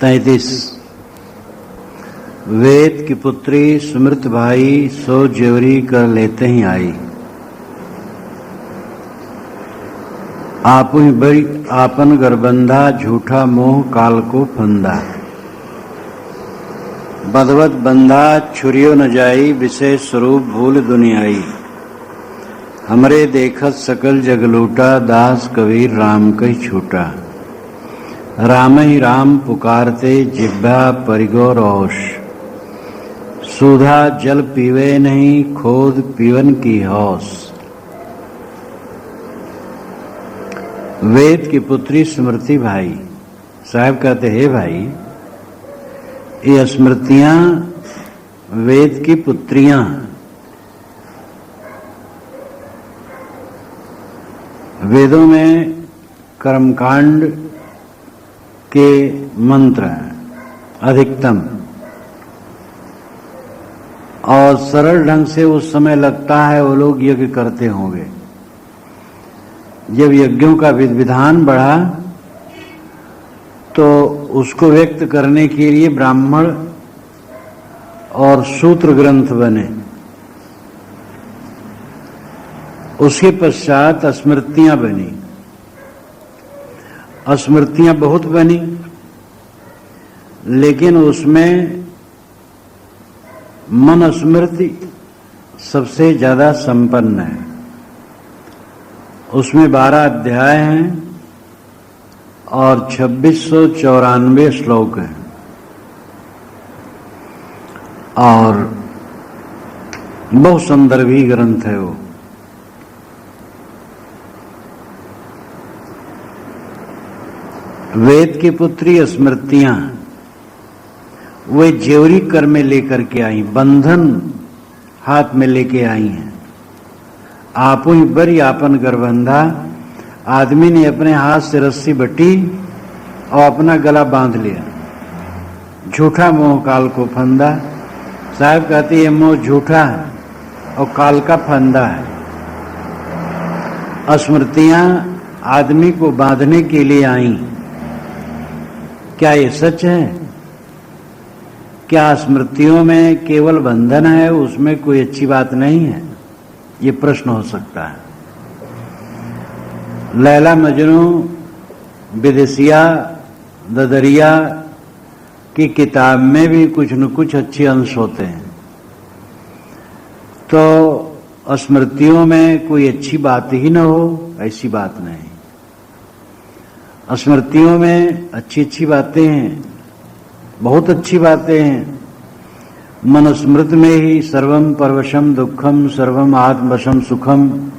33। वेद की पुत्री सुमृत भाई सो जेवरी कर लेते ही आई। आपु ही बड़ी आपन गरबंधा झूठा मोह काल को फंदा। बदवत बंधा छुरियो न जाई विषय स्वरूप भूल दुनियाई। हमरे देखत सकल जग लूटा दास कबीर राम कही छूटा। राम ही राम पुकारते जिह्वा परिगो रोष। सुधा जल पीवे नहीं खोद पीवन की हौस। वेद की पुत्री स्मृति भाई साहब कहते हैं भाई ये स्मृतियां वेद की पुत्रियां वेदों में कर्मकांड के मंत्र हैं अधिकतम और सरल ढंग से उस समय लगता है वो लोग यज्ञ करते होंगे। जब यज्ञों का विधान बढ़ा तो उसको व्यक्त करने के लिए ब्राह्मण और सूत्र ग्रंथ बने। उसके पश्चात स्मृतियां बनी। स्मृतियां बहुत बनी लेकिन उसमें मन स्मृति सबसे ज्यादा संपन्न है। उसमें 12 अध्याय हैं और 2694 श्लोक हैं और बहुत संदर्भी ग्रंथ है वो। वेद की पुत्री स्मृतियां वे जेवरी कर में लेकर के आई, बंधन हाथ में लेके आई हैं। आपु ही बरी आपन गरबंधा, आदमी ने अपने हाथ से रस्सी बटी और अपना गला बांध लिया। झूठा मोह काल को फंदा। साहब कहते ये मोह झूठा है और काल का फंदा है। स्मृतियां आदमी को बांधने के लिए आई। क्या ये सच है? क्या स्मृतियों में केवल बंधन है, उसमें कोई अच्छी बात नहीं है? ये प्रश्न हो सकता है। लैला मजनू, विदेशिया, ददरिया की किताब में भी कुछ न कुछ अच्छे अंश होते हैं। तो स्मृतियों में कोई अच्छी बात ही न हो ऐसी बात नहीं। स्मृतियों में अच्छी अच्छी बातें हैं, बहुत अच्छी बातें हैं। मनुस्मृत में ही सर्वम परवशम दुखम सर्वम आत्मवशम सुखम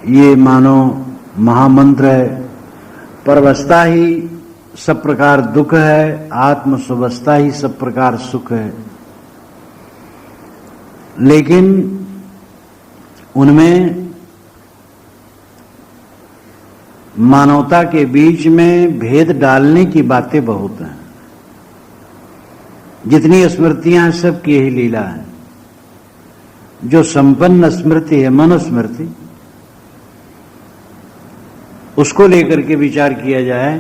ये मानो महामंत्र है। परवस्था ही सब प्रकार दुख है, आत्मस्वस्था ही सब प्रकार सुख है। लेकिन उनमें मानवता के बीच में भेद डालने की बातें बहुत हैं। जितनी स्मृतियां हैं सबकी यही लीला है। जो संपन्न स्मृति है मनुस्मृति, उसको लेकर के विचार किया जाए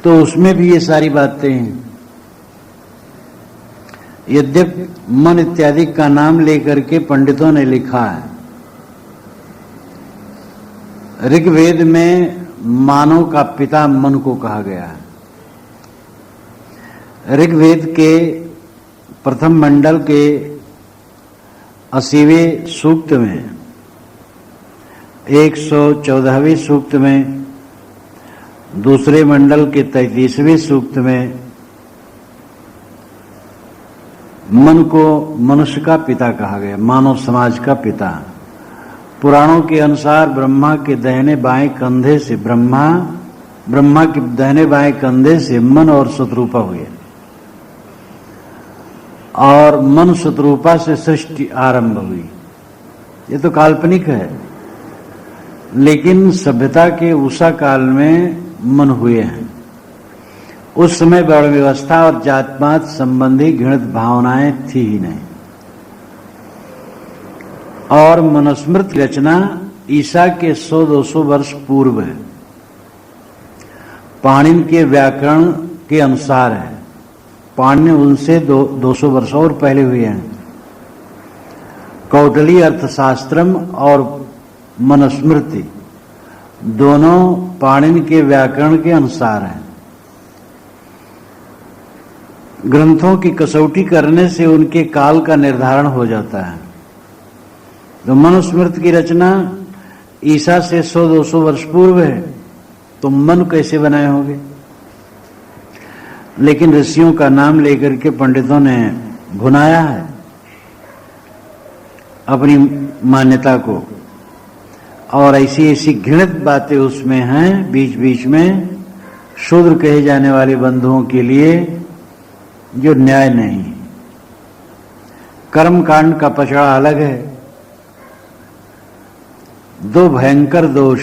तो उसमें भी ये सारी बातें हैं। यद्यपि मन इत्यादि का नाम लेकर के पंडितों ने लिखा है। ऋग्वेद में मानव का पिता मन को कहा गया है। ऋग्वेद के प्रथम मंडल के 80वें सूक्त में 114वें सूक्त में, दूसरे मंडल के 33वें सूक्त में मन को मनुष्य का पिता कहा गया, मानव समाज का पिता। पुराणों के अनुसार ब्रह्मा के दाहिने बाएं कंधे से ब्रह्मा के दाहिने बाएं कंधे से मन और शत्रुपा हुए और मन शत्रुपा से सृष्टि आरंभ हुई। ये तो काल्पनिक है लेकिन सभ्यता के उषा काल में मन हुए हैं। उस समय वर्ण व्यवस्था और जात पात संबंधी घृणित भावनाएं थी ही नहीं। और मनुस्मृत रचना ईसा के 100-200 वर्ष पूर्व है। पाणिनि के व्याकरण के अनुसार है। पाणिनि उनसे 200 वर्ष और पहले हुए हैं। कौटिल्य अर्थशास्त्रम और मनुस्मृति दोनों पाणिनि के व्याकरण के अनुसार हैं। ग्रंथों की कसौटी करने से उनके काल का निर्धारण हो जाता है। तो मनुस्मृति की रचना ईसा से 100-200 वर्ष पूर्व है, तो मनु कैसे बनाए होंगे? लेकिन ऋषियों का नाम लेकर के पंडितों ने भुनाया है अपनी मान्यता को, और ऐसी ऐसी घृणित बातें उसमें हैं बीच बीच में, शूद्र कहे जाने वाले बंधुओं के लिए, जो न्याय नहीं। कर्मकांड का पचड़ा अलग है। दो भयंकर दोष,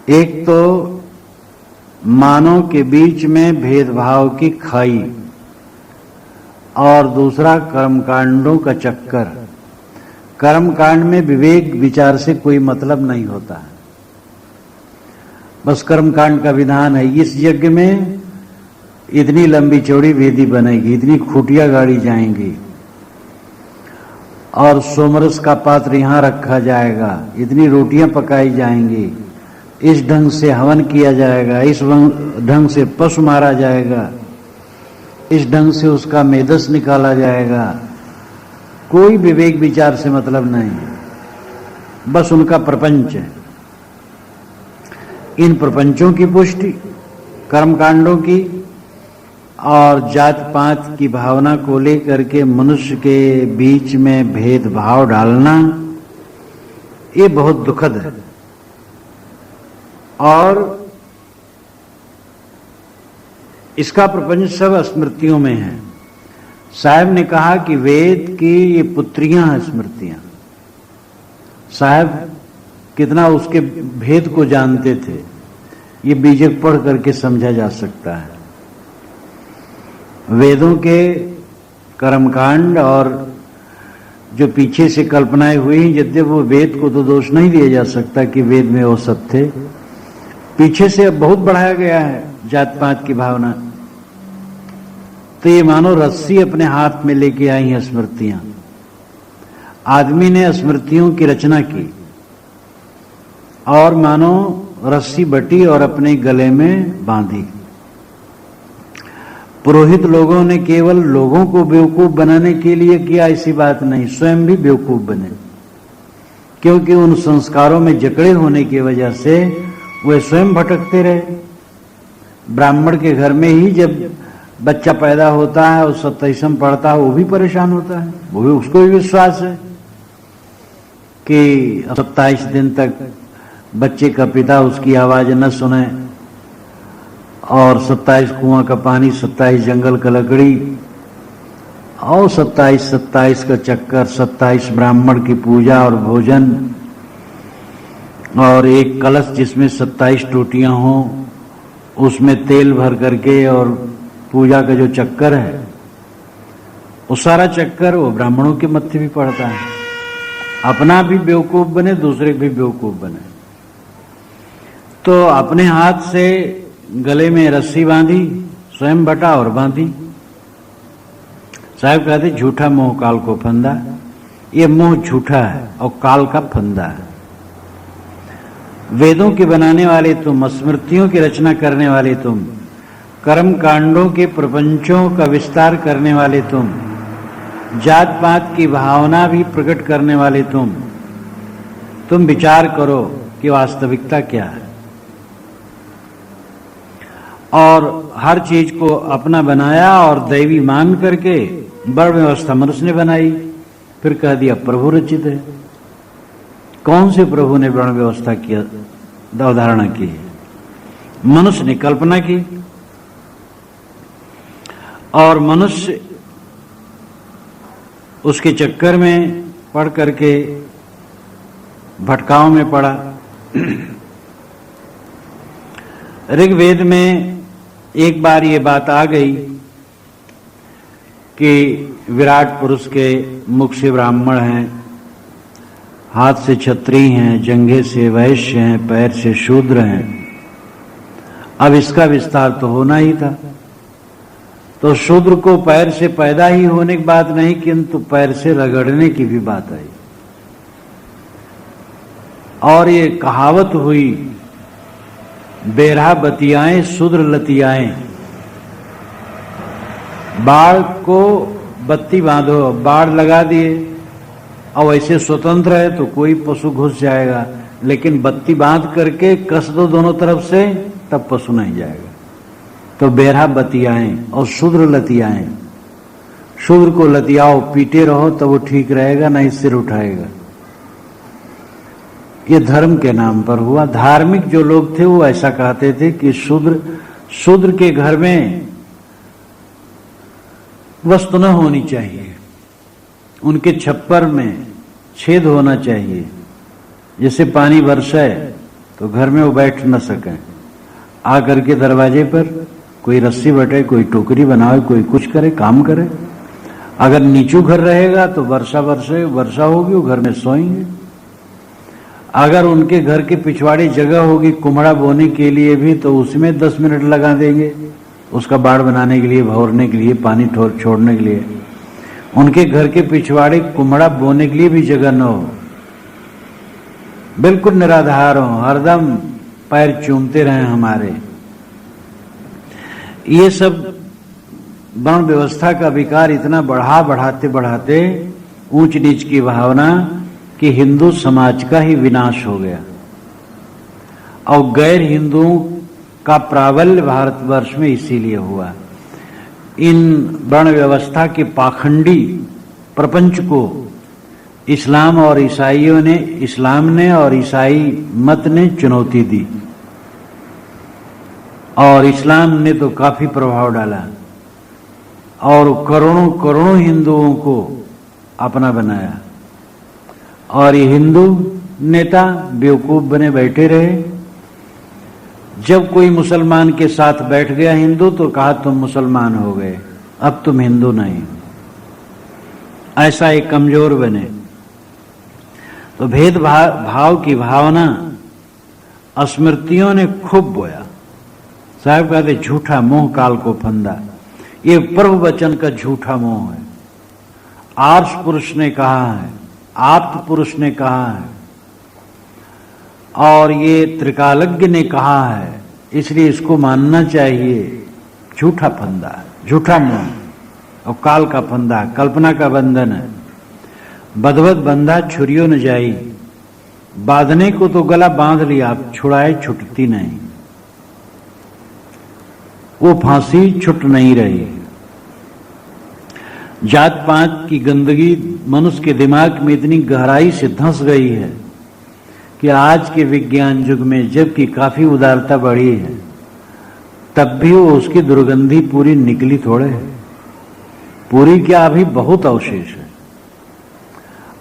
एक तो मानव के बीच में भेदभाव की खाई, और दूसरा कर्मकांडों का चक्कर। कर्मकांड में विवेक विचार से कोई मतलब नहीं होता, बस कर्मकांड का विधान है। इस यज्ञ में इतनी लंबी चौड़ी वेदी बनेगी, इतनी खूटियां गाड़ी जाएंगी, और सोमरस का पात्र यहां रखा जाएगा, इतनी रोटियां पकाई जाएंगी, इस ढंग से हवन किया जाएगा, इस ढंग से पशु मारा जाएगा, इस ढंग से उसका मेदस निकाला जाएगा। कोई विवेक विचार से मतलब नहीं, बस उनका प्रपंच है। इन प्रपंचों की पुष्टि, कर्मकांडों की और जात पात की भावना को लेकर के मनुष्य के बीच में भेदभाव डालना, ये बहुत दुखद है। और इसका प्रपंच सब स्मृतियों में है। साहब ने कहा कि वेद की ये पुत्रियां हैं स्मृतियां। साहब कितना उसके भेद को जानते थे, ये बीजक पढ़ करके समझा जा सकता है। वेदों के कर्मकांड और जो पीछे से कल्पनाएं हुई, यद्यपि वो वेद को तो दोष नहीं दिया जा सकता कि वेद में वो सब थे, पीछे से अब बहुत बढ़ाया गया है जात पात की भावना। तो ये मानो रस्सी अपने हाथ में लेके आई हैं स्मृतियां। आदमी ने स्मृतियों की रचना की और मानो रस्सी बटी और अपने गले में बांधी। पुरोहित लोगों ने केवल लोगों को बेवकूफ बनाने के लिए किया, ऐसी बात नहीं, स्वयं भी बेवकूफ बने, क्योंकि उन संस्कारों में जकड़े होने की वजह से वे स्वयं भटकते रहे। ब्राह्मण के घर में ही जब बच्चा पैदा होता है और 27 पढ़ता है, वो भी परेशान होता है, वो भी, उसको भी विश्वास है कि 27 दिन तक बच्चे का पिता उसकी आवाज न सुने, और 27 कुआं का पानी, 27 जंगल का लकड़ी, और 27 का चक्कर, 27 ब्राह्मण की पूजा और भोजन, और एक कलश जिसमें 27 टोटियां हों, उसमें तेल भर करके, और पूजा का जो चक्कर है, वो सारा चक्कर वो ब्राह्मणों के मत्थे भी पड़ता है। अपना भी बेवकूफ बने, दूसरे भी बेवकूफ बने। तो अपने हाथ से गले में रस्सी बांधी, स्वयं बटा और बांधी। साहब कहते झूठा मोह काल को फंदा। ये मोह झूठा है और काल का फंदा है। वेदों के बनाने वाले तुम, स्मृतियों की रचना करने वाले तुम, कर्म कांडों के प्रपंचों का विस्तार करने वाले तुम, जात पात की भावना भी प्रकट करने वाले तुम विचार करो कि वास्तविकता क्या है। और हर चीज को अपना बनाया और दैवी मान करके वर्ण व्यवस्था मनुष्य ने बनाई, फिर कह दिया प्रभु रचित है। कौन से प्रभु ने वर्ण व्यवस्था किया, अवधारणा की? मनुष्य ने कल्पना की, और मनुष्य उसके चक्कर में पड़ करके भटकाव में पड़ा। ऋग्वेद में एक बार ये बात आ गई कि विराट पुरुष के मुख से ब्राह्मण हैं, हाथ से क्षत्रिय हैं, जंघे से वैश्य हैं, पैर से शूद्र हैं, अब इसका विस्तार तो होना ही था। तो शूद्र को पैर से पैदा ही होने की बात नहीं, किंतु पैर से रगड़ने की भी बात आई। और ये कहावत हुई, बेरहा बतियाएं शूद्र लतियाएं। बाढ़ को बत्ती बांधो, बाढ़ लगा दिए और ऐसे स्वतंत्र है तो कोई पशु घुस जाएगा, लेकिन बत्ती बांध करके कस दो दोनों तरफ से, तब पशु नहीं जाएगा। तो बेरहा बतियाएं और शूद्र लतियाएं। शूद्र को लतियाओ, पीटे रहो तो वो ठीक रहेगा, नहीं सिर उठाएगा। ये धर्म के नाम पर हुआ। धार्मिक जो लोग थे वो ऐसा कहते थे कि शूद्र के घर में वस्तु न होनी चाहिए, उनके छप्पर में छेद होना चाहिए, जैसे पानी बरसाए तो घर में वो बैठ न सके। आकर के दरवाजे पर कोई रस्सी बटे, कोई टोकरी बनाए, कोई कुछ करे, काम करे। अगर नीचू घर रहेगा तो वर्षा होगी, वो घर में सोएंगे। अगर उनके घर के पिछवाड़ी जगह होगी कुम्हड़ा बोने के लिए भी, तो उसमें 10 मिनट लगा देंगे, उसका बाड़ बनाने के लिए, भौरने के लिए, पानी छोड़ने के लिए। उनके घर के पिछवाड़े कुम्हड़ा बोने के लिए भी जगह न हो, बिल्कुल निराधार हो, हरदम पैर चूमते रहे हमारे। ये सब वर्ण व्यवस्था का विकार इतना बढ़ाते ऊंच नीच की भावना कि हिंदू समाज का ही विनाश हो गया। और गैर हिंदुओं का प्राबल्य भारतवर्ष में इसीलिए हुआ। इन वर्ण व्यवस्था के पाखंडी प्रपंच को इस्लाम और इस्लाम ने और ईसाई मत ने चुनौती दी, और इस्लाम ने तो काफी प्रभाव डाला और करोड़ों हिंदुओं को अपना बनाया। और ये हिंदू नेता बेवकूफ बने बैठे रहे। जब कोई मुसलमान के साथ बैठ गया हिंदू तो कहा तुम मुसलमान हो गए, अब तुम हिंदू नहीं। ऐसा एक कमजोर बने। तो भेदभाव की भावना स्मृतियों ने खूब बोया। साहब कहते झूठा मोह काल को फंदा। ये प्रभु वचन का झूठा मोह है। आर्ष पुरुष ने कहा है, आप्त पुरुष ने कहा है, और ये त्रिकालज्ञ ने कहा है, इसलिए इसको मानना चाहिए। झूठा फंदा, झूठा मोह और काल का फंदा, कल्पना का बंधन है। बदबद बंधा छुरियों न जाई, बांधने को तो गला बांध लिया, आप छुड़ाए छुटती नहीं। वो फांसी छुट नहीं रही। जात पात की गंदगी मनुष्य के दिमाग में इतनी गहराई से धंस गई है कि आज के विज्ञान युग में जबकि काफी उदारता बढ़ी है, तब भी वो उसकी दुर्गंधी पूरी निकली थोड़े है। पूरी क्या, अभी बहुत अवशेष है।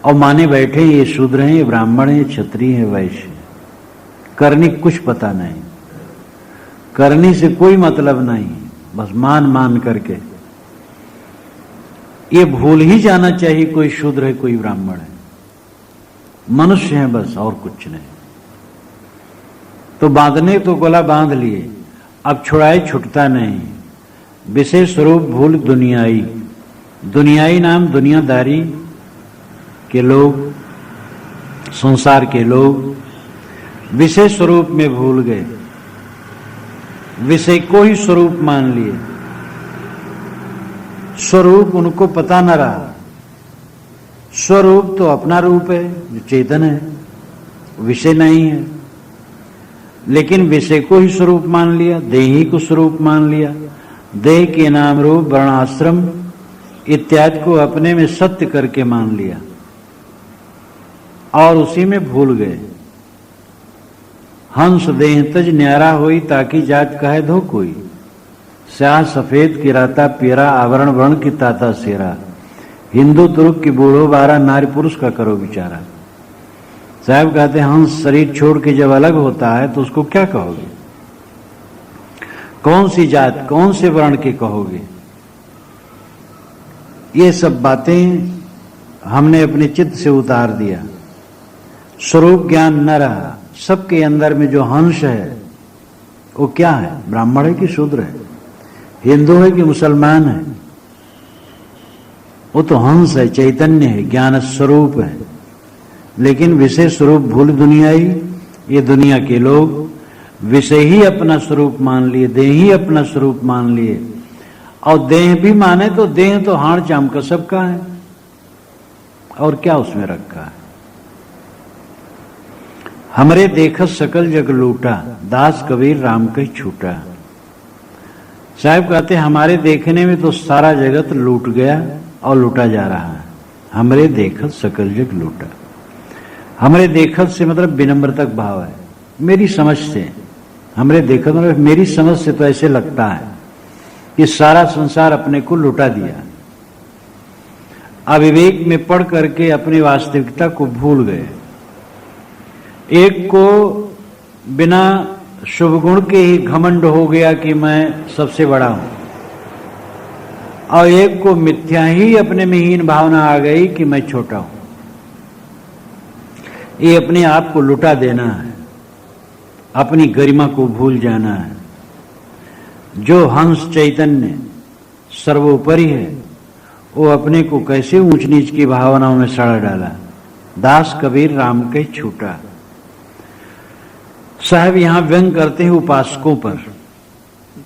और माने बैठे ये शूद्र हैं, ये ब्राह्मण हैं, ये क्षत्रिय हैं, वैश्य। करनी कुछ पता नहीं, करनी से कोई मतलब नहीं, बस मान करके। ये भूल ही जाना चाहिए कोई शूद्र है कोई ब्राह्मण है, मनुष्य है बस, और कुछ नहीं। तो बांधने तो गला बांध लिए, अब छुड़ाए छुटता नहीं। विशेष स्वरूप भूल दुनियाई नाम दुनियादारी के लोग, संसार के लोग विशेष स्वरूप में भूल गए, विषय को ही स्वरूप मान लिए। स्वरूप उनको पता न रहा। स्वरूप तो अपना रूप है जो चेतन है, विषय नहीं है। लेकिन विषय को ही स्वरूप मान लिया, देही को स्वरूप मान लिया। देह के नाम रूप वर्णाश्रम इत्यादि को अपने में सत्य करके मान लिया और उसी में भूल गए। हंस देह तज न्यारा होई, ताकि जात कहे धो कोई। स्याह सफेद किराता पीरा, आवरण वर्ण की ताता सेरा। हिंदू तुर्क की बूढ़ो बारा, नारी पुरुष का करो विचारा। साहब कहते हैं हंस शरीर छोड़ के जब अलग होता है तो उसको क्या कहोगे? कौन सी जात, कौन से वर्ण के कहोगे? ये सब बातें हमने अपने चित्त से उतार दिया। स्वरूप ज्ञान न रहा। सबके अंदर में जो हंस है वो क्या है? ब्राह्मण है कि शूद्र है? हिंदू है कि मुसलमान है? वो तो हंस है, चैतन्य है, ज्ञान स्वरूप है। लेकिन विषय स्वरूप भूल दुनियाई, ये दुनिया के लोग विषय ही अपना स्वरूप मान लिए, देह ही अपना स्वरूप मान लिए। और देह भी माने तो देह तो हाड़ चाम का सबका है, और क्या उसमें रखा है? हमरे देखत सकल जग लूटा, दास कबीर राम कहीं छूटा। साहब कहते हमारे देखने में तो सारा जगत लूट गया और लूटा जा रहा है। हमरे देखत सकल जग लूटा। हमरे देखत से मतलब विनम्रतक भाव है, मेरी समझ से। हमरे देखत मतलब मेरी समझ से तो ऐसे लगता है कि सारा संसार अपने को लुटा दिया। अविवेक में पड़ करके अपनी वास्तविकता को भूल गए। एक को बिना शुभ गुण के ही घमंड हो गया कि मैं सबसे बड़ा हूं, और एक को मिथ्या ही अपने में हीन भावना आ गई कि मैं छोटा हूं। ये अपने आप को लुटा देना है, अपनी गरिमा को भूल जाना है। जो हंस चैतन्य सर्वोपरि है, वो अपने को कैसे ऊंच नीच की भावनाओं में सड़ा डाला। दास कबीर राम के छूटा। साहब यहां व्यंग करते हैं उपासकों पर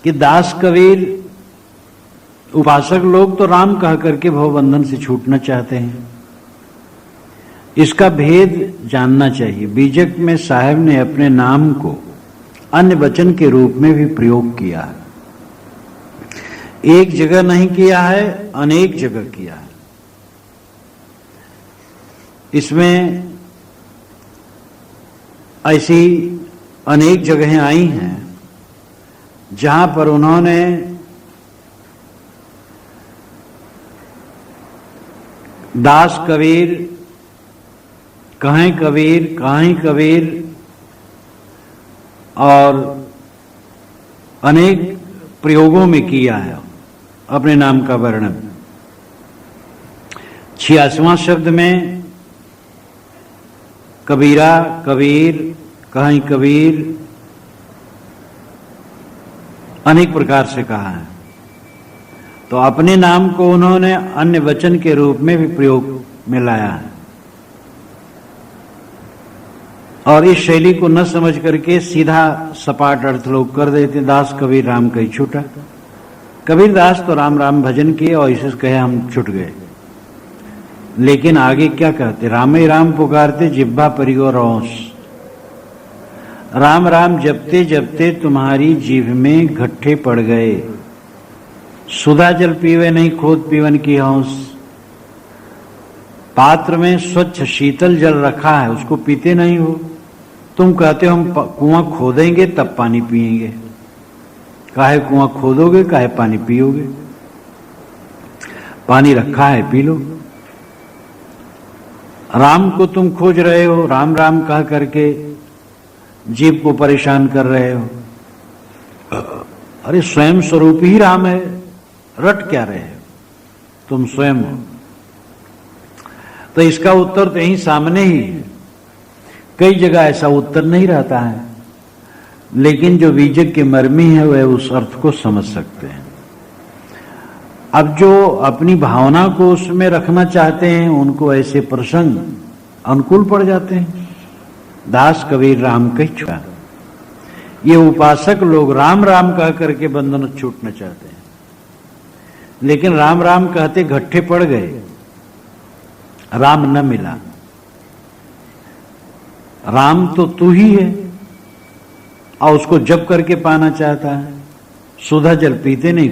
कि दास कबीर उपासक लोग तो राम कह करके भवबंधन से छूटना चाहते हैं। इसका भेद जानना चाहिए। बीजक में साहब ने अपने नाम को अन्य वचन के रूप में भी प्रयोग किया है। एक जगह नहीं किया है, अनेक जगह किया है। इसमें ऐसी अनेक जगहें आई हैं जहां पर उन्होंने दास कबीर, कहें कबीर, काहीं कबीर और अनेक प्रयोगों में किया है अपने नाम का वर्णन। 86वां शब्द में कबीरा, कबीर, कहीं कबीर अनेक प्रकार से कहा है। तो अपने नाम को उन्होंने अन्य वचन के रूप में भी प्रयोग में लाया है, और इस शैली को न समझ करके सीधा सपाट अर्थ लोग कर देते। दास कबीर राम कहीं छूटा। कबीर दास तो राम राम भजन किए और इसे कहे हम छूट गए। लेकिन आगे क्या कहते? राम ही राम पुकारते जिह्वा परिगो रोस। राम राम जपते जपते तुम्हारी जीभ में घट्ठे पड़ गए। सुधा जल पीवे नहीं खोद पीवन की हौस। पात्र में स्वच्छ शीतल जल रखा है, उसको पीते नहीं हो। तुम कहते हो हम कुआं खोदेंगे तब पानी पिएंगे। काहे कुआं खोदोगे, काहे पानी पियोगे? पानी रखा है, पी लो। राम को तुम खोज रहे हो, राम राम कह करके जीव को परेशान कर रहे हो। अरे स्वयं स्वरूप ही राम है, रट क्या रहे हो? तुम स्वयं हो। तो इसका उत्तर तो यहीं सामने ही है। कई जगह ऐसा उत्तर नहीं रहता है, लेकिन जो बीजक के मर्मी है वह उस अर्थ को समझ सकते हैं। अब जो अपनी भावना को उसमें रखना चाहते हैं, उनको ऐसे प्रसंग अनुकूल पड़ जाते हैं। दास कबीर राम कहीं छूटा। ये उपासक लोग राम राम कह करके बंधन छूटना चाहते हैं, लेकिन राम राम कहते घट्ठे पड़ गए, राम न मिला। राम तो तू ही है, और उसको जप करके पाना चाहता है। सुधा जल पीते नहीं,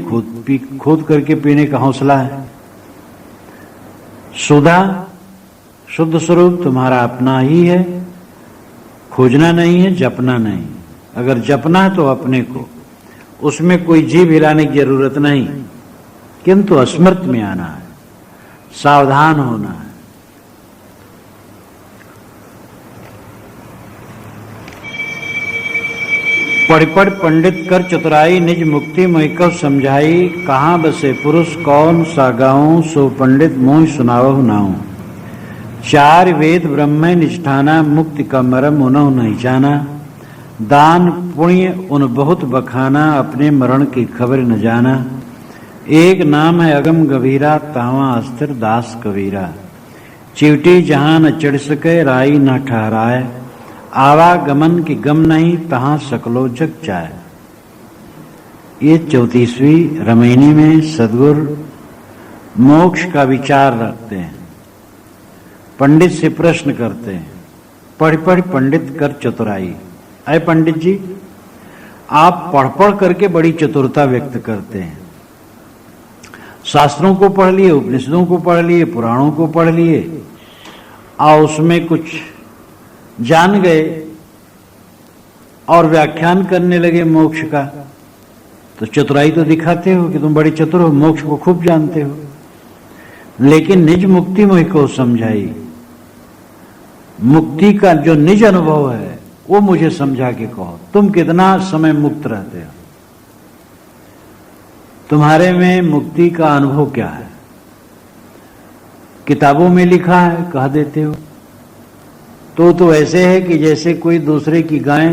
खोद करके पीने का हौसला है। सुधा शुद्ध स्वरूप तुम्हारा अपना ही है, खोजना नहीं है, जपना नहीं। अगर जपना है तो अपने को, उसमें कोई जीभ हिलाने की जरूरत नहीं, किंतु स्मृत में आना है, सावधान होना है। पढ़ पढ़ पंडित कर चतुराई, निज मुक्ति मोहिकव समझाई। कहाँ बसे पुरुष कौन सा गाऊं, सो पंडित मोह सुनावहु नाऊं। चार वेद ब्रह्म निष्ठाना, मुक्ति का मरम उनहु नहीं जाना। दान पुण्य उन बहुत बखाना, अपने मरण की खबर न जाना। एक नाम है अगम गभीरा, तावा अस्थिर दास कबीरा। चिवटी जहां न चढ़ सके, राई न ठहराए। आवागमन की गम नहीं, तहां सकलो जग जाए। ये 34वीं रमैनी में सद्गुरु मोक्ष का विचार रखते हैं। पंडित से प्रश्न करते हैं, पढ़ पढ़ पंडित कर चतुराई। अय पंडित जी, आप पढ़ पढ़ करके बड़ी चतुरता व्यक्त करते हैं। शास्त्रों को पढ़ लिए, उपनिषदों को पढ़ लिए, पुराणों को पढ़ लिए और उसमें कुछ जान गए और व्याख्यान करने लगे मोक्ष का, तो चतुराई तो दिखाते हो कि तुम बड़े चतुर हो, मोक्ष को खूब जानते हो। लेकिन निज मुक्ति मुझ को समझाई, मुक्ति का जो निज अनुभव है वो मुझे समझा के कहो। तुम कितना समय मुक्त रहते हो, तुम्हारे में मुक्ति का अनुभव क्या है? किताबों में लिखा है कह देते हो, तो ऐसे है कि जैसे कोई दूसरे की गाय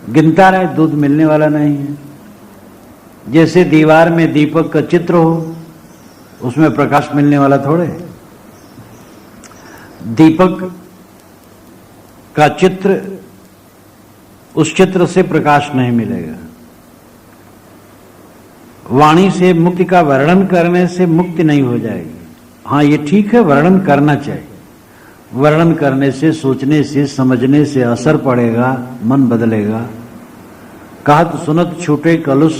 गिनता रहे, दूध मिलने वाला नहीं है। जैसे दीवार में दीपक का चित्र हो, उसमें प्रकाश मिलने वाला थोड़े। दीपक का चित्र, उस चित्र से प्रकाश नहीं मिलेगा। वाणी से मुक्ति का वर्णन करने से मुक्ति नहीं हो जाएगी। हाँ, ये ठीक है, वर्णन करना चाहिए। वर्णन करने से, सोचने से, समझने से असर पड़ेगा, मन बदलेगा। कहत सुनत छूटे कलुष,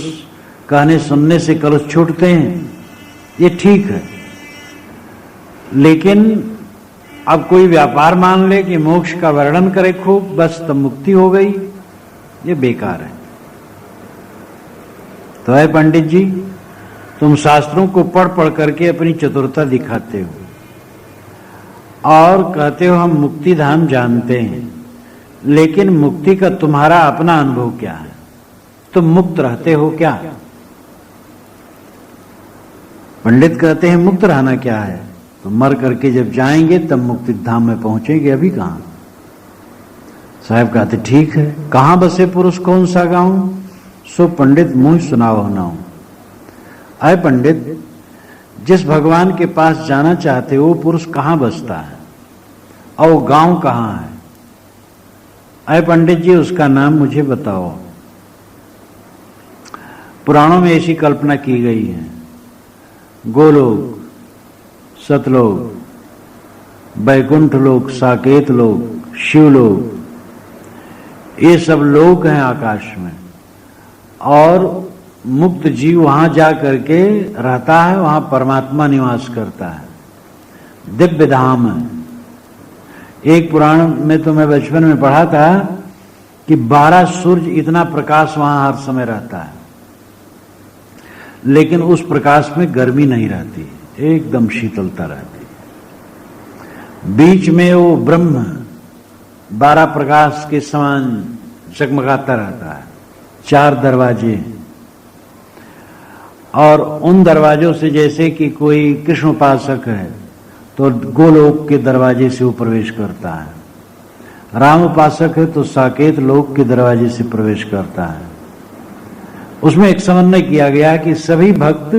कहने सुनने से कलुष छूटते हैं, ये ठीक है। लेकिन अब कोई व्यापार मान ले कि मोक्ष का वर्णन करे खूब, बस तब मुक्ति हो गई, ये बेकार है। तो है पंडित जी, तुम शास्त्रों को पढ़ पढ़ करके अपनी चतुरता दिखाते हो और कहते हो हम मुक्ति धाम जानते हैं, लेकिन मुक्ति का तुम्हारा अपना अनुभव क्या है? तुम मुक्त रहते हो क्या? पंडित कहते हैं मुक्त रहना क्या है? तो मर करके जब जाएंगे तब मुक्ति धाम में पहुंचेंगे, अभी कहां? साहब कहते ठीक है, कहां बसे पुरुष कौन सा गाऊं, सो पंडित मुंह सुनाओ नाऊं। अय पंडित, जिस भगवान के पास जाना चाहते हो वो पुरुष कहां बसता है और वो गांव कहां है? अय पंडित जी, उसका नाम मुझे बताओ। पुराणों में ऐसी कल्पना की गई है, गोलोक, सतलोक, बैकुंठ लोक, साकेत लोक, शिवलोक, ये सब लोक हैं आकाश में, और मुक्त जीव वहां जा करके रहता है, वहां परमात्मा निवास करता है, दिव्य धाम है। एक पुराण में तो मैं बचपन में पढ़ा था कि 12 सूर्य इतना प्रकाश वहां हर समय रहता है, लेकिन उस प्रकाश में गर्मी नहीं रहती, एकदम शीतलता रहती। बीच में वो ब्रह्म 12 प्रकाश के समान चकमकाता रहता है। 4 दरवाजे, और उन दरवाजों से जैसे कि कोई कृष्ण उपासक है तो गोलोक के दरवाजे से वो प्रवेश करता है, राम उपासक है तो साकेत लोक के दरवाजे से प्रवेश करता है। उसमें एक समन्वय किया गया कि सभी भक्त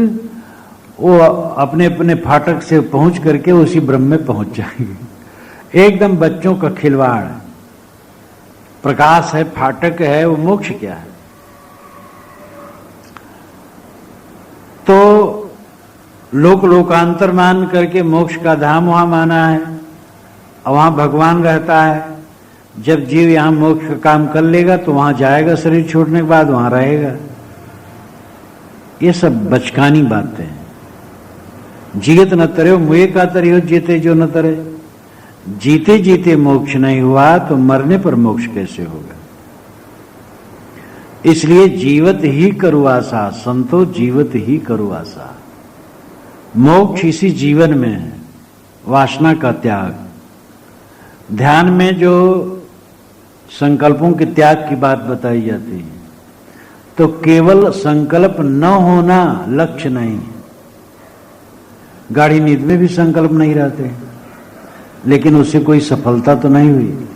वो अपने अपने फाटक से पहुंच करके उसी ब्रह्म में पहुंच जाएंगे। एकदम बच्चों का खिलवाड़, प्रकाश है, फाटक है, वो मोक्ष क्या है? तो लोकांतर मान करके मोक्ष का धाम वहां माना है, और वहां भगवान रहता है। जब जीव यहां मोक्ष का काम कर लेगा तो वहां जाएगा, शरीर छोड़ने के बाद वहां रहेगा। ये सब बचकानी बातें हैं। जीत न तरे मुए का तरी हो, जीते जो न तरे। जीते जीते मोक्ष नहीं हुआ तो मरने पर मोक्ष कैसे होगा? इसलिए जीवत ही करू आशा, संतो जीवत ही करू आशा। मोक्ष इसी जीवन में है, वासना का त्याग। ध्यान में जो संकल्पों के त्याग की बात बताई जाती है, तो केवल संकल्प न होना लक्ष्य नहीं। गाढ़ी नींद में भी संकल्प नहीं रहते, लेकिन उससे कोई सफलता तो नहीं हुई।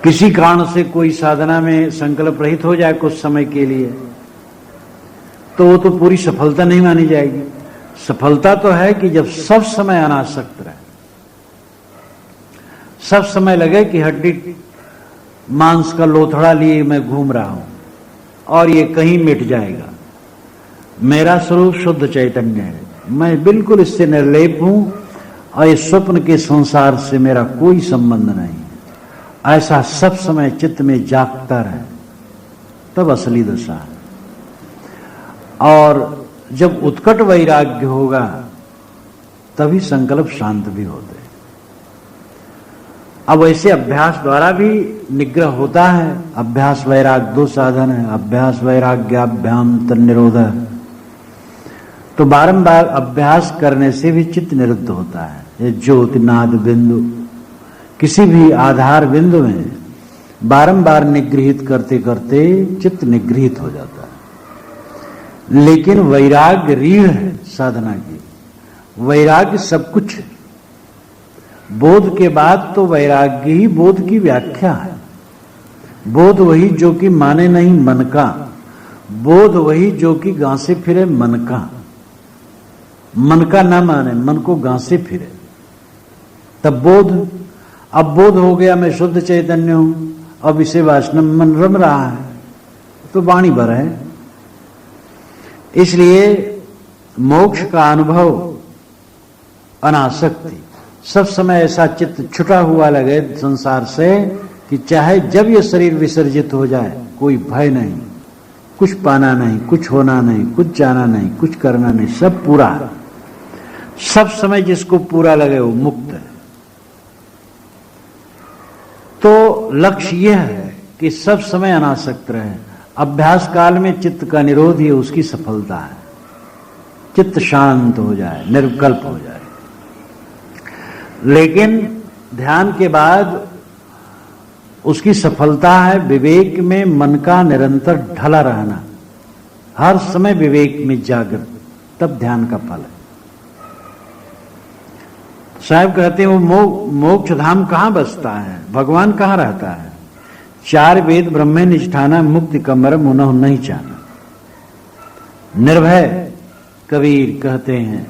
किसी कारण से कोई साधना में संकल्प रहित हो जाए कुछ समय के लिए, तो वो तो पूरी सफलता नहीं मानी जाएगी। सफलता तो है कि जब सब समय अनासक्त रहे, सब समय लगे कि हड्डी मांस का लोथड़ा लिए मैं घूम रहा हूं और ये कहीं मिट जाएगा। मेरा स्वरूप शुद्ध चैतन्य है, मैं बिल्कुल इससे निर्लेप हूं और इस स्वप्न के संसार से मेरा कोई संबंध नहीं। ऐसा सब समय चित्त में जागता रहे, तब असली दशा है। और जब उत्कट वैराग्य होगा तभी संकल्प शांत भी होते हैं। अब ऐसे अभ्यास द्वारा भी निग्रह होता है। अभ्यास वैराग्य दो साधन है, अभ्यास वैराग्याभ्याम तन्निरोध। तो बारंबार अभ्यास करने से भी चित्त निरुद्ध होता है। ये ज्योतिनाद बिंदु, किसी भी आधार बिंदु में बारंबार निगृहित करते करते चित्त निगृहित हो जाता है। लेकिन वैराग्य रीढ़ है साधना की। वैराग्य सब कुछ है। बोध के बाद तो वैराग्य ही बोध की व्याख्या है। बोध वही जो कि माने नहीं मन का, बोध वही जो कि गांसे फिरे मन का। मन का ना माने, मन को गांसे फिरे, तब बोध। अब बोध हो गया मैं शुद्ध चैतन्य हूं, अब इसे वासना मन रम रहा है, तो वाणी भर है। इसलिए मोक्ष का अनुभव अनासक्ति, सब समय ऐसा चित्त छुटा हुआ लगे संसार से कि चाहे जब ये शरीर विसर्जित हो जाए कोई भय नहीं, कुछ पाना नहीं, कुछ होना नहीं, कुछ जाना नहीं, कुछ करना नहीं, सब पूरा है। सब समय जिसको पूरा लगे वो मुक्त है। तो लक्ष्य यह है कि सब समय अनासक्त रहे। अभ्यास काल में चित्त का निरोध ही उसकी सफलता है। चित्त शांत हो जाए, निर्विकल्प हो जाए। लेकिन ध्यान के बाद उसकी सफलता है विवेक में मन का निरंतर ढला रहना, हर समय विवेक में जागृत, तब ध्यान का फल है। साहब कहते हैं वो मोक्ष धाम कहां बसता है, भगवान कहां रहता है। चार वेद ब्रह्मे निष्ठाना, मुक्ति का मर्म उन्हों नहीं जाना। निर्भय कबीर कहते हैं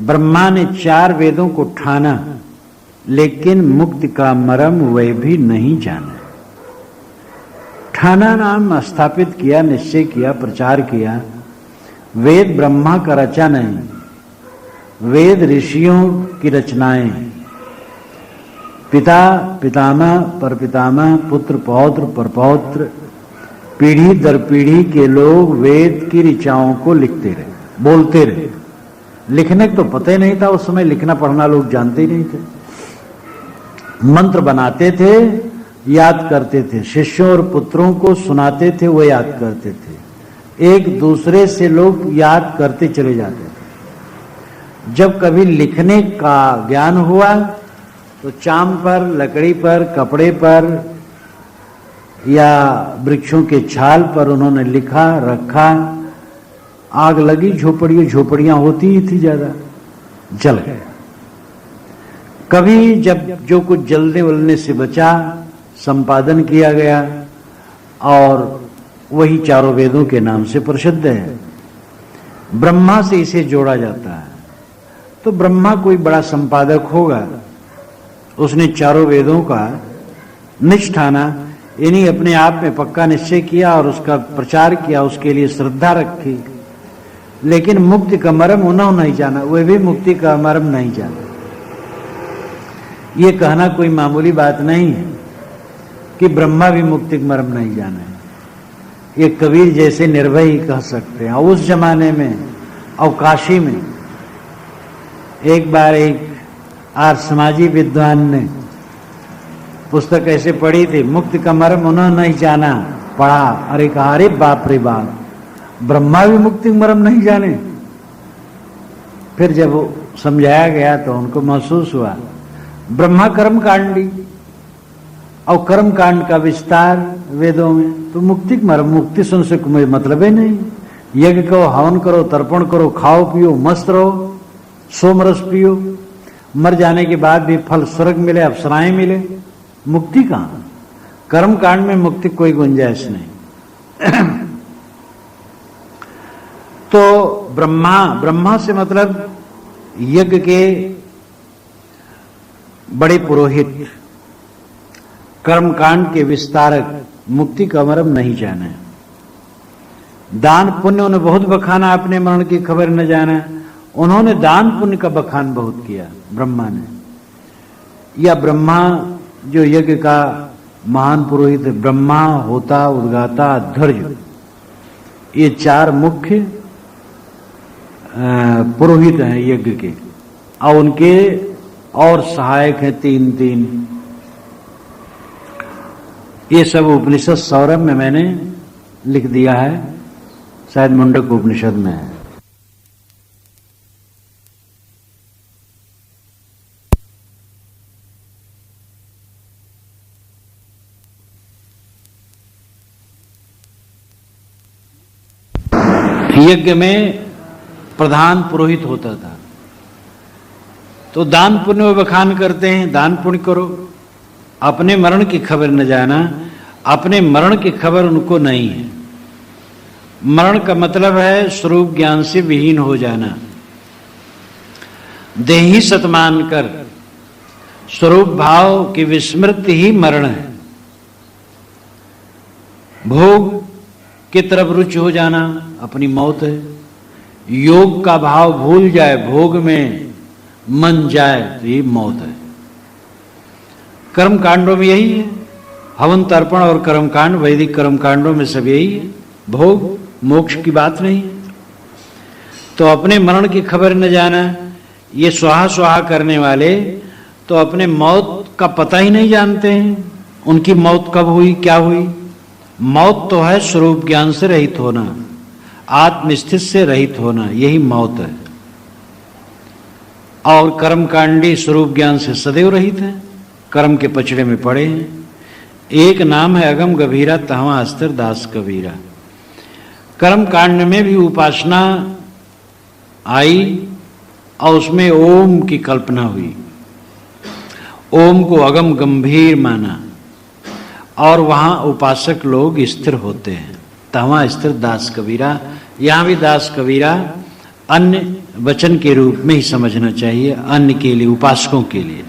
ब्रह्मा ने चार वेदों को ठाना, लेकिन मुक्ति का मर्म वे भी नहीं जाना। ठाना नाम स्थापित किया, निश्चय किया, प्रचार किया। वेद ब्रह्मा का रचा नहीं, वेद ऋषियों की रचनाएं। पिता पितामह परपितामह, पुत्र पौत्र परपौत्र, पीढ़ी दर पीढ़ी के लोग वेद की ऋचाओं को लिखते रहे, बोलते रहे। लिखने को तो पता ही नहीं था उस समय, लिखना पढ़ना लोग जानते ही नहीं थे। मंत्र बनाते थे, याद करते थे, शिष्यों और पुत्रों को सुनाते थे, वो याद करते थे। एक दूसरे से लोग याद करते चले जाते थे। जब कभी लिखने का ज्ञान हुआ तो चाम पर, लकड़ी पर, कपड़े पर या वृक्षों के छाल पर उन्होंने लिखा, रखा। आग लगी, झोपड़ियां होती ही थी, ज्यादा जल गए। कभी जब जो कुछ जलने वलने से बचा संपादन किया गया, और वही चारों वेदों के नाम से प्रसिद्ध है। ब्रह्मा से इसे जोड़ा जाता है, तो ब्रह्मा कोई बड़ा संपादक होगा, उसने चारों वेदों का निष्ठाना इन्हीं अपने आप में पक्का निश्चय किया और उसका प्रचार किया, उसके लिए श्रद्धा रखी। लेकिन मुक्ति का मर्म उन्होंने नहीं जाना, वे भी मुक्ति का मर्म नहीं जाना। ये कहना कोई मामूली बात नहीं है कि ब्रह्मा भी मुक्ति का मर्म नहीं जाना है। ये कबीर जैसे निर्भय ही कह सकते हैं। उस जमाने में अवकाशी में एक बार एक आर्य समाजी विद्वान ने पुस्तक ऐसे पढ़ी थी, मुक्ति का मर्म उन्होंने नहीं जाना, पढ़ा, अरे कहा अरे बाप रे बाप, ब्रह्मा भी मुक्ति का मर्म नहीं जाने। फिर जब वो समझाया गया तो उनको महसूस हुआ ब्रह्मा कर्म कांडी और कर्म कांड का विस्तार वेदों में, तो मुक्ति का मर्म, मुक्ति सुन से कोई मतलब ही नहीं। यज्ञ करो, हवन करो, तर्पण करो, खाओ पियो, मस्त रहो, सोमरस पियो, मर जाने के बाद भी फल स्वर्ग मिले, अप्सराएं मिले, मुक्ति कहां। कर्म कांड में मुक्ति कोई गुंजाइश नहीं। तो ब्रह्मा से मतलब यज्ञ के बड़े पुरोहित, कर्मकांड के विस्तारक, मुक्ति का मर्म नहीं जाना। दान पुण्य उन्हें बहुत बखाना, अपने मरण की खबर न जाना। उन्होंने दान पुण्य का बखान बहुत किया ब्रह्मा ने। या ब्रह्मा जो यज्ञ का महान पुरोहित, ब्रह्मा, होता, उद्गाता, अध्वर्य, ये चार मुख्य पुरोहित हैं यज्ञ के, और उनके और सहायक हैं तीन। ये सब उपनिषद सौरभ में मैंने लिख दिया है, शायद मुंडक उपनिषद में है। यज्ञ में प्रधान पुरोहित होता था। तो दान पुण्य में बखान करते हैं, दान पुण्य करो, अपने मरण की खबर न जाना। अपने मरण की खबर उनको नहीं है। मरण का मतलब है स्वरूप ज्ञान से विहीन हो जाना। देही सत मानकर स्वरूप भाव की विस्मृति ही मरण है। भोग की तरफ रुचि हो जाना अपनी मौत है। योग का भाव भूल जाए, भोग में मन जाए तो ये मौत है। कर्म कांडों में यही है। हवन तर्पण और कर्म कांड, वैदिक कर्म कांडों में सब यही है। भोग मोक्ष की बात नहीं है। तो अपने मरण की खबर न जाना। ये स्वाहा स्वाहा करने वाले तो अपने मौत का पता ही नहीं जानते हैं। उनकी मौत कब हुई, क्या हुई। मौत तो है स्वरूप ज्ञान से रहित होना, आत्मस्थित से रहित होना, यही मौत है। और कर्मकांडी स्वरूप ज्ञान से सदैव रहित है, कर्म के पचड़े में पड़े हैं। एक नाम है अगम गभीरा, तहवा अस्तर दास कबीरा। कर्म कांड में भी उपासना आई और उसमें ओम की कल्पना हुई। ओम को अगम गंभीर माना और वहां उपासक लोग स्थिर होते हैं। तहवा स्थिर दास कबीरा, यहां भी दास कबीरा अन्य वचन के रूप में ही समझना चाहिए, अन्य के लिए, उपासकों के लिए।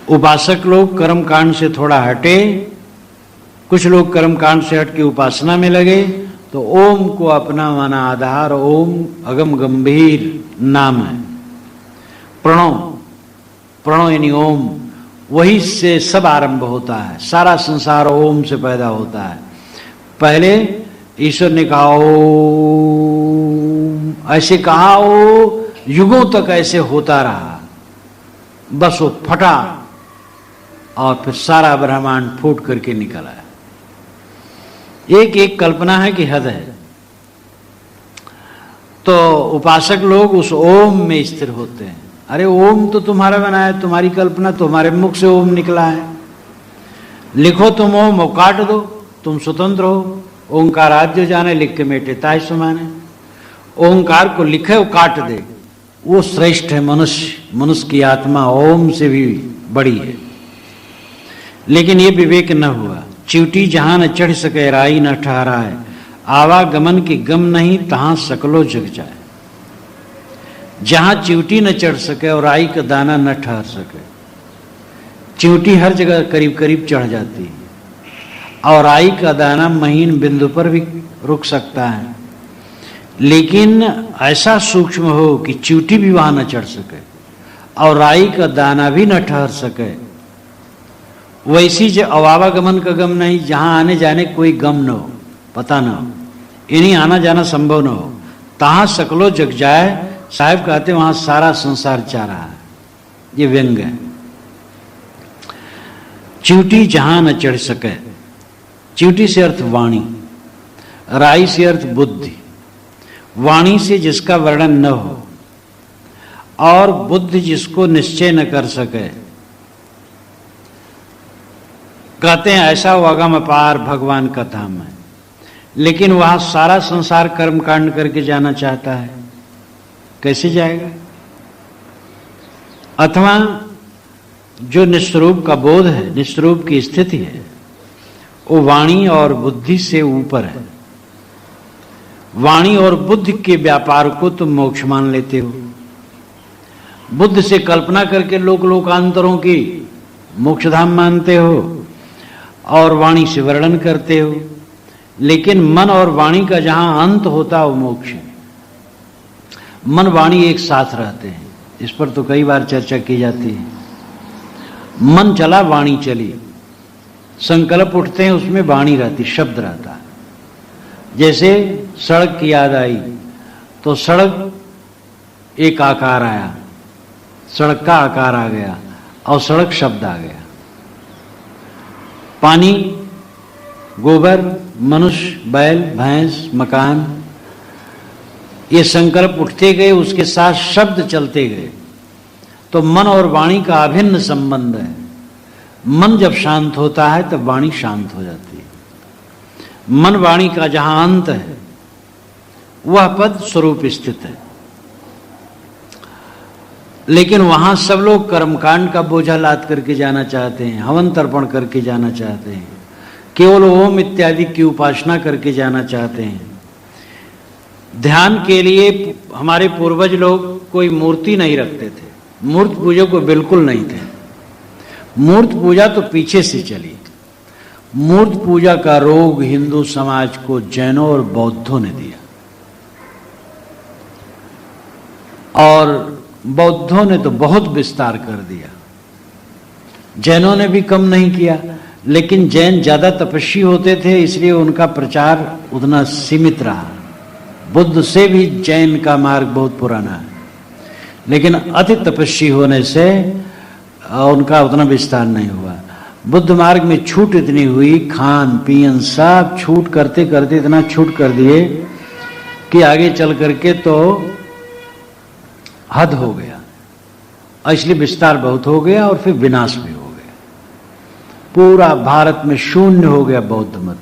उपासक लोग कर्म कांड से थोड़ा हटे, कुछ लोग कर्म कांड से हट के उपासना में लगे, तो ओम को अपना माना आधार। ओम अगम गंभीर नाम है। प्रणव, प्रणव यानी ओम, वही से सब आरंभ होता है। सारा संसार ओम से पैदा होता है। पहले ईश्वर ने कहा ओम, ऐसे कहा, वो युगों तक ऐसे होता रहा, बस वो फटा और फिर सारा ब्रह्मांड फूट करके निकल आया। एक एक कल्पना है कि हद है। तो उपासक लोग उस ओम में स्थिर होते हैं। अरे ओम तो तुम्हारा बना है, तुम्हारी कल्पना, तुम्हारे मुख से ओम निकला है। लिखो तुम ओम और काट दो, तुम स्वतंत्र हो। ओंकार आद्य जाने, लिख के मेटे ताय समाने। ओंकार को लिखे और काट दे, वो श्रेष्ठ है। मनुष्य की आत्मा ओम से भी बड़ी है। लेकिन ये विवेक न हुआ। चिवटी जहां न चढ़ सके राई न ठहराए, आवागमन की गम नहीं तहां सकलो जग जाए। जहां चिवटी न चढ़ सके और राई का दाना न ठहर सके। चिवटी हर जगह करीब करीब चढ़ जाती है और राई का दाना महीन बिंदु पर भी रुक सकता है, लेकिन ऐसा सूक्ष्म हो कि चिवटी भी वहां न चढ़ सके और राई का दाना भी न ठहर सके। वैसी जो अवागमन का गम नहीं, जहां आने जाने कोई गम न हो, पता न हो, इन्हीं आना जाना संभव न हो, तहां सकलो जग जाए। साहब कहते वहां सारा संसार जा रहा है। ये व्यंग है। चिवटी जहां न चढ़ सके। चिवटी से अर्थ वाणी, राई से अर्थ बुद्धि। वाणी से जिसका वर्णन न हो और बुद्धि जिसको निश्चय न कर सके। कहते हैं ऐसा अगम अपार भगवान का धाम है, लेकिन वहां सारा संसार कर्म कांड करके जाना चाहता है, कैसे जाएगा। अथवा जो निस्वरूप का बोध है, निस्वरूप की स्थिति है, वो वाणी और बुद्धि से ऊपर है। वाणी और बुद्धि के व्यापार को तुम मोक्ष मान लेते हो। बुद्ध से कल्पना करके लोकांतरों की मोक्षधाम मानते हो और वाणी से वर्णन करते हो, लेकिन मन और वाणी का जहां अंत होता है वो मोक्ष है। मन वाणी एक साथ रहते हैं, इस पर तो कई बार चर्चा की जाती है। मन चला वाणी चली, संकल्प उठते हैं उसमें वाणी रहती, शब्द रहता है। जैसे सड़क की याद आई तो सड़क एक आकार आया, सड़क का आकार आ गया और सड़क शब्द आ गया। पानी, गोबर, मनुष्य, बैल, भैंस, मकान, ये संकल्प उठते गए, उसके साथ शब्द चलते गए। तो मन और वाणी का अभिन्न संबंध है। मन जब शांत होता है तब वाणी शांत हो जाती है। मन वाणी का जहां अंत है वह पद स्वरूप स्थित है। लेकिन वहां सब लोग कर्मकांड का बोझा लाद करके जाना चाहते हैं, हवन तर्पण करके जाना चाहते हैं, केवल ओम इत्यादि की उपासना करके जाना चाहते हैं। ध्यान के लिए हमारे पूर्वज लोग कोई मूर्ति नहीं रखते थे, मूर्त पूजा को बिल्कुल नहीं थे। मूर्त पूजा तो पीछे से चली। मूर्त पूजा का रोग हिंदू समाज को जैनों और बौद्धों ने दिया, और बौद्धों ने तो बहुत विस्तार कर दिया, जैनों ने भी कम नहीं किया। लेकिन जैन ज्यादा तपस्वी होते थे, इसलिए उनका प्रचार उतना सीमित रहा। बुद्ध से भी जैन का मार्ग बहुत पुराना है, लेकिन अति तपस्वी होने से उनका उतना विस्तार नहीं हुआ। बुद्ध मार्ग में छूट इतनी हुई, खान पीन सब छूट करते करते इतना छूट कर दिए कि आगे चल करके तो हद हो गया, इसलिए विस्तार बहुत हो गया और फिर विनाश भी हो गया। पूरा भारत में शून्य हो गया बौद्ध मत।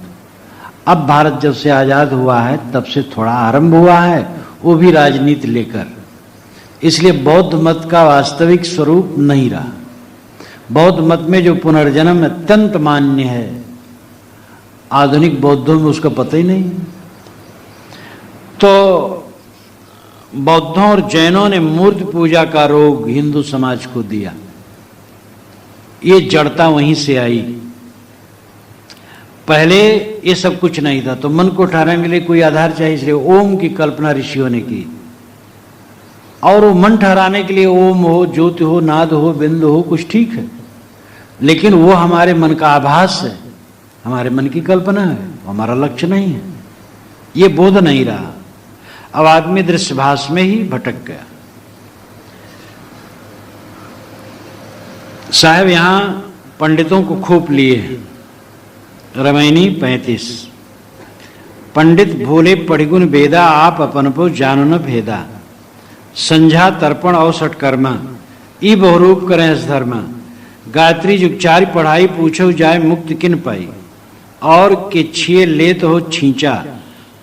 अब भारत जब से आजाद हुआ है तब से थोड़ा आरंभ हुआ है, वो भी राजनीति लेकर, इसलिए बौद्ध मत का वास्तविक स्वरूप नहीं रहा। बौद्ध मत में जो पुनर्जन्म अत्यंत मान्य है, आधुनिक बौद्धों में उसका पता ही नहीं। तो बौद्धों और जैनों ने मूर्ति पूजा का रोग हिंदू समाज को दिया। ये जड़ता वहीं से आई। पहले ये सब कुछ नहीं था, तो मन को ठहराने के लिए कोई आधार चाहिए, इसलिए ओम की कल्पना ऋषियों ने की। और वो मन ठहराने के लिए ओम हो, ज्योति हो, नाद हो, बिंद हो, कुछ ठीक है, लेकिन वो हमारे मन का आभास है, हमारे मन की कल्पना है, हमारा लक्ष्य नहीं है। ये बोध नहीं रहा। अब आदमी दृश्यभास में ही भटक गया। साहब यहां पंडितों को खूब लिए हैं। रामायणी 35। पंडित भोले पढ़िगुन वेदा, आप अपन को जानो न भेदा। संझा तर्पण और सटकर्मा, ई बहुरूप करें धर्मा। गायत्री जुगचारी पढ़ाई, पूछो जाए मुक्ति किन पाई। और के छिए लेत हो छींचा,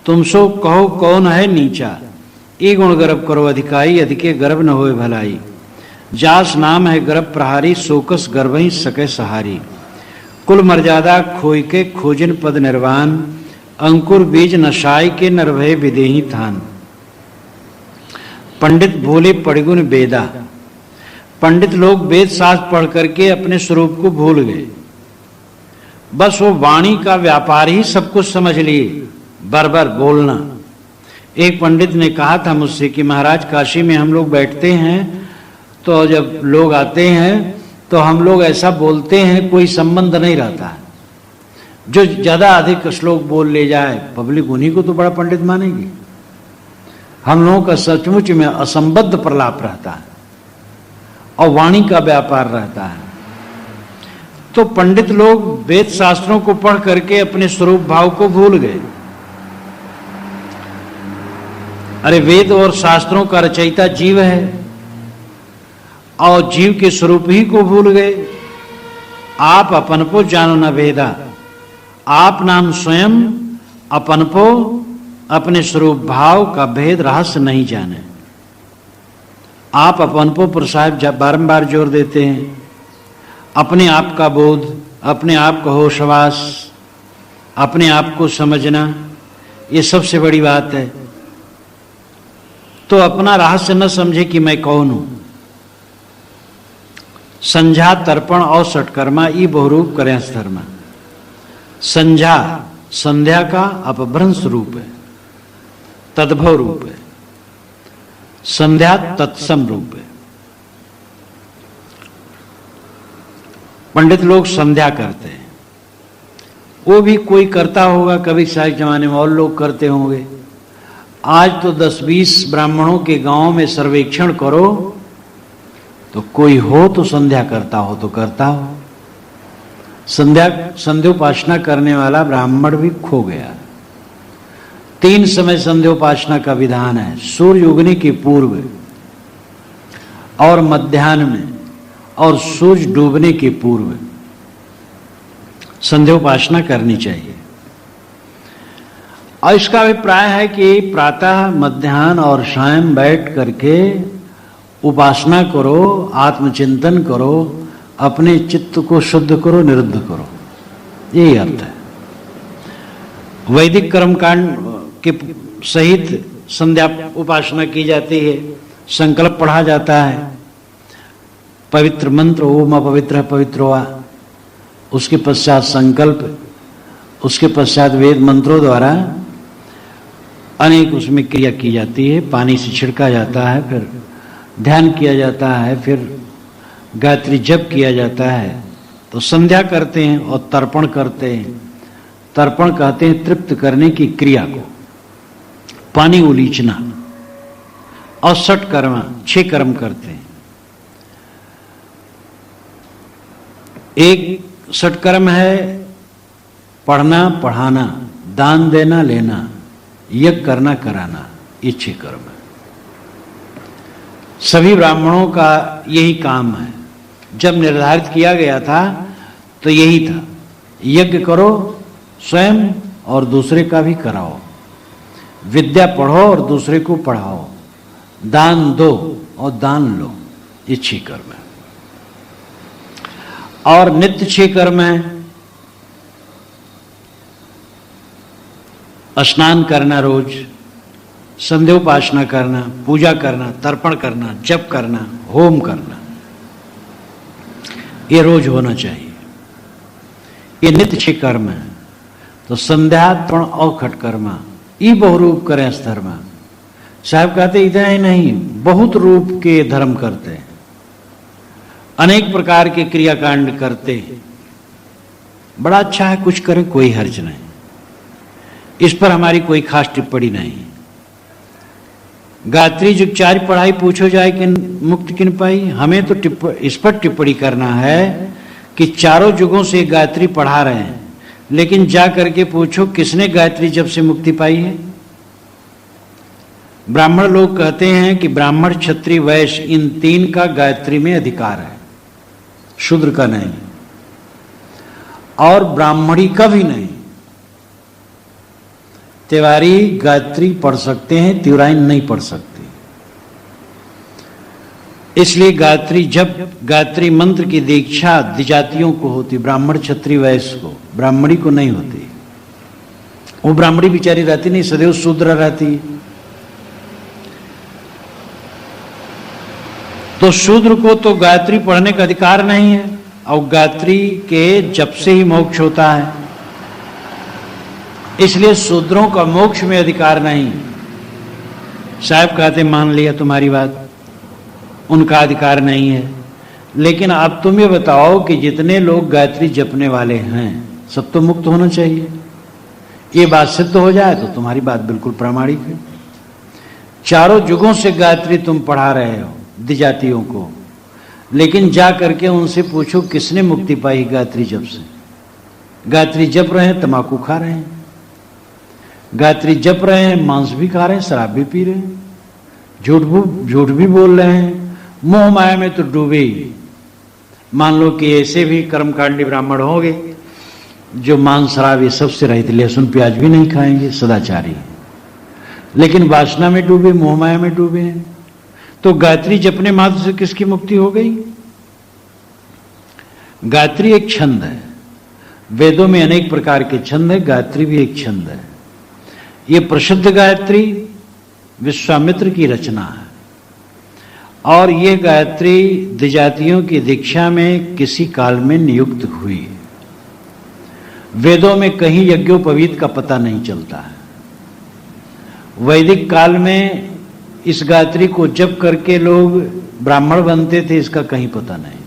तुमसो कहो कौन है नीचा। ई गुण गर्भ करो अधिकाई, अधिके गर्भ न होए भलाई। जास नाम है गर्भ प्रहारी, सोकस गर्भ ही सके सहारी। कुल मर्यादा खोई के खोजिन पद निर्वाण, अंकुर बीज नशाई के नरभय विदेही थान। पंडित भोले पढ़िगुन वेदा। पंडित लोग वेद शास्त्र पढ़ करके अपने स्वरूप को भूल गए। बस वो वाणी का व्यापार ही सब कुछ समझ लिए, बार-बार बोलना। एक पंडित ने कहा था मुझसे कि महाराज काशी में हम लोग बैठते हैं तो जब लोग आते हैं तो हम लोग ऐसा बोलते हैं, कोई संबंध नहीं रहता है। जो ज्यादा अधिक श्लोक बोल ले जाए पब्लिक उन्हीं को तो बड़ा पंडित मानेगी। हम लोगों का सचमुच में असंबद्ध प्रलाप रहता है और वाणी का व्यापार रहता है। तो पंडित लोग वेद शास्त्रों को पढ़ करके अपने स्वरूप भाव को भूल गए। अरे वेद और शास्त्रों का रचयिता जीव है और जीव के स्वरूप ही को भूल गए। आप अपन को जानो न भेदा। आप नाम स्वयं अपन को, अपने स्वरूप भाव का भेद रहस्य नहीं जाने। आप अपन को पर साहब बारंबार जोर देते हैं। अपने आप का बोध, अपने आप का होशवास, अपने आप को समझना, ये सबसे बड़ी बात है। तो अपना रहस्य न समझे कि मैं कौन हूं। संझा तर्पण और षटकर्मा ई बहुरूप करें धर्मा। संझा संध्या का अपभ्रंश रूप है, तद्भव रूप है। संध्या तत्सम रूप है। पंडित लोग संध्या करते हैं, वो भी कोई करता होगा, कभी सारे जमाने में और लोग करते होंगे। आज तो 10-20 ब्राह्मणों के गांव में सर्वेक्षण करो तो कोई हो तो संध्या करता हो तो करता हो। संध्योपासना करने वाला ब्राह्मण भी खो गया। 3 समय संध्योपासना का विधान है, सूर्य उगने के पूर्व और मध्याह्न में और सूर्य डूबने के पूर्व संध्योपासना करनी चाहिए। और इसका अभिप्राय है कि प्रातः मध्याह्न और सायं बैठ करके उपासना करो, आत्मचिंतन करो, अपने चित्त को शुद्ध करो, निरुद्ध करो, यही अर्थ है। वैदिक कर्मकांड के सहित संध्या उपासना की जाती है, संकल्प पढ़ा जाता है, पवित्र मंत्र ओम अपवित्र पवित्रो वा, उसके पश्चात संकल्प, उसके पश्चात वेद मंत्रों द्वारा अनेक उसमें क्रिया की जाती है। पानी से छिड़का जाता है, फिर ध्यान किया जाता है, फिर गायत्री जप किया जाता है। तो संध्या करते हैं और तर्पण करते हैं। तर्पण कहते हैं तृप्त करने की क्रिया को, पानी उलीचना। और षटकर्म 6 कर्म करते हैं। एक षटकर्म है पढ़ना पढ़ाना, दान देना लेना, यज्ञ करना कराना, ये 6 कर्म है। सभी ब्राह्मणों का यही काम है। जब निर्धारित किया गया था तो यही था, यज्ञ करो स्वयं और दूसरे का भी कराओ, विद्या पढ़ो और दूसरे को पढ़ाओ, दान दो और दान लो, ये 6 कर्म है। और नित्य 6 कर्म है। स्नान करना रोज, संध्योपासना करना, पूजा करना, तर्पण करना, जप करना, होम करना, ये रोज होना चाहिए। ये नित्य 6 कर्म है। तो संध्या तर्पण और खटकर्मा ई बहुरूप करें धर्मा। साहब कहते इतना ही नहीं, बहुत रूप के धर्म करते हैं, अनेक प्रकार के क्रियाकांड करते हैं। बड़ा अच्छा है, कुछ करें, कोई हर्ज नहीं, इस पर हमारी कोई खास टिप्पणी नहीं। गायत्री जुगचारी पढ़ाई पूछो जाए कि मुक्ति किन पाई, हमें तो इस पर टिप्पणी करना है कि चारों युगों से गायत्री पढ़ा रहे हैं, लेकिन जा करके पूछो किसने गायत्री जब से मुक्ति पाई है। ब्राह्मण लोग कहते हैं कि ब्राह्मण क्षत्रिय वैश्य इन 3 का गायत्री में अधिकार है, शूद्र का नहीं, और ब्राह्मणी का भी नहीं। तिवारी गायत्री पढ़ सकते हैं, तिवराइन नहीं पढ़ सकती। इसलिए गायत्री मंत्र की दीक्षा द्विजातियों को होती, ब्राह्मण क्षत्रिय वैश्य को, ब्राह्मणी को नहीं होती। वो ब्राह्मणी बेचारी रहती नहीं, सदैव शूद्र रहती। तो शूद्र को तो गायत्री पढ़ने का अधिकार नहीं है, और गायत्री के जप से ही मोक्ष होता है। इसलिए शूद्रों का मोक्ष में अधिकार नहीं। साहब कहते मान लिया तुम्हारी बात, उनका अधिकार नहीं है। लेकिन अब तुम ये बताओ कि जितने लोग गायत्री जपने वाले हैं सब तो मुक्त होना चाहिए। ये बात सिद्ध हो जाए तो तुम्हारी बात बिल्कुल प्रामाणिक है। चारों युगों से गायत्री तुम पढ़ा रहे हो द्विजातियों को, लेकिन जा करके उनसे पूछो किसने मुक्ति पाई गायत्री जप से। गायत्री जप रहे हैं, तंबाकू खा रहे हैं, गायत्री जप रहे हैं, मांस भी खा रहे हैं, शराब भी पी रहे हैं, झूठ भी बोल रहे हैं, मोह माया में तो डूबे ही। मान लो कि ऐसे भी कर्मकांडी ब्राह्मण होंगे जो मांस शराब ये सबसे रहित, लहसुन प्याज भी नहीं खाएंगे, सदाचारी, लेकिन वासना में डूबे, मोह माया में डूबे हैं। तो गायत्री जपने मात्र से किसकी मुक्ति हो गई? गायत्री एक छंद है, वेदों में अनेक प्रकार के छंद है, गायत्री भी एक छंद है। ये प्रसिद्ध गायत्री विश्वामित्र की रचना है और ये गायत्री द्विजातियों की दीक्षा में किसी काल में नियुक्त हुई। वेदों में कहीं यज्ञोपवीत का पता नहीं चलता है। वैदिक काल में इस गायत्री को जप करके लोग ब्राह्मण बनते थे, इसका कहीं पता नहीं।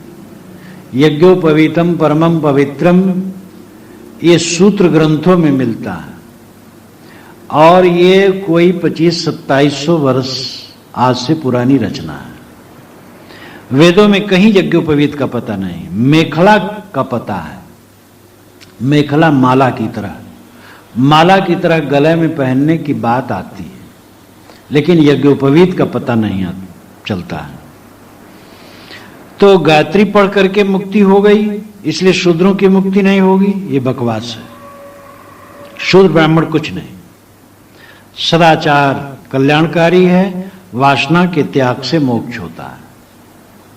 यज्ञोपवीतम परमम पवित्रम ये सूत्र ग्रंथों में मिलता है और ये कोई 2500-2700 वर्ष आज से पुरानी रचना है। वेदों में कहीं यज्ञोपवीत का पता नहीं। मेखला का पता है। मेखला माला की तरह गले में पहनने की बात आती है, लेकिन यज्ञोपवीत का पता नहीं चलता है। तो गायत्री पढ़ करके मुक्ति हो गई, इसलिए शूद्रों की मुक्ति नहीं होगी, ये बकवास है। शूद्र ब्राह्मण कुछ नहीं। सदाचार कल्याणकारी है, वासना के त्याग से मोक्ष होता है,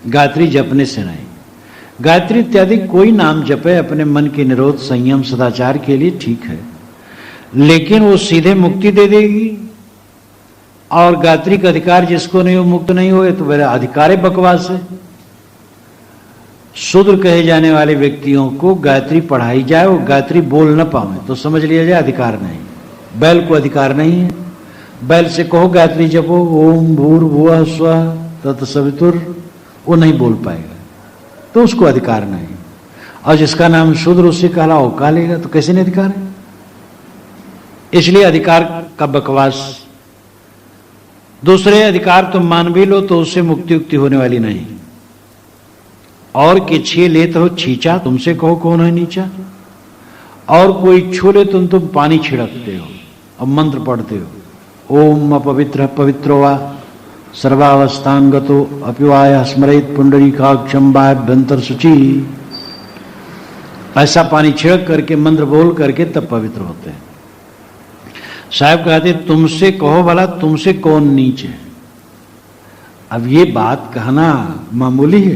गायत्री जपने से नहीं। गायत्री इत्यादि कोई नाम जपे अपने मन के निरोध संयम सदाचार के लिए ठीक है, लेकिन वो सीधे मुक्ति दे देगी। और गायत्री का अधिकार जिसको नहीं हो, मुक्त नहीं हो, तो मेरा अधिकार बकवास है। शूद्र कहे जाने वाले व्यक्तियों को गायत्री पढ़ाई जाए, वो गायत्री बोल न पावे तो समझ लिया जाए अधिकार नहीं। बैल को अधिकार नहीं है। बैल से कहो गायत्री जपो, ओम भूर्भुवः स्वः तत्सवितुर, वो नहीं बोल पाएगा, तो उसको अधिकार नहीं। और जिसका नाम शूद्र उससे कहलाओ का लेगा, तो कैसे नहीं अधिकार है? इसलिए अधिकार का बकवास। दूसरे अधिकार तुम मान भी लो तो उससे मुक्ति उक्ति होने वाली नहीं। और के छे ले तो छींचा, तुमसे कहो कौन है नीचा। और कोई छू ले तुम पानी छिड़कते हो और मंत्र पढ़ते हो, ओम अपवित्र पवित्रो वा सर्वावस्थांगतो अपिवाय स्मरेत पुंडरीकाक्षं वाभ्यंतर शुचि। ऐसा पानी छिड़क करके मंत्र बोल करके तब पवित्र होते हैं। साहब कहते तुमसे कहो भला तुमसे कौन नीच है। अब ये बात कहना मामूली है।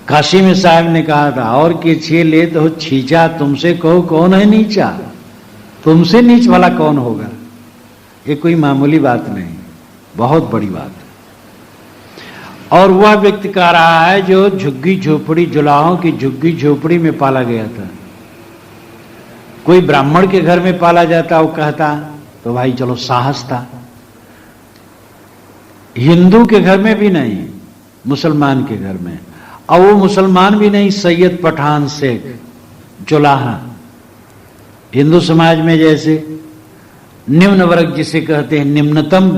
काशी में साहब ने कहा था, और के छे ले तो छींचा, तुमसे कहो कौन है नीचा। तुमसे नीच वाला कौन होगा? ये कोई मामूली बात नहीं, बहुत बड़ी बात है। और वह व्यक्ति कह रहा है जो झुग्गी झोपड़ी, जुलाहों की झुग्गी झोपड़ी में पाला गया था। कोई ब्राह्मण के घर में पाला जाता, वो कहता तो भाई चलो साहस था। हिंदू के घर में भी नहीं, मुसलमान के घर में। और वो मुसलमान भी नहीं, सैयद पठान शेख जुलाहा। हिंदू समाज में जैसे निम्न वर्ग जिसे कहते हैं निम्नतम,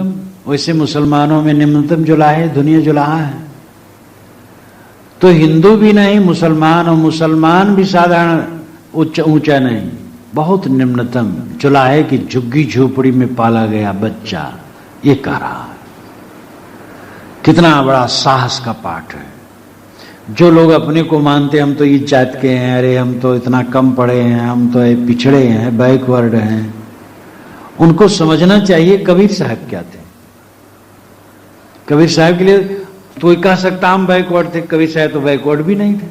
वैसे मुसलमानों में निम्नतम जुलाहे दुनिया जुलाहा है। तो हिंदू भी नहीं मुसलमान, और मुसलमान भी साधारण ऊंचा नहीं, बहुत निम्नतम जुलाहे की झुग्गी झोपड़ी में पाला गया बच्चा, ये कह रहा है। कितना बड़ा साहस का पाठ है। जो लोग अपने को मानते हम तो इस जात के हैं, अरे हम तो इतना कम पढ़े हैं, हम तो पिछड़े हैं, बैकवर्ड हैं, उनको समझना चाहिए कबीर साहब क्या थे। कबीर साहब के लिए तो कोई कह सकता हम बैकवर्ड थे, कबीर साहब तो बैकवर्ड भी नहीं थे।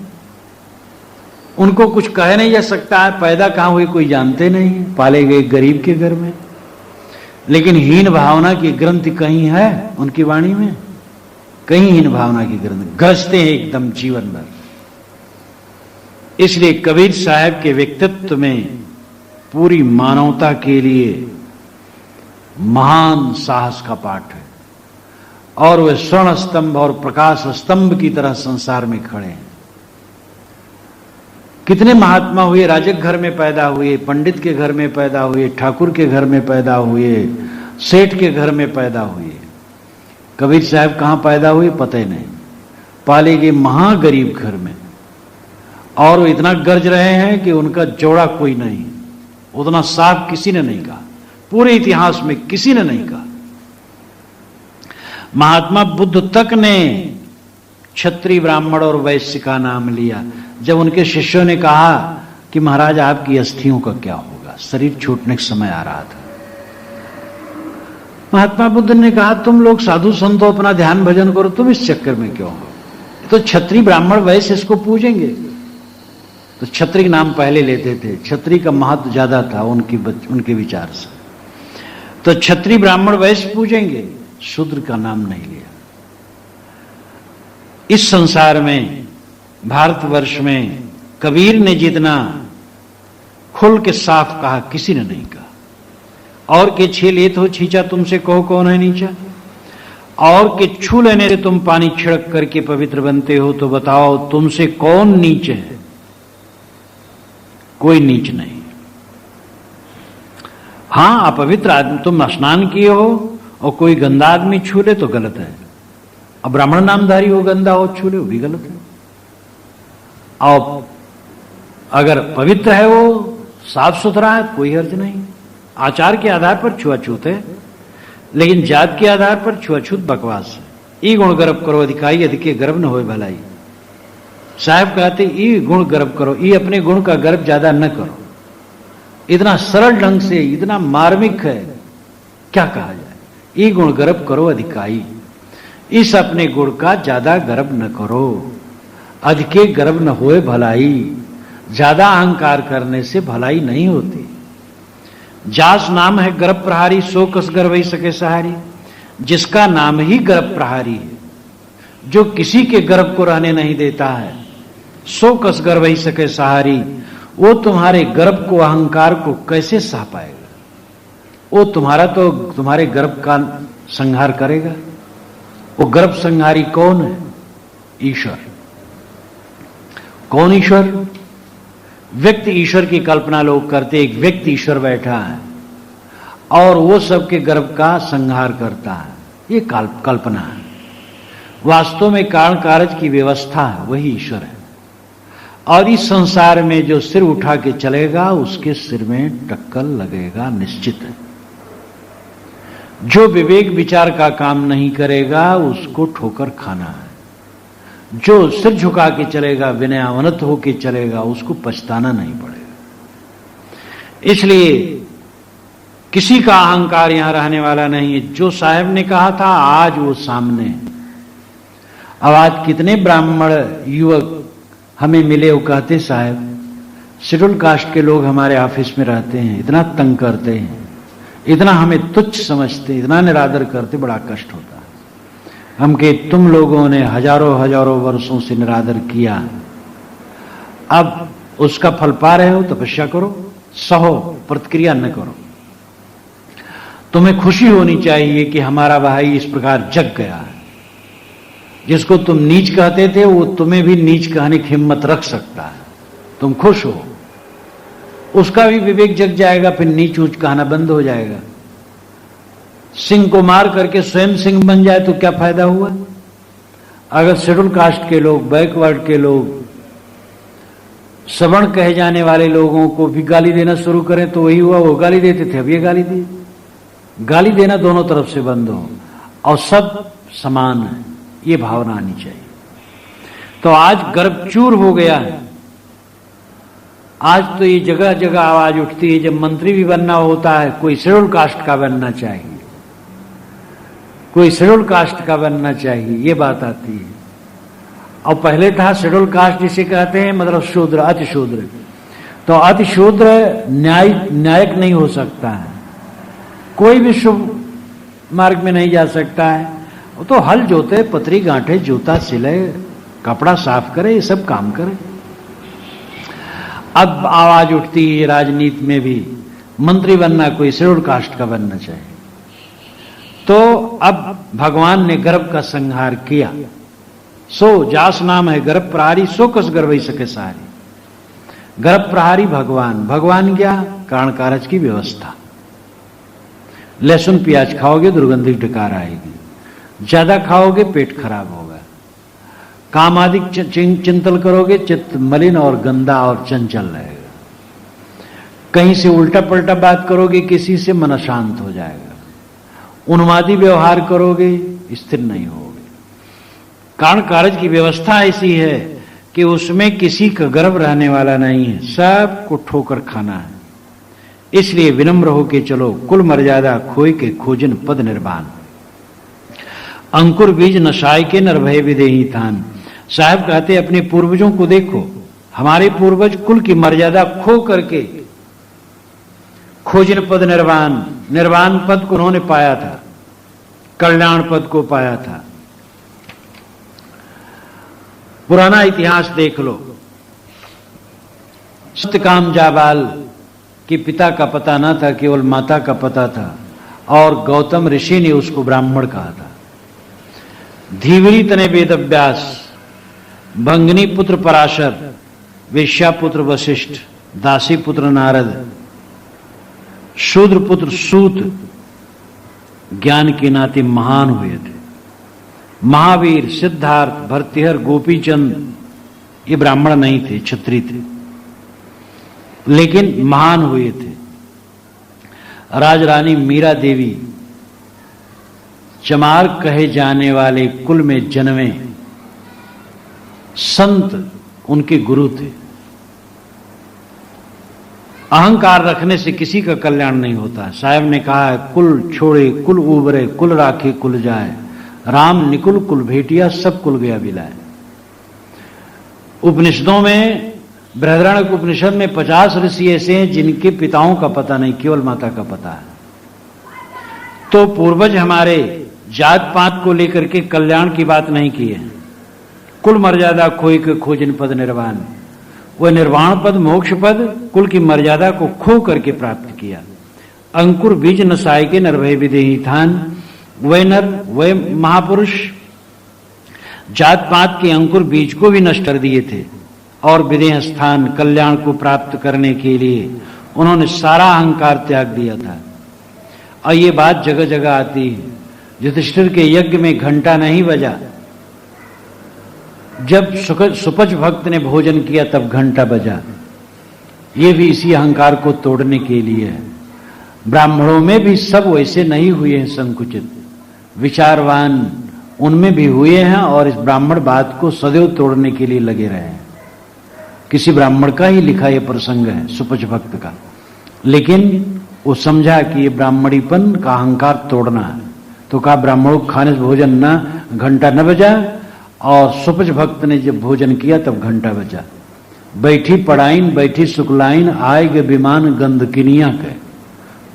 उनको कुछ कह नहीं जा सकता है, पैदा कहाँ हुए कोई जानते नहीं, पाले गए गरीब के घर में। लेकिन हीन भावना की ग्रंथि कहीं है उनकी वाणी में? कहीं हीन भावना की ग्रंथि गरजते हैं एकदम जीवन भर। इसलिए कबीर साहब के व्यक्तित्व में पूरी मानवता के लिए महान साहस का पाठ है। और वे स्वर्ण स्तंभ और प्रकाश स्तंभ की तरह संसार में खड़े हैं। कितने महात्मा हुए, राजक घर में पैदा हुए, पंडित के घर में पैदा हुए, ठाकुर के घर में पैदा हुए, सेठ के घर में पैदा हुए। कबीर साहब कहाँ पैदा हुए पता ही नहीं, पाले गए महागरीब घर में। और वो इतना गरज रहे हैं कि उनका जोड़ा कोई नहीं, उतना साफ किसी ने नहीं कहा, पूरे इतिहास में किसी ने नहीं कहा। महात्मा बुद्ध तक ने क्षत्रिय ब्राह्मण और वैश्य का नाम लिया जब उनके शिष्यों ने कहा कि महाराज आपकी अस्थियों का क्या होगा, शरीर छूटने का समय आ रहा था। महात्मा बुद्ध ने कहा तुम लोग साधु संतो अपना ध्यान भजन करो, तुम इस चक्कर में क्यों हो? तो क्षत्रिय ब्राह्मण वैश्य इसको पूजेंगे, तो क्षत्रिय नाम पहले लेते थे, क्षत्रिय का महत्व ज्यादा था उनके विचार से। तो क्षत्रिय ब्राह्मण वैश्य पूजेंगे, शूद्र का नाम नहीं लिया। इस संसार में, भारतवर्ष में कबीर ने जितना खुल के साफ कहा, किसी ने नहीं कहा। और के छे लेत हो छींचा, तुमसे कहो कौन है नीचा। और के छू लेने से तुम पानी छिड़क करके पवित्र बनते हो, तो बताओ तुमसे कौन नीच है। कोई नीच नहीं। हां, अपवित्र आदमी, तुम स्नान किए हो और कोई गंदा आदमी छू ले तो गलत है। अब ब्राह्मण नामधारी हो गंदा हो छू ले, वो भी गलत है। और अगर पवित्र है, वो साफ सुथरा है, कोई हर्ज नहीं। आचार के आधार पर छुआछूत है, लेकिन जात के आधार पर छुआछूत बकवास है। ई गुण गर्भ करो अधिकाई, अधिके गर्भ न होए भलाई। साहब कहते ई गुण गर्भ करो, ई अपने गुण का गर्भ ज्यादा न करो। इतना सरल ढंग से, इतना मार्मिक है, क्या कहा जाए। ई गुण गर्भ करो अधिकाई, इस अपने गुण का ज्यादा गर्भ न करो। अधिके गर्भ न होए भलाई, ज्यादा अहंकार करने से भलाई नहीं होती। जास नाम है गर्भ प्रहारी, सो कस गर्भ ही सके सहारी। जिसका नाम ही गर्भ प्रहारी है, जो किसी के गर्भ को रहने नहीं देता है, सो कस गर्भ ही सके सहारी, वो तुम्हारे गर्भ को, अहंकार को कैसे सह पाएगा। वो तुम्हारे गर्भ का संहार करेगा। वो गर्भ संहारी कौन है? ईश्वर। कौन ईश्वर? व्यक्ति ईश्वर की कल्पना लोग करते, एक व्यक्ति ईश्वर बैठा है और वो सबके गर्भ का संहार करता है, ये कल्पना है। वास्तव में कारण कारज की व्यवस्था है, वही ईश्वर है। और इस संसार में जो सिर उठा के चलेगा, उसके सिर में टक्कर लगेगा, निश्चित है। जो विवेक विचार का काम नहीं करेगा, उसको ठोकर खाना है। जो सिर झुका के चलेगा, विनयावनत होके चलेगा, उसको पछताना नहीं पड़ेगा। इसलिए किसी का अहंकार यहां रहने वाला नहीं है। जो साहब ने कहा था, आज वो सामने है। अब आज कितने ब्राह्मण युवक हमें मिले, वो कहते साहब शेड्यूल कास्ट के लोग हमारे ऑफिस में रहते हैं, इतना तंग करते हैं, इतना हमें तुच्छ समझते, इतना निरादर करते, बड़ा कष्ट होता है। हम के तुम लोगों ने हजारों हजारों वर्षों से निरादर किया, अब उसका फल पा रहे हो, तपस्या करो, सहो, प्रतिक्रिया न करो। तुम्हें खुशी होनी चाहिए कि हमारा भाई इस प्रकार जग गया है। जिसको तुम नीच कहते थे, वो तुम्हें भी नीच कहने की हिम्मत रख सकता है। तुम खुश हो, उसका भी विवेक जग जाएगा, फिर नीच ऊंच कहना बंद हो जाएगा। सिंह को मार करके स्वयं सिंह बन जाए तो क्या फायदा हुआ। अगर शेड्यूल कास्ट के लोग, बैकवर्ड के लोग, सवर्ण कहे जाने वाले लोगों को भी गाली देना शुरू करें तो वही हुआ। वो गाली देते थे, अब ये गाली दी। गाली देना दोनों तरफ से बंद हो और सब समान है, ये भावना आनी चाहिए। तो आज गर्भ चूर हो गया है। आज तो ये जगह जगह आवाज उठती है, जब मंत्री भी बनना होता है, कोई शेड्यूल कास्ट का बनना चाहिए, कोई शेड्यूल कास्ट का बनना चाहिए, ये बात आती है। और पहले था शेड्यूल कास्ट जिसे कहते हैं, मतलब शूद्र, अति शूद्र। तो अति शूद्र न्यायिक नहीं हो सकता है, कोई भी शुभ मार्ग में नहीं जा सकता है। वो तो हल जोते, पतरी गांठे, जूता सिले, कपड़ा साफ करे, ये सब काम करे। अब आवाज उठती है राजनीति में भी, मंत्री बनना कोई शेड्यूल कास्ट का बनना चाहिए। तो अब भगवान ने गर्भ का संहार किया। सो जास नाम है गर्भ प्रहारी, सो कस गर्भ ही सके सारी। गर्भ प्रहारी भगवान। भगवान क्या? कारण कारज की व्यवस्था। लहसुन प्याज खाओगे, दुर्गंधी डकार आएगी। ज्यादा खाओगे, पेट खराब होगा। काम आदि चिंतन करोगे, चित्त मलिन और गंदा और चंचल रहेगा। कहीं से उल्टा पलटा बात करोगे किसी से, मन अशांत हो जाएगा। उन्मादी व्यवहार करोगे, स्थिर नहीं होगे। कारण कारज की व्यवस्था ऐसी है कि उसमें किसी का गर्व रहने वाला नहीं है, सबको ठोकर खाना है। इसलिए विनम्र होके चलो, कुल मर्यादा खोई के खोजन पद निर्वाण। अंकुर बीज नशाय के नर भय विदेही थान। साहब कहते अपने पूर्वजों को देखो, हमारे पूर्वज कुल की मर्यादा खो करके खोजन पद निर्वाण, निर्वाण पद को उन्होंने पाया था, कल्याण पद को पाया था। पुराना इतिहास देख लो, सत्यकाम जाबाल के पिता का पता न था, केवल माता का पता था, और गौतम ऋषि ने उसको ब्राह्मण कहा था। धीवरी तने वेदव्यास, भंगनी पुत्र पराशर, वेश्या पुत्र वशिष्ठ, दासी पुत्र नारद, शूद्र पुत्र सूत ज्ञान के नाते महान हुए थे। महावीर, सिद्धार्थ, भर्तृहर, गोपीचंद ये ब्राह्मण नहीं थे, क्षत्रिय थे, लेकिन महान हुए थे। राजरानी मीरा देवी चमार कहे जाने वाले कुल में जन्मे संत उनके गुरु थे। अहंकार रखने से किसी का कल्याण नहीं होता। साहब ने कहा है, कुल छोड़े कुल उबरे, कुल राखे कुल जाए, राम निकुल कुल भेटिया, सब कुल गया बिलाए। उपनिषदों में, बृहदारण्यक उपनिषद में 50 ऋषि ऐसे हैं जिनके पिताओं का पता नहीं, केवल माता का पता है। तो पूर्वज हमारे जात पात को लेकर के कल्याण की बात नहीं की है। कुल मर्यादा खोई के खोजन पद निर्वाण, वह निर्वाण पद, मोक्ष पद, कुल की मर्यादा को खो करके प्राप्त किया। अंकुर बीज नसाय के नरभय विदेही थान, वह नर वह महापुरुष जात पात के अंकुर बीज को भी नष्ट कर दिए थे, और विदेह स्थान कल्याण को प्राप्त करने के लिए उन्होंने सारा अहंकार त्याग दिया था। और ये बात जगह जगह आती है। युधिष्ठिर के यज्ञ में घंटा नहीं बजा, जब सुपच भक्त ने भोजन किया तब घंटा बजा। ये भी इसी अहंकार को तोड़ने के लिए है। ब्राह्मणों में भी सब वैसे नहीं हुए हैं, संकुचित विचारवान उनमें भी हुए हैं, और इस ब्राह्मण बात को सदैव तोड़ने के लिए लगे रहे हैं। किसी ब्राह्मण का ही लिखा यह प्रसंग है, सुपच भक्त का, लेकिन वो समझा कि ये ब्राह्मणीपन का अहंकार तोड़ना है, तो कहा ब्राह्मणों खाने से भोजन ना, घंटा न बजा। और सुपच भक्त ने जब भोजन किया तब घंटा बजा। बैठी पड़ाइन बैठी शुक्लाइन, आएगे विमान गंधकिनिया के,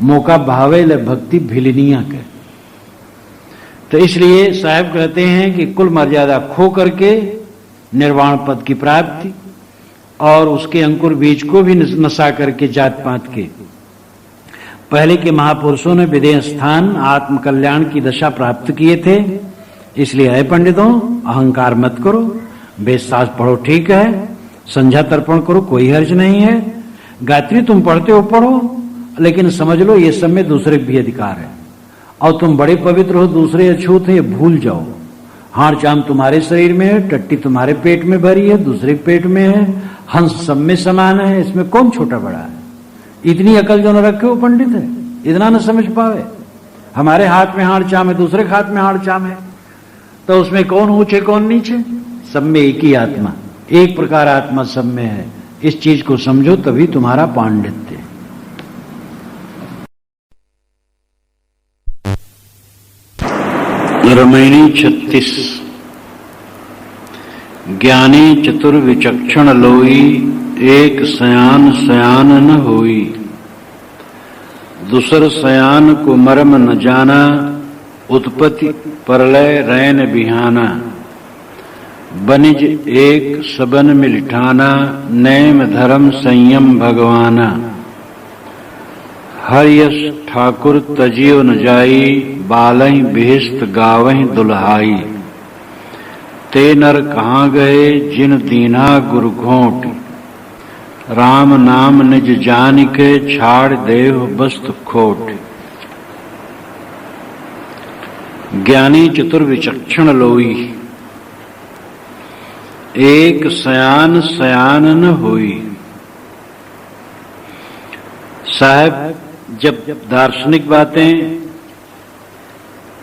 मौका भावे ले भक्ति भिलनिया के। तो इसलिए साहब कहते हैं कि कुल मर्यादा खो करके निर्वाण पद की प्राप्ति, और उसके अंकुर बीज को भी नसा करके जात पात के। पहले के महापुरुषों ने विदेह स्थान आत्म कल्याण की दशा प्राप्त किए थे। इसलिए है पंडितों, अहंकार मत करो, वेद शास्त्र पढ़ो ठीक है, संध्या तर्पण करो कोई हर्ज नहीं है, गायत्री तुम पढ़ते हो पढ़ो, लेकिन समझ लो ये सब में दूसरे भी अधिकार है, और तुम बड़े पवित्र हो, दूसरे अछूत है, ये भूल जाओ। हाड़ चाम तुम्हारे शरीर में है, टट्टी तुम्हारे पेट में भरी है, दूसरे पेट में है, हंस सब में समान है, इसमें कौन छोटा बड़ा है। इतनी अकल जो न रखे हो पंडित है, इतना न समझ पावे। हमारे हाथ में हाड़ चाम है, दूसरे के हाथ में हाड़ चाम है, तो उसमें कौन ऊंचे कौन नीचे, सब में एक ही आत्मा, एक प्रकार आत्मा सब में है। इस चीज को समझो, तभी तुम्हारा पांडित्य। रमैनी 36। ज्ञानी चतुर्विचक्षण लोई, एक सयान सयान न होई, दूसर सयान को मर्म न जाना, उत्पत्ति परलय रैन बिहाना, बनिज एक सबन मिलठाना, नैम धर्म संयम भगवाना, हर यश ठाकुर तजियो न जाई, बालहि बेहस्त गावहि दुल्हाई, ते नर कहाँ गए जिन दीना गुरु घोट, राम नाम निज जान के छाड़ देव वस्तु खोट। ज्ञानी चतुर्विचक्षण लोई, एक सयान सयान न होई। साहब जब दार्शनिक बातें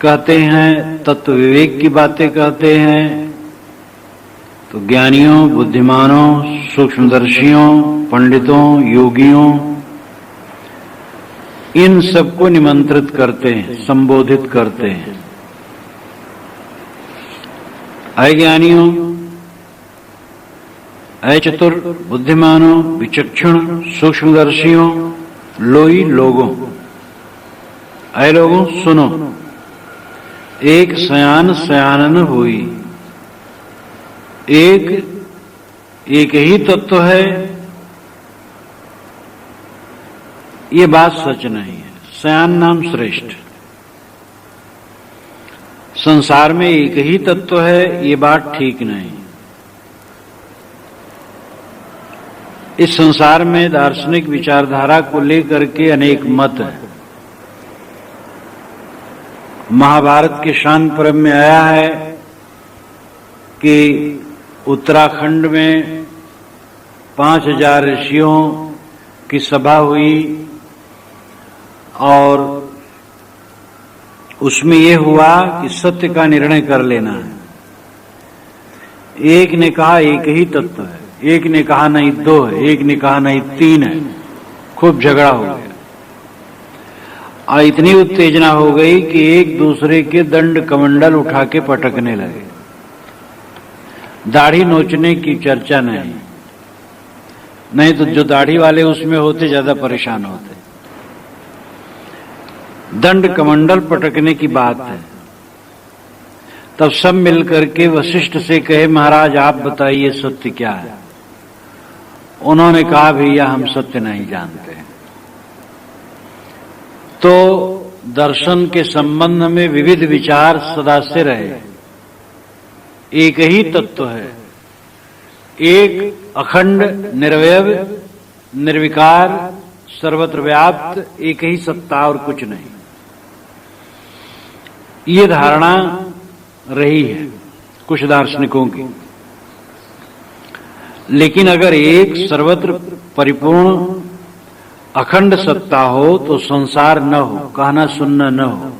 कहते हैं, तत्व विवेक की बातें कहते हैं, तो ज्ञानियों, बुद्धिमानों, सूक्ष्मदर्शियों, पंडितों, योगियों, इन सबको निमंत्रित करते हैं, संबोधित करते हैं। अज्ञानियों, ऐ चतुर बुद्धिमानों, विचक्षण सूक्ष्मदर्शियों, लोई लोगों, ऐ लोगों सुनो, एक सयान सयानन हुई। एक ही तत्व है, ये बात सच नहीं है। सयान नाम श्रेष्ठ। संसार में एक ही तत्व है, ये बात ठीक नहीं। इस संसार में दार्शनिक विचारधारा को लेकर के अनेक मत हैं। महाभारत के शान पर्व में आया है कि उत्तराखंड में 5000 ऋषियों की सभा हुई और उसमें यह हुआ कि सत्य का निर्णय कर लेना है। एक ने कहा एक ही तत्व है, एक ने कहा नहीं 2 है, एक ने कहा नहीं 3 है। खूब झगड़ा हो गया और इतनी उत्तेजना हो गई कि एक दूसरे के दंड कमंडल उठा के पटकने लगे। दाढ़ी नोचने की चर्चा नहीं तो जो दाढ़ी वाले उसमें होते ज्यादा परेशान होते। दंड कमंडल पटकने की बात है। तब सब मिलकर के वशिष्ठ से कहे, महाराज आप बताइए सत्य क्या है। उन्होंने कहा, भैया हम सत्य नहीं जानते। तो दर्शन के संबंध में विविध विचार सदा से रहे। एक ही तत्व है, एक अखंड निर्वयव निर्विकार सर्वत्र व्याप्त एक ही सत्ता और कुछ नहीं। ये धारणा रही है कुछ दार्शनिकों की। लेकिन अगर एक सर्वत्र परिपूर्ण अखंड सत्ता हो तो संसार न हो, कहना सुनना न हो।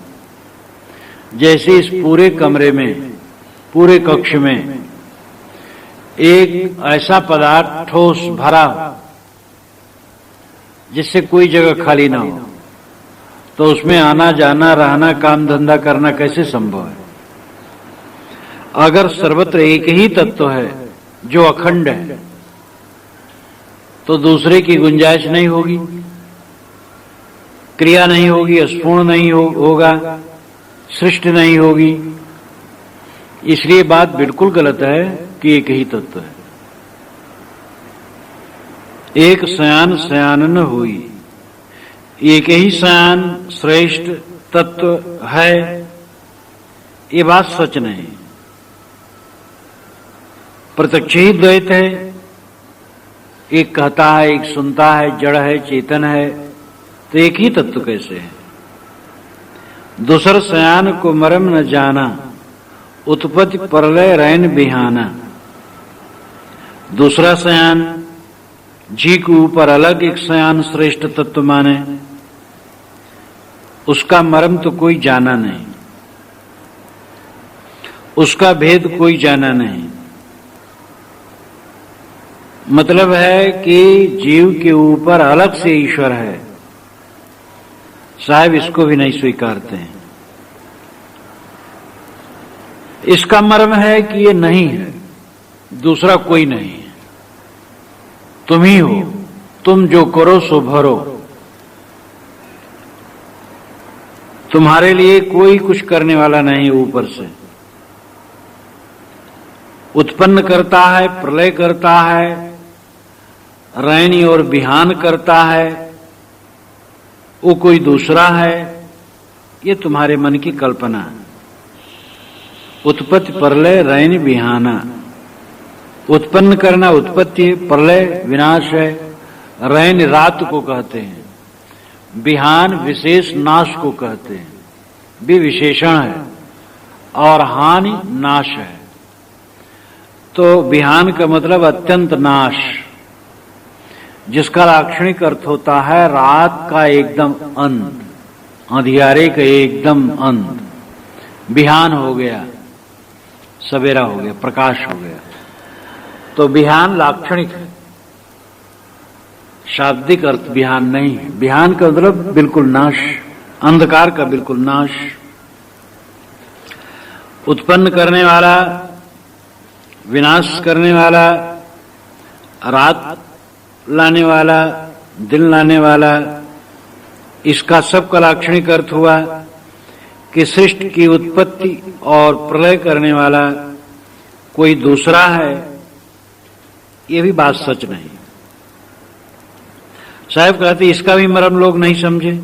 जैसे इस पूरे कमरे में, पूरे कक्ष में एक ऐसा पदार्थ ठोस भरा हो जिससे कोई जगह खाली ना हो, तो उसमें आना जाना रहना काम धंधा करना कैसे संभव है। अगर सर्वत्र एक ही तत्व है जो अखंड है तो दूसरे की गुंजाइश नहीं होगी, क्रिया नहीं होगी, स्फूर्ण नहीं होगा, सृष्टि नहीं होगी। इसलिए बात बिल्कुल गलत है कि एक ही तत्व है। एक सयान सयानन हुई। एक ही सयान श्रेष्ठ तत्व है, ये बात सच नहीं। प्रत्यक्ष ही द्वैत है। एक कहता है, एक सुनता है, जड़ है, चेतन है, तो एक ही तत्व कैसे है। दूसर सयान को मरम न जाना, उत्पत्ति प्रलय रैन बिहाना। दूसरा सयान जी के ऊपर अलग एक सयान श्रेष्ठ तत्व माने, उसका मर्म तो कोई जाना नहीं, उसका भेद कोई जाना नहीं। मतलब है कि जीव के ऊपर अलग से ईश्वर है, साहब इसको भी नहीं स्वीकारते हैं। इसका मर्म है कि ये नहीं है, दूसरा कोई नहीं है, तुम ही हो, तुम जो करो सो भरो। तुम्हारे लिए कोई कुछ करने वाला नहीं ऊपर से। उत्पन्न करता है, प्रलय करता है, रैनी और बिहान करता है, वो कोई दूसरा है, ये तुम्हारे मन की कल्पना है। उत्पत्ति प्रलय रैन बिहाना। उत्पन्न करना उत्पत्ति, प्रलय विनाश है, रैन रात को कहते हैं, बिहान विशेष नाश को कहते हैं, भी विशेषण है, और हानि नाश है। तो बिहान का मतलब अत्यंत नाश, जिसका लाक्षणिक अर्थ होता है रात का एकदम अंत, अंधियारे का एकदम अंत। बिहान हो गया, सवेरा हो गया, प्रकाश हो गया। तो बिहान लाक्षणिक है, शाब्दिक अर्थ बिहान नहीं है। बिहान का मतलब बिल्कुल नाश, अंधकार का बिल्कुल नाश। उत्पन्न करने वाला, विनाश करने वाला, रात लाने वाला, दिन लाने वाला, इसका सबका लाक्षणिक अर्थ हुआ कि सृष्टि की उत्पत्ति और प्रलय करने वाला कोई दूसरा है, ये भी बात सच नहीं। साहब कहते इसका भी मर्म लोग नहीं समझे।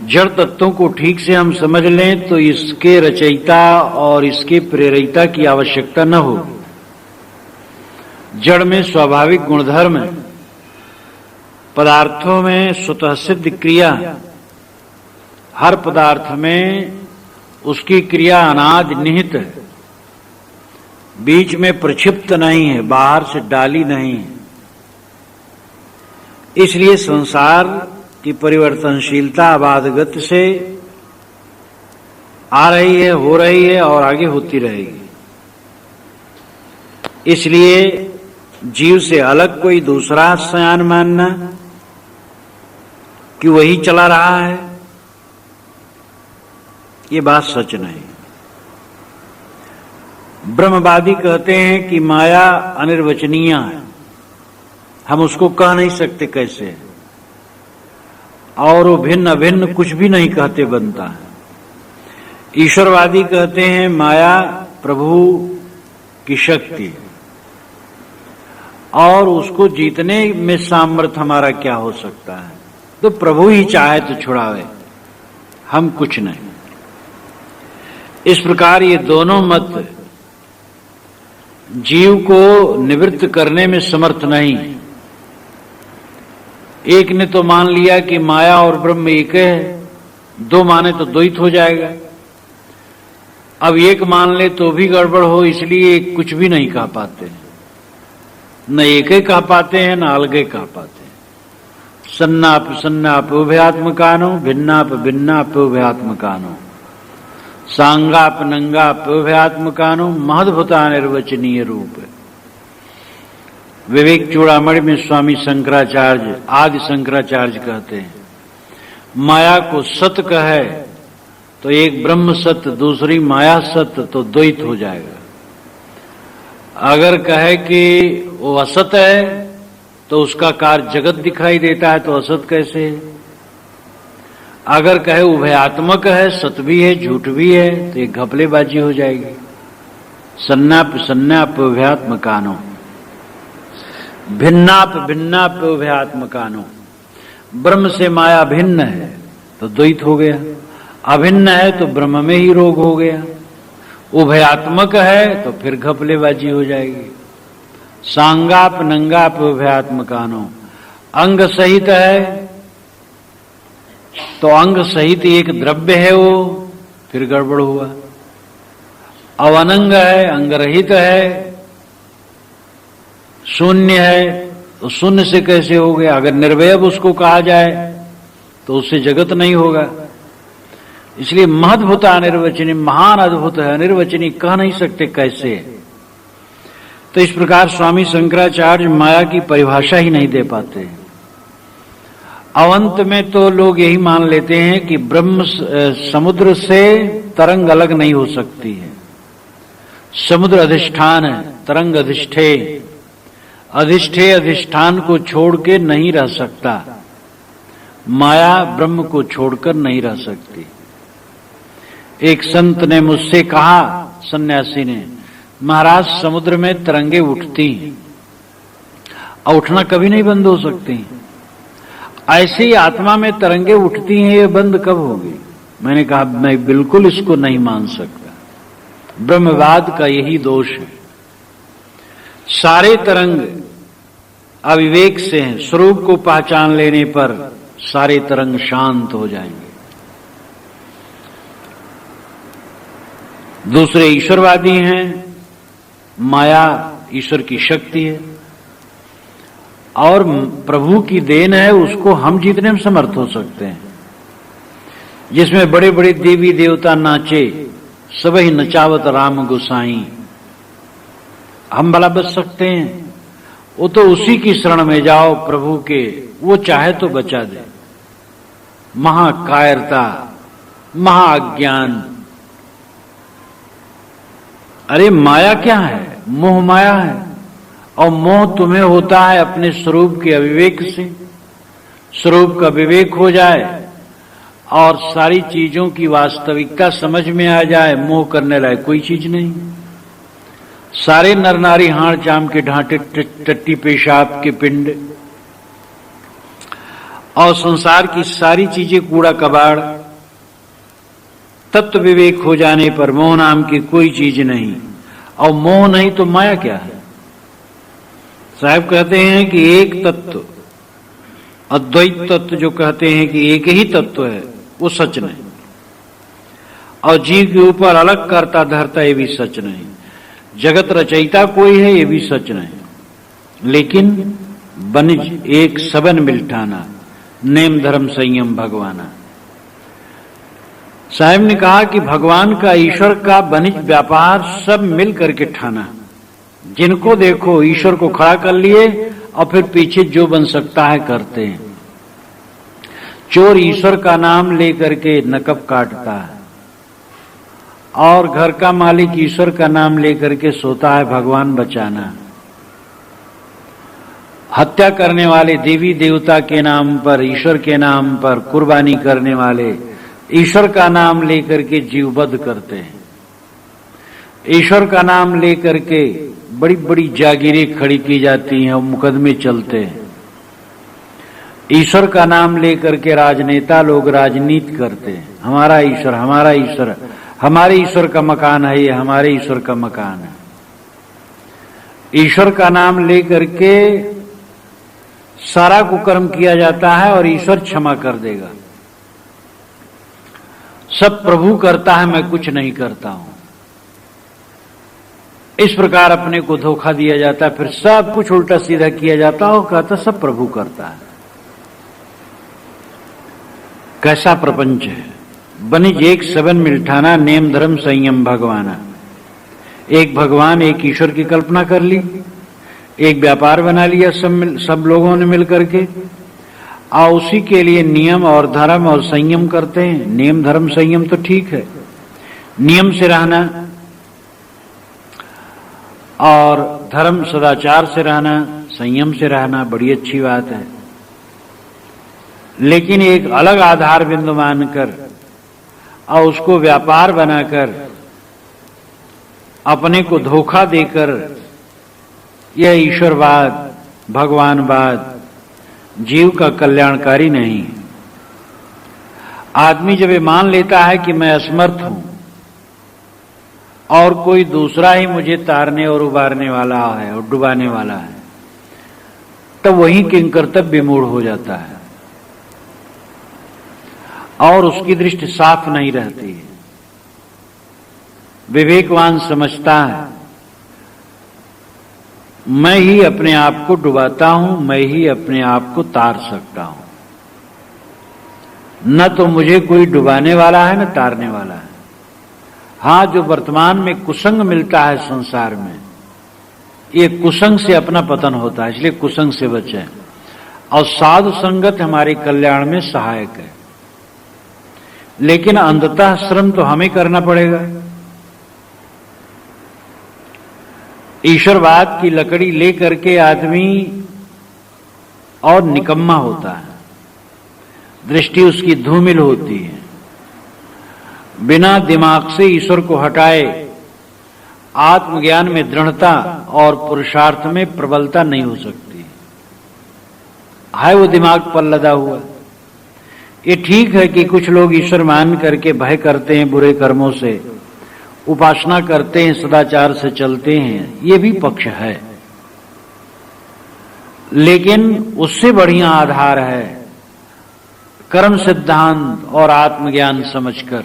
जड़ तत्वों को ठीक से हम समझ लें तो इसके रचयिता और इसके प्रेरयिता की आवश्यकता न हो। जड़ में स्वाभाविक गुणधर्म है, पदार्थों में स्वतः सिद्ध क्रिया, हर पदार्थ में उसकी क्रिया अनादि निहित है, बीच में प्रक्षिप्त नहीं है, बाहर से डाली नहीं है। इसलिए संसार की परिवर्तनशीलता अबाधगत से आ रही है, हो रही है और आगे होती रहेगी। इसलिए जीव से अलग कोई दूसरा सयान मानना कि वही चला रहा है, ये बात सच नहीं। ब्रह्मवादी कहते हैं कि माया अनिर्वचनीय है, हम उसको कह नहीं सकते कैसे, और वो भिन्न अभिन्न कुछ भी नहीं कहते बनता है। ईश्वरवादी कहते हैं माया प्रभु की शक्ति है और उसको जीतने में सामर्थ्य हमारा क्या हो सकता है, तो प्रभु ही चाहे तो छुड़ावे, हम कुछ नहीं। इस प्रकार ये दोनों मत जीव को निवृत्त करने में समर्थ नहीं। एक ने तो मान लिया कि माया और ब्रह्म एक है, दो माने तो द्वैत हो जाएगा। अब एक मान ले तो भी गड़बड़ हो, इसलिए कुछ भी नहीं कह पाते, न एक ही कह पाते हैं न अलगे कह पाते हैं। सन्नाप सन्नाप उभयात्मकानो, भिन्नाप भिन्नाप उभयात्मकानो, सांगाप नंगाप उभयात्मकानो, महद्भुता निर्वचनीय रूप। विवेक चूड़ामणि में स्वामी शंकराचार्य, आदि शंकराचार्य कहते हैं माया को सत कहे तो एक ब्रह्म सत्य, दूसरी माया सत्य, तो द्वैत हो जाएगा। अगर कहे कि वो असत है तो उसका कार्य जगत दिखाई देता है, तो असत कैसे है? अगर कहे उभयात्मक है, सत भी है झूठ भी है, तो एक घपलेबाजी हो जाएगी। सन्नाप सन्नाप उभयात्मकानो, भिन्नाप भिन्नाप उभयात्मकानो। ब्रह्म से माया भिन्न है तो द्वैत हो गया, अभिन्न है तो ब्रह्म में ही रोग हो गया, उभयात्मक है तो फिर घपलेबाजी हो जाएगी। सांगाप नंगाप उभयात्मकानो, अंग सहित है तो अंग सहित एक द्रव्य है वो, फिर गड़बड़ हुआ। अवनंग है, अंग रहित है, शून्य है तो शून्य से कैसे हो गया? अगर निर्वयव उसको कहा जाए तो उससे जगत नहीं होगा। इसलिए महद्भुत अनिर्वचनी, महान अद्भुत है, अनिर्वचनी कह नहीं सकते कैसे। तो इस प्रकार स्वामी शंकराचार्य माया की परिभाषा ही नहीं दे पाते। अवंत में तो लोग यही मान लेते हैं कि ब्रह्म समुद्र से तरंग अलग नहीं हो सकती है, समुद्र अधिष्ठान है, तरंग अधिष्ठे, अधिष्ठे अधिष्ठान को छोड़ के नहीं रह सकता, माया ब्रह्म को छोड़कर नहीं रह सकती। एक संत ने मुझसे कहा, सन्यासी ने, महाराज समुद्र में तरंगे उठती और उठना कभी नहीं बंद हो सकती, ऐसे ही आत्मा में तरंगे उठती हैं, ये बंद कब होगी? मैंने कहा मैं बिल्कुल इसको नहीं मान सकता, ब्रह्मवाद का यही दोष है। सारे तरंग अविवेक से हैं, स्वरूप को पहचान लेने पर सारे तरंग शांत हो जाएंगे। दूसरे ईश्वरवादी हैं, माया ईश्वर की शक्ति है और प्रभु की देन है, उसको हम जीतने में समर्थ हो सकते हैं। जिसमें बड़े बड़े देवी देवता नाचे, सब ही नचावत राम गोसाई, हम भला बच सकते हैं? वो तो उसी की शरण में जाओ प्रभु के, वो चाहे तो बचा दे। महाकायरता, महाअज्ञान। अरे माया क्या है? मोह माया है। और मोह तुम्हें होता है अपने स्वरूप के अविवेक से। स्वरूप का विवेक हो जाए और सारी चीजों की वास्तविकता समझ में आ जाए, मोह करने लायक कोई चीज नहीं। सारे नर नारी हाड़ चाम के ढांटे, टट्टी पेशाब के पिंड और संसार की सारी चीजें कूड़ा कबाड़। तत्व विवेक हो जाने पर मोह नाम की कोई चीज नहीं, और मोह नहीं तो माया क्या है। साहब कहते हैं कि एक तत्व, अद्वैत तत्व जो कहते हैं कि एक ही तत्व है, वो सच नहीं। और जीव के ऊपर अलग करता धरता, ये भी सच नहीं। जगत रचयिता कोई है, ये भी सच नहीं। लेकिन बनिज एक सबन मिलठाना, नेम धर्म संयम भगवाना। साहब ने कहा कि भगवान का, ईश्वर का बनिज व्यापार सब मिल करके ठाना। जिनको देखो ईश्वर को खड़ा कर लिए और फिर पीछे जो बन सकता है करते हैं। चोर ईश्वर का नाम लेकर के नकब काटता है, और घर का मालिक ईश्वर का नाम लेकर के सोता है भगवान बचाना। हत्या करने वाले देवी देवता के नाम पर, ईश्वर के नाम पर कुर्बानी करने वाले ईश्वर का नाम लेकर के जीवबद्ध करते हैं। ईश्वर का नाम लेकर के बड़ी बड़ी जागीरें खड़ी की जाती हैं और मुकदमे चलते हैं। ईश्वर का नाम लेकर के राजनेता लोग राजनीति करते हैं। हमारा ईश्वर, हमारा ईश्वर, हमारे ईश्वर का मकान है, ये हमारे ईश्वर का मकान है। ईश्वर का नाम लेकर के सारा कुकर्म किया जाता है और ईश्वर क्षमा कर देगा। सब प्रभु करता है, मैं कुछ नहीं करता हूं। इस प्रकार अपने को धोखा दिया जाता है, फिर सब कुछ उल्टा सीधा किया जाता है और कहता सब प्रभु करता है। कैसा प्रपंच है। बनिज एक सबन मिलठाना, नेम धर्म संयम भगवाना। एक भगवान, एक ईश्वर की कल्पना कर ली, एक व्यापार बना लिया सब लोगों ने मिलकर के, और उसी के लिए नियम और धर्म और संयम करते हैं। नियम धर्म संयम तो ठीक है, नियम से रहना और धर्म सदाचार से रहना, संयम से रहना बड़ी अच्छी बात है। लेकिन एक अलग आधार बिंदु मानकर और उसको व्यापार बनाकर अपने को धोखा देकर, यह ईश्वरवाद भगवानवाद जीव का कल्याणकारी नहीं। आदमी जब ये मान लेता है कि मैं असमर्थ हूं और कोई दूसरा ही मुझे तारने और उबारने वाला है और डुबाने वाला है, तब वहीं किंकर्तव्य मूढ़ हो जाता है और उसकी दृष्टि साफ नहीं रहती है। विवेकवान समझता है मैं ही अपने आप को डुबाता हूं, मैं ही अपने आप को तार सकता हूं। न तो मुझे कोई डुबाने वाला है न तारने वाला है। हां, जो वर्तमान में कुसंग मिलता है संसार में, ये कुसंग से अपना पतन होता है, इसलिए कुसंग से बचें। और साधु संगत हमारे कल्याण में सहायक है, लेकिन अंततः श्रम तो हमें करना पड़ेगा। ईश्वरवाद की लकड़ी लेकर के आदमी और निकम्मा होता है, दृष्टि उसकी धूमिल होती है। बिना दिमाग से ईश्वर को हटाए आत्मज्ञान में दृढ़ता और पुरुषार्थ में प्रबलता नहीं हो सकती है। वो दिमाग पर लदा हुआ। ये ठीक है कि कुछ लोग ईश्वर मान करके भय करते हैं, बुरे कर्मों से उपासना करते हैं, सदाचार से चलते हैं, ये भी पक्ष है। लेकिन उससे बढ़िया आधार है कर्म सिद्धांत और आत्मज्ञान समझकर।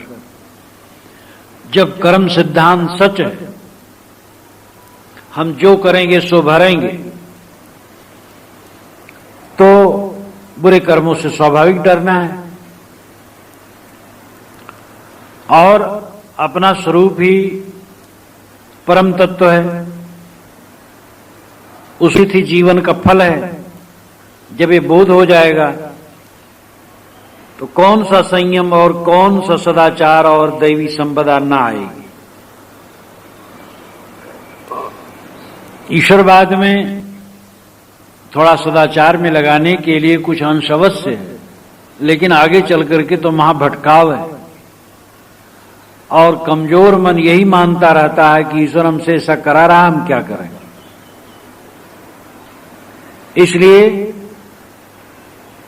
जब कर्म सिद्धांत सच है, हम जो करेंगे सो भरेंगे, तो बुरे कर्मों से स्वाभाविक डरना है। और अपना स्वरूप ही परम तत्व है, उसी थी जीवन का फल है। जब ये बोध हो जाएगा तो कौन सा संयम और कौन सा सदाचार और दैवी संपदा ना आएगी। ईश्वरवाद में थोड़ा सदाचार में लगाने के लिए कुछ अंश अवश्य है, लेकिन आगे चल करके तो महा भटकाव है और कमजोर मन यही मानता रहता है कि ईश्वर हमसे ऐसा करा रहा, हम क्या करें। इसलिए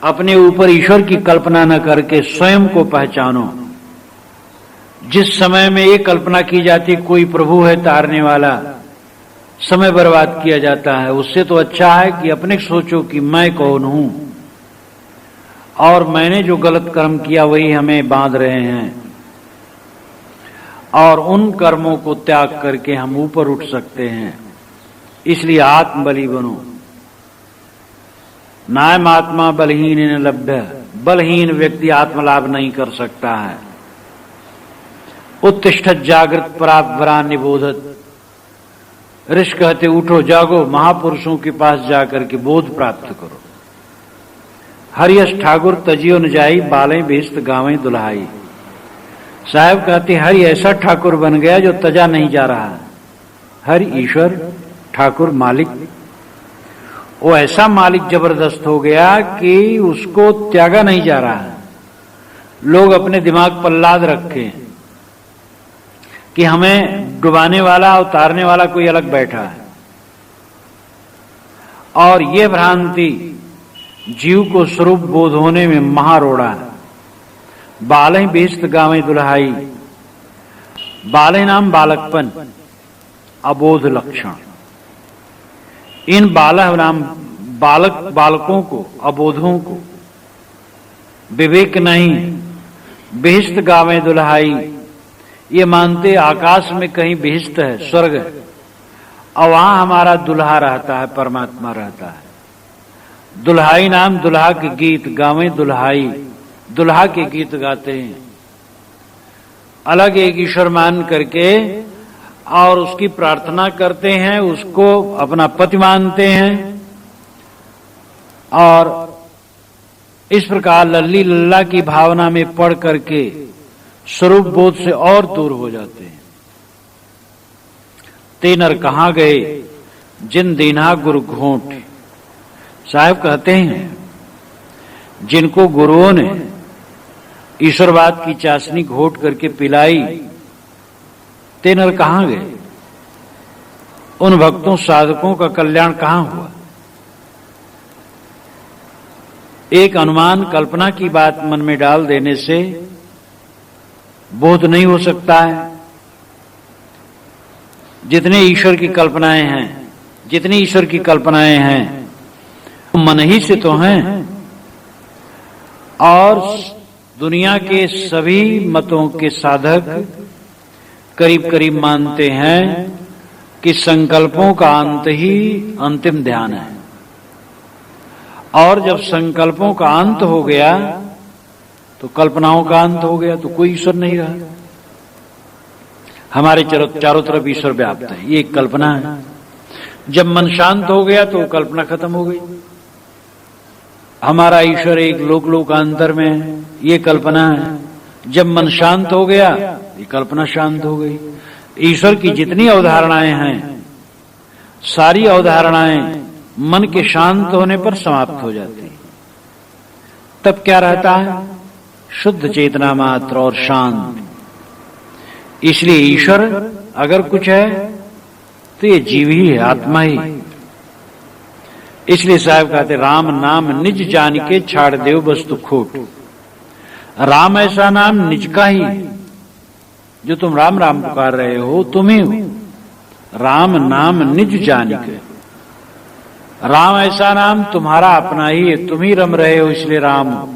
अपने ऊपर ईश्वर की कल्पना न करके स्वयं को पहचानो। जिस समय में ये कल्पना की जाती कोई प्रभु है तारने वाला, समय बर्बाद किया जाता है। उससे तो अच्छा है कि अपने सोचो कि मैं कौन हूं और मैंने जो गलत कर्म किया वही हमें बांध रहे हैं, और उन कर्मों को त्याग करके हम ऊपर उठ सकते हैं। इसलिए आत्मबली बनो। नायम आत्मा बलहीन न लभ्य, बलहीन व्यक्ति आत्मलाभ नहीं कर सकता है। उत्तिष्ठत जागृत परावरा निबोधत, ऋषि कहते उठो जागो, महापुरुषों के पास जाकर के बोध प्राप्त करो। हरियश ठाकुर तजियो न जाई, बालें बेस्त गावें दुल्हाई। साहब कहते हरि ऐसा ठाकुर बन गया जो तजा नहीं जा रहा। हरि ईश्वर ठाकुर मालिक, वो ऐसा मालिक जबरदस्त हो गया कि उसको त्यागा नहीं जा रहा है। लोग अपने दिमाग पर लाद रखे कि हमें डुबाने वाला उतारने वाला कोई अलग बैठा है, और ये भ्रांति जीव को स्वरूप बोध होने में महारोड़ा है। बालें बेस्त गावें दुल्हाई, बालें नाम बालकपन, अबोध लक्षण। इन बालक नाम बालकों को, अबोधों को विवेक नहीं, बेहिस्त गावें दुल्हाई, ये मानते आकाश में कहीं बेहिस्त है, स्वर्ग है, और वहां हमारा दुल्हा रहता है, परमात्मा रहता है। दुल्हाई नाम दुल्हा के गीत गावें दुल्हाई, दुल्हा के गीत गाते हैं। अलग एक ईश्वर मान करके और उसकी प्रार्थना करते हैं, उसको अपना पति मानते हैं, और इस प्रकार लल्ली लल्ला की भावना में पढ़ करके स्वरूप बोध से और दूर हो जाते हैं। ते नर कहां गए जिन दीना गुरु घोंट। साहब कहते हैं जिनको गुरुओं ने ईश्वरवाद की चाशनी घोट करके पिलाई, ते नर कहां गए। उन भक्तों साधकों का कल्याण कहां हुआ। एक अनुमान कल्पना की बात मन में डाल देने से बोध नहीं हो सकता है। जितने ईश्वर की कल्पनाएं हैं, जितनी ईश्वर की कल्पनाएं हैं, मन ही से तो हैं, और दुनिया के सभी मतों के साधक करीब करीब मानते हैं कि संकल्पों का अंत ही अंतिम ध्यान है, और जब संकल्पों का अंत हो गया तो कल्पनाओं का अंत हो गया, तो कोई ईश्वर नहीं रहा। हमारे चारों तरफ ईश्वर व्याप्त है, ये एक कल्पना है। जब मन शांत हो गया तो कल्पना खत्म हो गई। हमारा ईश्वर एक लोक लोकांतर में है, ये कल्पना है। जब मन शांत हो गया ये कल्पना शांत हो गई। ईश्वर की जितनी अवधारणाएं हैं, सारी अवधारणाएं मन के शांत होने पर समाप्त हो जाती। तब क्या रहता है? शुद्ध चेतना मात्र और शांत। इसलिए ईश्वर अगर कुछ है तो ये जीव ही है, आत्मा ही। इसलिए साहब कहते राम नाम निज जान के छाड़ देव वस्तु खोट। राम ऐसा नाम निज का ही, जो तुम राम राम पुकार रहे हो तुम ही हो। राम नाम निज जान के, राम ऐसा नाम तुम्हारा अपना ही है, तुम ही रम रहे हो, इसलिए राम हो।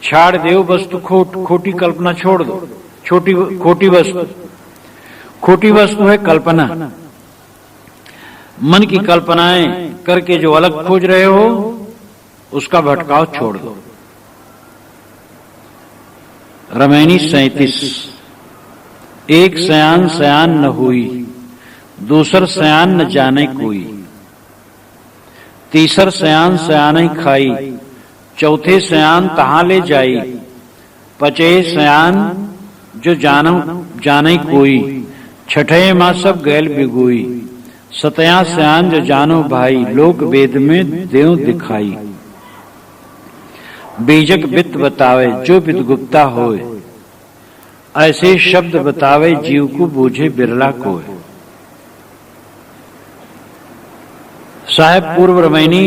छाड़ देव वस्तु खोट, खोटी कल्पना छोड़ दो। खोटी वस्तु है कल्पना। मन की कल्पनाएं करके जो अलग खोज रहे हो उसका भटकाव छोड़ दो। रमैनी 37। एक सयान सयान न हुई, दूसर सयान न जाने कोई, तीसर सयान सयान खाई, चौथे सयान तहां ले जाई, पचे सयान जो जाने कोई, छठे मां सब गैल बिगोई, सतया सयान जो जानो भाई, लोक वेद में देव दिखाई। बीजक वित्त बतावे जो विद गुप्ता होए, ऐसे शब्द बतावे जीव को बूझे बिरला कोय। साहेब पूर्व रामायणी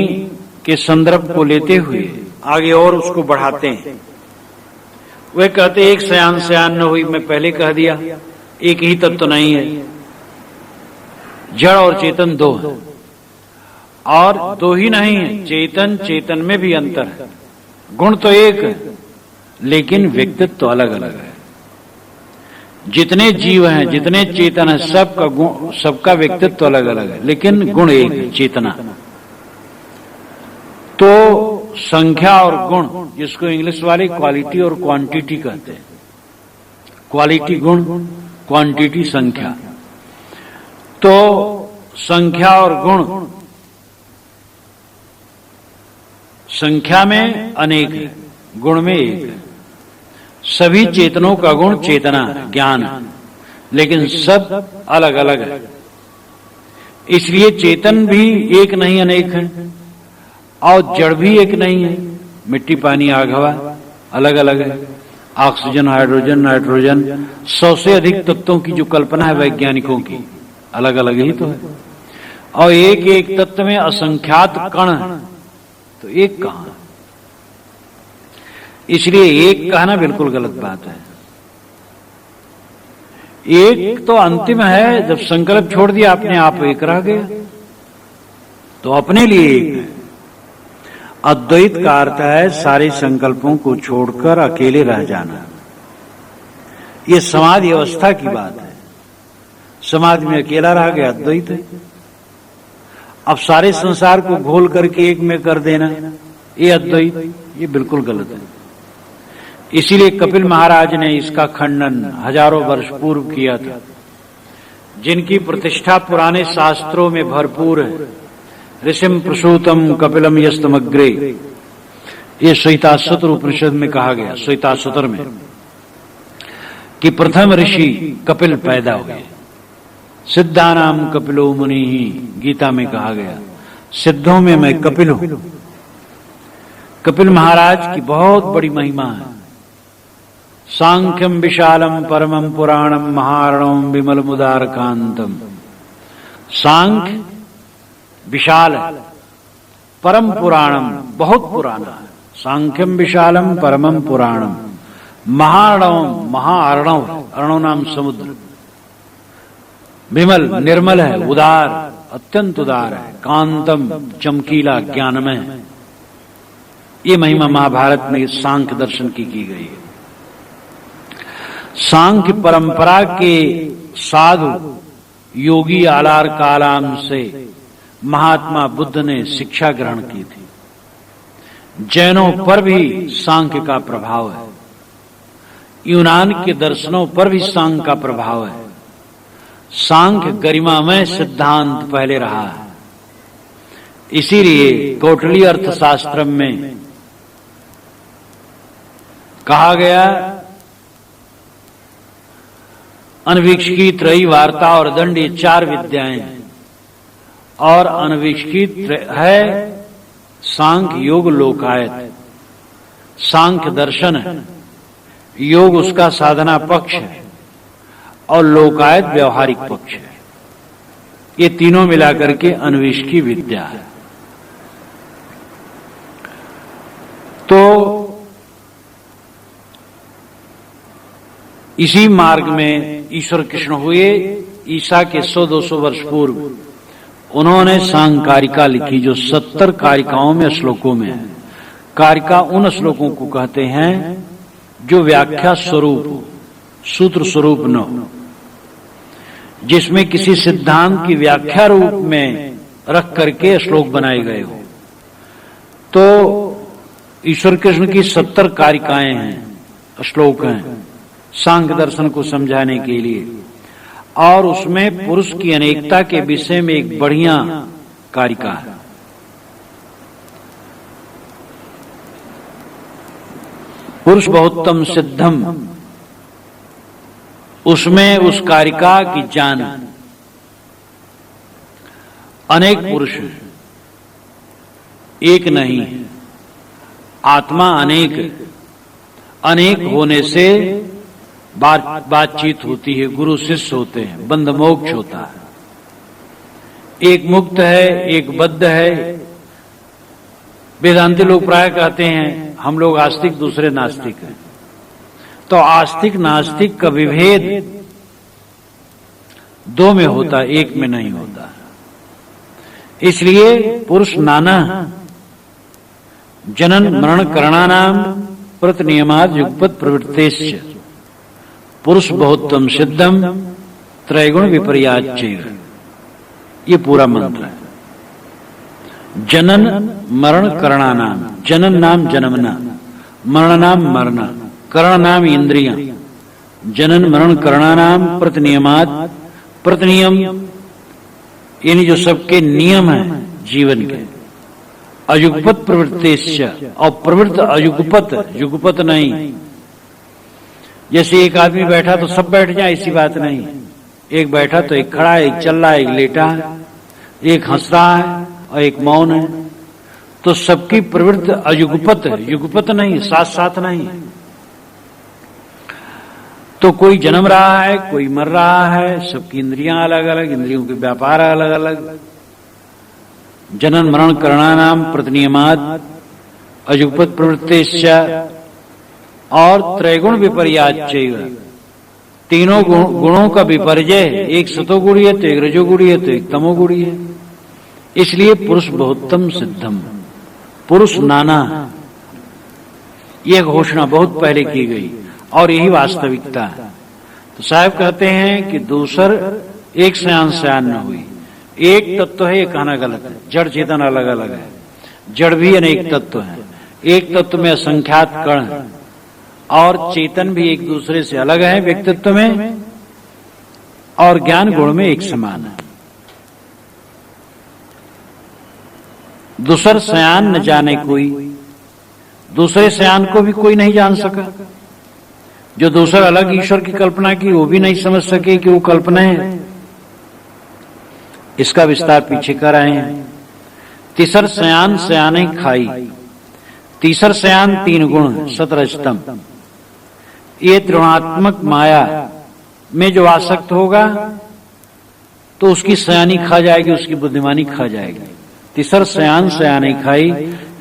के संदर्भ को लेते हुए आगे और उसको बढ़ाते हैं। वे कहते एक सयान सयान न हुई, मैं पहले कह दिया, एक ही तत्व तो नहीं है, जड़ और चेतन दो है, और दो ही नहीं है, चेतन चेतन में भी अंतर है। गुण तो एक है लेकिन व्यक्तित्व तो अलग अलग है। जितने जीव हैं, जितने चेतन है, सबका गुण, सबका व्यक्तित्व अलग अलग है, लेकिन गुण एक है, चेतना। तो संख्या और गुण, जिसको इंग्लिश वाले क्वालिटी और क्वांटिटी कहते हैं, क्वालिटी गुण, क्वांटिटी संख्या। तो संख्या और गुण, संख्या में अनेक है, गुण में एक है। सभी चेतनों का गुण चेतना, ज्ञान है, लेकिन सब अलग अलग है। इसलिए चेतन भी एक नहीं अनेक है, और जड़ भी एक नहीं है। मिट्टी पानी आग हवा अलग अलग है, ऑक्सीजन हाइड्रोजन नाइट्रोजन, 100 से अधिक तत्वों की जो कल्पना है वैज्ञानिकों की, अलग अलग ही तो है। और एक एक तत्व में असंख्यात कण है, तो एक कहां? इसलिए एक कहना बिल्कुल गलत बात है। एक तो अंतिम है, जब संकल्प छोड़ दिया अपने आप एक रह गया, तो अपने लिए एक है। अद्वैत का अर्थ है सारे संकल्पों को छोड़कर अकेले रह जाना। ये समाधि अवस्था की बात है। समाधि में अकेला रह गया, अद्वैत है। अब सारे संसार को घोल करके एक में कर देना, ये अद्वैत, ये बिल्कुल गलत है। इसीलिए कपिल महाराज ने इसका खंडन हजारों वर्ष पूर्व किया था। जिनकी प्रतिष्ठा पुराने शास्त्रों में भरपूर है, ऋषिम प्रसूतम कपिलम यस्तमग्रे, ये श्वेताश्वतर उपनिषद में कहा गया, श्वेताश्वतर में, कि प्रथम ऋषि कपिल पैदा हुए। सिद्धानाम कपिलो मुनि ही, गीता में कहा गया, सिद्धों में मैं कपिल हूं। कपिल महाराज की बहुत बड़ी महिमा है। सांख्यम विशालम परमम पुराणम महारणम विमल मुदार कांतम। सांख्य विशाल है, परम पुराणम बहुत पुराना है। सांख्यम विशालम परमम पुराणम, महारणम महाअर्णव, अर्णव नाम समुद्र, विमल निर्मल है, उदार अत्यंत उदार है, कांतम चमकीला ज्ञानमय। ये महिमा महाभारत में सांख्य दर्शन की गई है। सांख्य परंपरा के साधु योगी आलार कालाम से महात्मा बुद्ध ने शिक्षा ग्रहण की थी। जैनों पर भी सांख्य का प्रभाव है, यूनान के दर्शनों पर भी सांख्य का प्रभाव है। सांख्य गरिमामय सिद्धांत पहले रहा है। इसीलिए कौटिल्य अर्थशास्त्र में कहा गया, अनविक्षिकी त्रयी वार्ता और दंड, ये 4 विद्याएं, और अनविक्षित है सांख्य योग लोकायत। सांख्य दर्शन है, योग उसका साधना पक्ष है, और लोकायत व्यवहारिक पक्ष है। ये तीनों मिलाकर के अन्वेषकी विद्या है। तो इसी मार्ग में ईश्वर कृष्ण हुए। ईसा के 100-200 वर्ष पूर्व उन्होंने सांकारिका लिखी, जो 70 कारिकाओं में श्लोकों में है। कारिका उन श्लोकों को कहते हैं जो व्याख्या स्वरूप हो, सूत्र स्वरूप न हो, जिसमें किसी सिद्धांत की व्याख्या रूप में रख करके श्लोक बनाए गए हो। तो ईश्वर कृष्ण की 70 कारिकाएं हैं, श्लोक हैं सांख्य दर्शन को समझाने के लिए। और उसमें पुरुष की अनेकता के विषय में एक बढ़िया कारिका है। पुरुष बहुत्तम सिद्धम, उसमें उस कारिका की जान अनेक पुरुष हैं, एक नहीं है। आत्मा अनेक है। अनेक होने से बातचीत होती है, गुरु शिष्य होते हैं, बंध मोक्ष होता है। एक मुक्त है, एक बद्ध है। वेदांती लोग प्राय कहते हैं हम लोग आस्तिक, दूसरे नास्तिक हैं। तो आस्तिक नास्तिक का विभेद दो में होता, एक में नहीं होता। इसलिए पुरुष नाना जनन मरण करणानाम प्रतिनियमाद युगपत प्रवृत्तेश्च पुरुष बहुत्तम सिद्धम त्रैगुण विपर्याच्चैव। ये पूरा मंत्र है। जनन मरण करणानाम, जनन नाम जन्मना, मरण नाम मरना, करण नाम इंद्रियां। जनन मरण करणानाम प्रतिनियमाद, प्रतिनियम यानी जो सबके नियम है जीवन के। अयुगपत प्रवृत्तेश्च, और प्रवृत्त अयुगपत, युगपत नहीं। जैसे एक आदमी बैठा तो सब बैठ जाए, ऐसी बात नहीं। एक बैठा तो एक खड़ा है, एक चल रहा है, एक लेटा है, एक हंस रहा है और एक मौन है। तो सबकी प्रवृत्ति अयुगपत है, युगपत नहीं, साथ साथ नहीं। तो कोई जन्म रहा है, कोई मर रहा है, सबकी इंद्रियां अलग अलग, इंद्रियों के व्यापार अलग अलग। जनन मरण करणानाम प्रतिनियमाद अयुगपत प्रवृत्तेश्च, और त्रैगुण विपर्याच्चैव, तीनों गुणों का विपर्जय। एक सतोगुणी है तो एक रजोगुणी है तो एक तमोगुणी है। इसलिए पुरुष बहुत्तम सिद्धम, पुरुष नाना, यह घोषणा बहुत पहले की गई और यही वास्तविकता है। तो साहब कहते हैं कि दूसर एक सयान सयान न हुई। एक तत्व है, ये कहना गलत है। जड़ चेतन अलग अलग है, जड़ भी अनेक तत्व है। एक तत्व में असंख्यात कण है और चेतन भी एक दूसरे से अलग है व्यक्तित्व में और ज्ञान गुण में एक समान है। दूसर सयान न जाने कोई, दूसरे सयान को भी कोई नहीं जान सका। जो दूसरा अलग ईश्वर की कल्पना की वो भी नहीं समझ सके कि वो कल्पना है। इसका विस्तार पीछे कर आए हैं। तीसर सयान सयाने खाई, तीसर सयान तीन गुण सतरजतम। ये त्रिगुणात्मक माया में जो आसक्त होगा तो उसकी सयानी खा जाएगी, उसकी बुद्धिमानी खा जाएगी। तीसर सयान सयाने खाई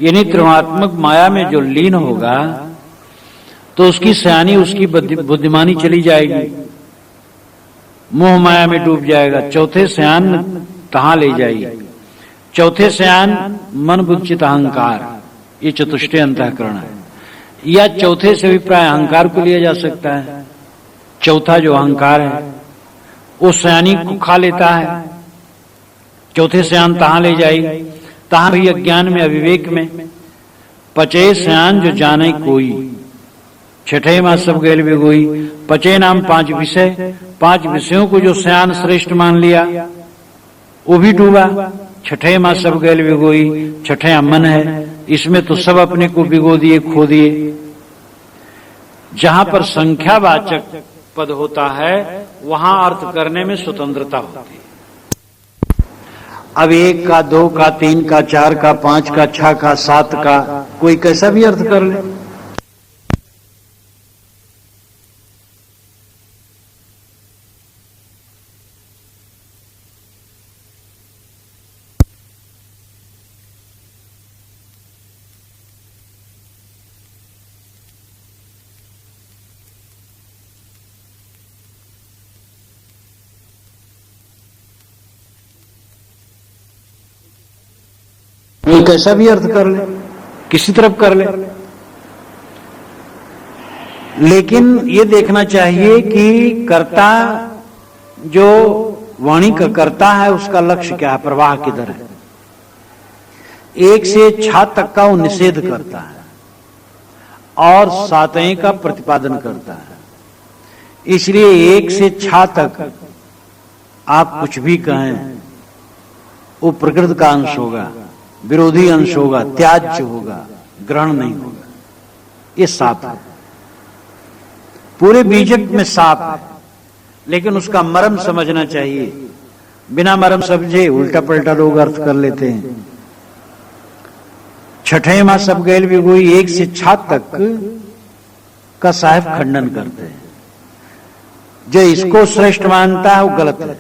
यानी त्रिगुणात्मक माया में जो लीन होगा तो उसकी सयानी, उसकी बुद्धिमानी चली जाएगी, मोह माया में डूब जाएगा। चौथे सयान कहां ले जाएगी? चौथे सयान मन बुद्धि चित्त अहंकार, ये चतुष्टय अंतःकरण है। या चौथे से भी प्राय अहंकार को लिया जा सकता है। चौथा जो अहंकार है वो सयानी को खा लेता है। चौथे सयान तहां ले जाएगी, तहां भी अज्ञान में, अविवेक में। पचे सयान जो जाने कोई, छठे मां सब गैल बिगोई। पचे नाम पांच विषय, पांच विषयों को जो सयान श्रेष्ठ मान लिया वो भी डूबा। छठे मां सब गैल बिगोई, छठे मन है, इसमें तो सब अपने को भिगो दिए, खो दिए। जहां पर संख्यावाचक पद होता है वहां अर्थ करने में स्वतंत्रता होती है। अब एक का, दो का, तीन का, चार का, पांच का, छह का, सात का, कोई कैसा भी अर्थ कर ले। कोई कैसा भी अर्थ कर ले, किसी तरफ कर ले। लेकिन ये देखना चाहिए कि कर्ता, जो वाणी का कर्ता है, उसका लक्ष्य क्या है, प्रवाह किधर है। एक से छह तक का वो निषेध करता है और सातवें का प्रतिपादन करता है। इसलिए एक से छह तक आप कुछ भी कहें वो प्रकृति का अंश होगा, विरोधी अंश होगा, त्याज्य होगा, ग्रहण नहीं होगा। ये साप है, पूरे बीजक में साप है। लेकिन उसका मर्म समझना चाहिए। बिना मरम समझे उल्टा पलटा लोग अर्थ कर लेते हैं। छठे मां सब गैल भी कोई 1 से 6 तक का साहब खंडन करते हैं। जो इसको श्रेष्ठ मानता है वो गलत है।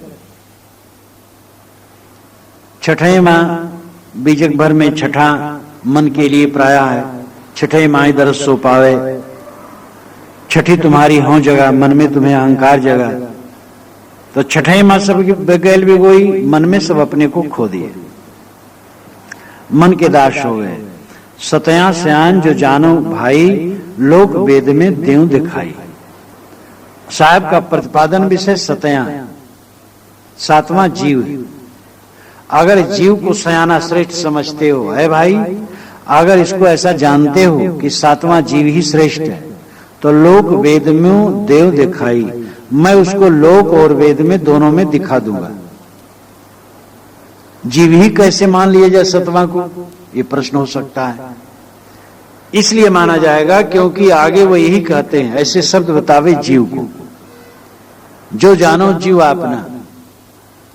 छठे मां बीजक भर में छठा मन के लिए प्राय है। छठे माई दरस सो पावे, छठी तुम्हारी हो जगह, मन में तुम्हें अहंकार जगह। तो छठे मां सब गैल भी कोई मन में सब अपने को खो दिए, मन के दास हो गए। सतया सयान जो जानो भाई, लोक वेद में देव दिखाई। साहब का प्रतिपादन विषय सतया, 7वां जीव। अगर जीव को सयाना श्रेष्ठ समझते हो, है भाई, अगर इसको ऐसा जानते हो कि 7वां जीव ही श्रेष्ठ है, तो लोक वेद में देव दिखाई, मैं उसको लोक और वेद में दोनों में दिखा दूंगा। जीव ही कैसे मान लिया जाए 7वां को, ये प्रश्न हो सकता है। इसलिए माना जाएगा क्योंकि आगे वो यही कहते हैं, ऐसे शब्द बतावे जीव को, जो जानो जीव आपना।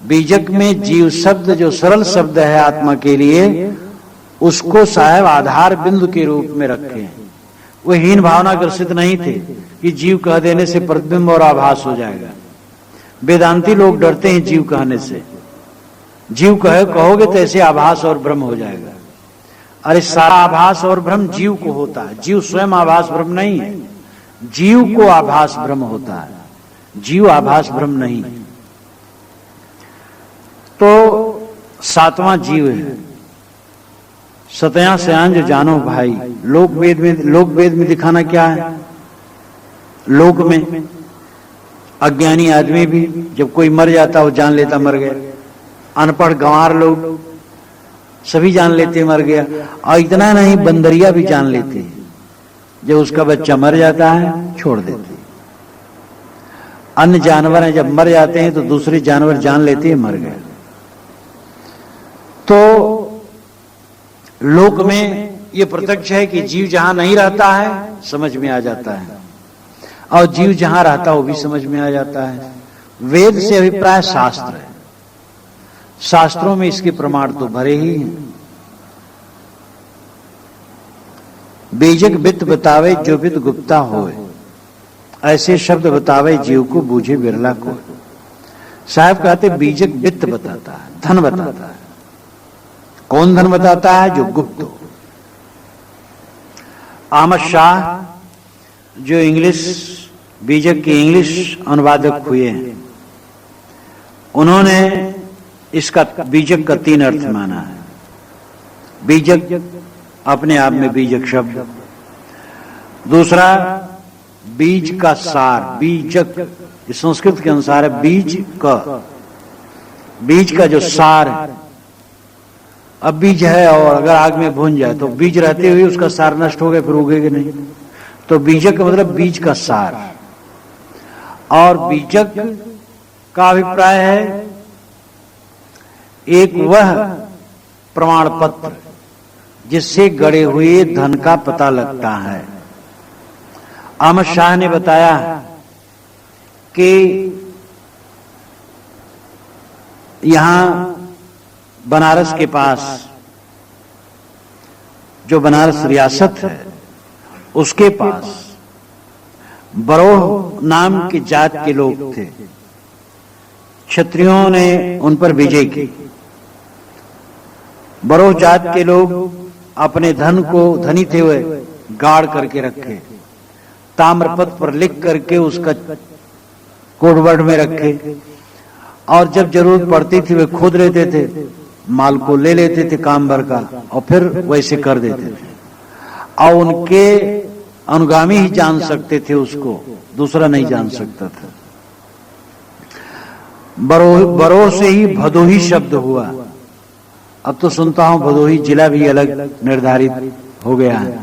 बीजक में जीव शब्द जो सरल शब्द है आत्मा के लिए, उसको साहब आधार बिंदु के रूप में रखे हैं। वो हीन भावना ग्रसित नहीं थे कि जीव कह देने से प्रतिबिंब और आभास हो जाएगा। वेदांती लोग डरते हैं जीव कहने से। जीव कहोगे तो ऐसे आभास और भ्रम हो जाएगा। अरे सारा आभास और भ्रम जीव को होता है, जीव स्वयं आभास भ्रम नहीं है। जीव को आभास भ्रम होता है, जीव आभास भ्रम नहीं। तो 7वां जीव है। सतया सयान जो जानो भाई, लोक वेद में दिखाना क्या है? लोक में अज्ञानी आदमी भी जब कोई मर जाता वो जान लेता मर गया। अनपढ़ गंवार लोग सभी जान लेते मर गया। और इतना नहीं, बंदरिया भी जान लेते हैं, जब उसका बच्चा मर जाता है छोड़ देते। अन्य जानवर हैं जब मर जाते हैं तो दूसरे जानवर जान लेते हैं मर गए। तो लोक में ये प्रत्यक्ष है कि जीव जहां नहीं रहता है समझ में आ जाता है, और जीव जहां रहता है वो भी समझ में आ जाता है। वेद से अभिप्राय शास्त्र है, शास्त्रों में इसके प्रमाण तो भरे ही हैं। बीजक वित्त बतावे जो वित्त गुप्ता होए, ऐसे शब्द बतावे जीव को बूझे बिरला को। साहब कहते बीजक वित्त बताता है, धन बताता है। कौन धन बताता है? जो गुप्त हो। अहमद शाह जो बीजक के इंग्लिश अनुवादक हुए हैं, उन्होंने इसका बीजक का 3 अर्थ माना है। बीजक अपने आप में बीजक शब्द, दूसरा बीज का सार, बीजक इस संस्कृत के अनुसार है बीज का जो सार है। अब बीज है और अगर आग में भून जाए तो बीज रहते हुए उसका सार नष्ट हो गया, फिर उगेगा नहीं। तो बीजक का मतलब बीज का सार। और बीजक का अभिप्राय है एक वह प्रमाण पत्र जिससे गड़े हुए धन का पता लगता है। अहमद शाह ने बताया कि यहां बनारस के पास जो बनारस रियासत है उसके पास बरोह नाम के जात के लोग थे। क्षत्रियों ने उन पर विजय की। बरोह जात के लोग अपने धन को धनी थे हुए गाड़ करके रखे, ताम्रपत्र पर लिख करके उसका कोडवर्ड में रखे, और जब जरूरत पड़ती थी वे खोद लेते थे, माल को ले लेते थे काम भर का और फिर वैसे कर देते थे। और उनके अनुगामी ही जान सकते थे उसको, दूसरा नहीं जान सकता था। बरोह से ही भदोही शब्द हुआ। अब तो सुनता हूं भदोही जिला भी अलग निर्धारित हो गया है,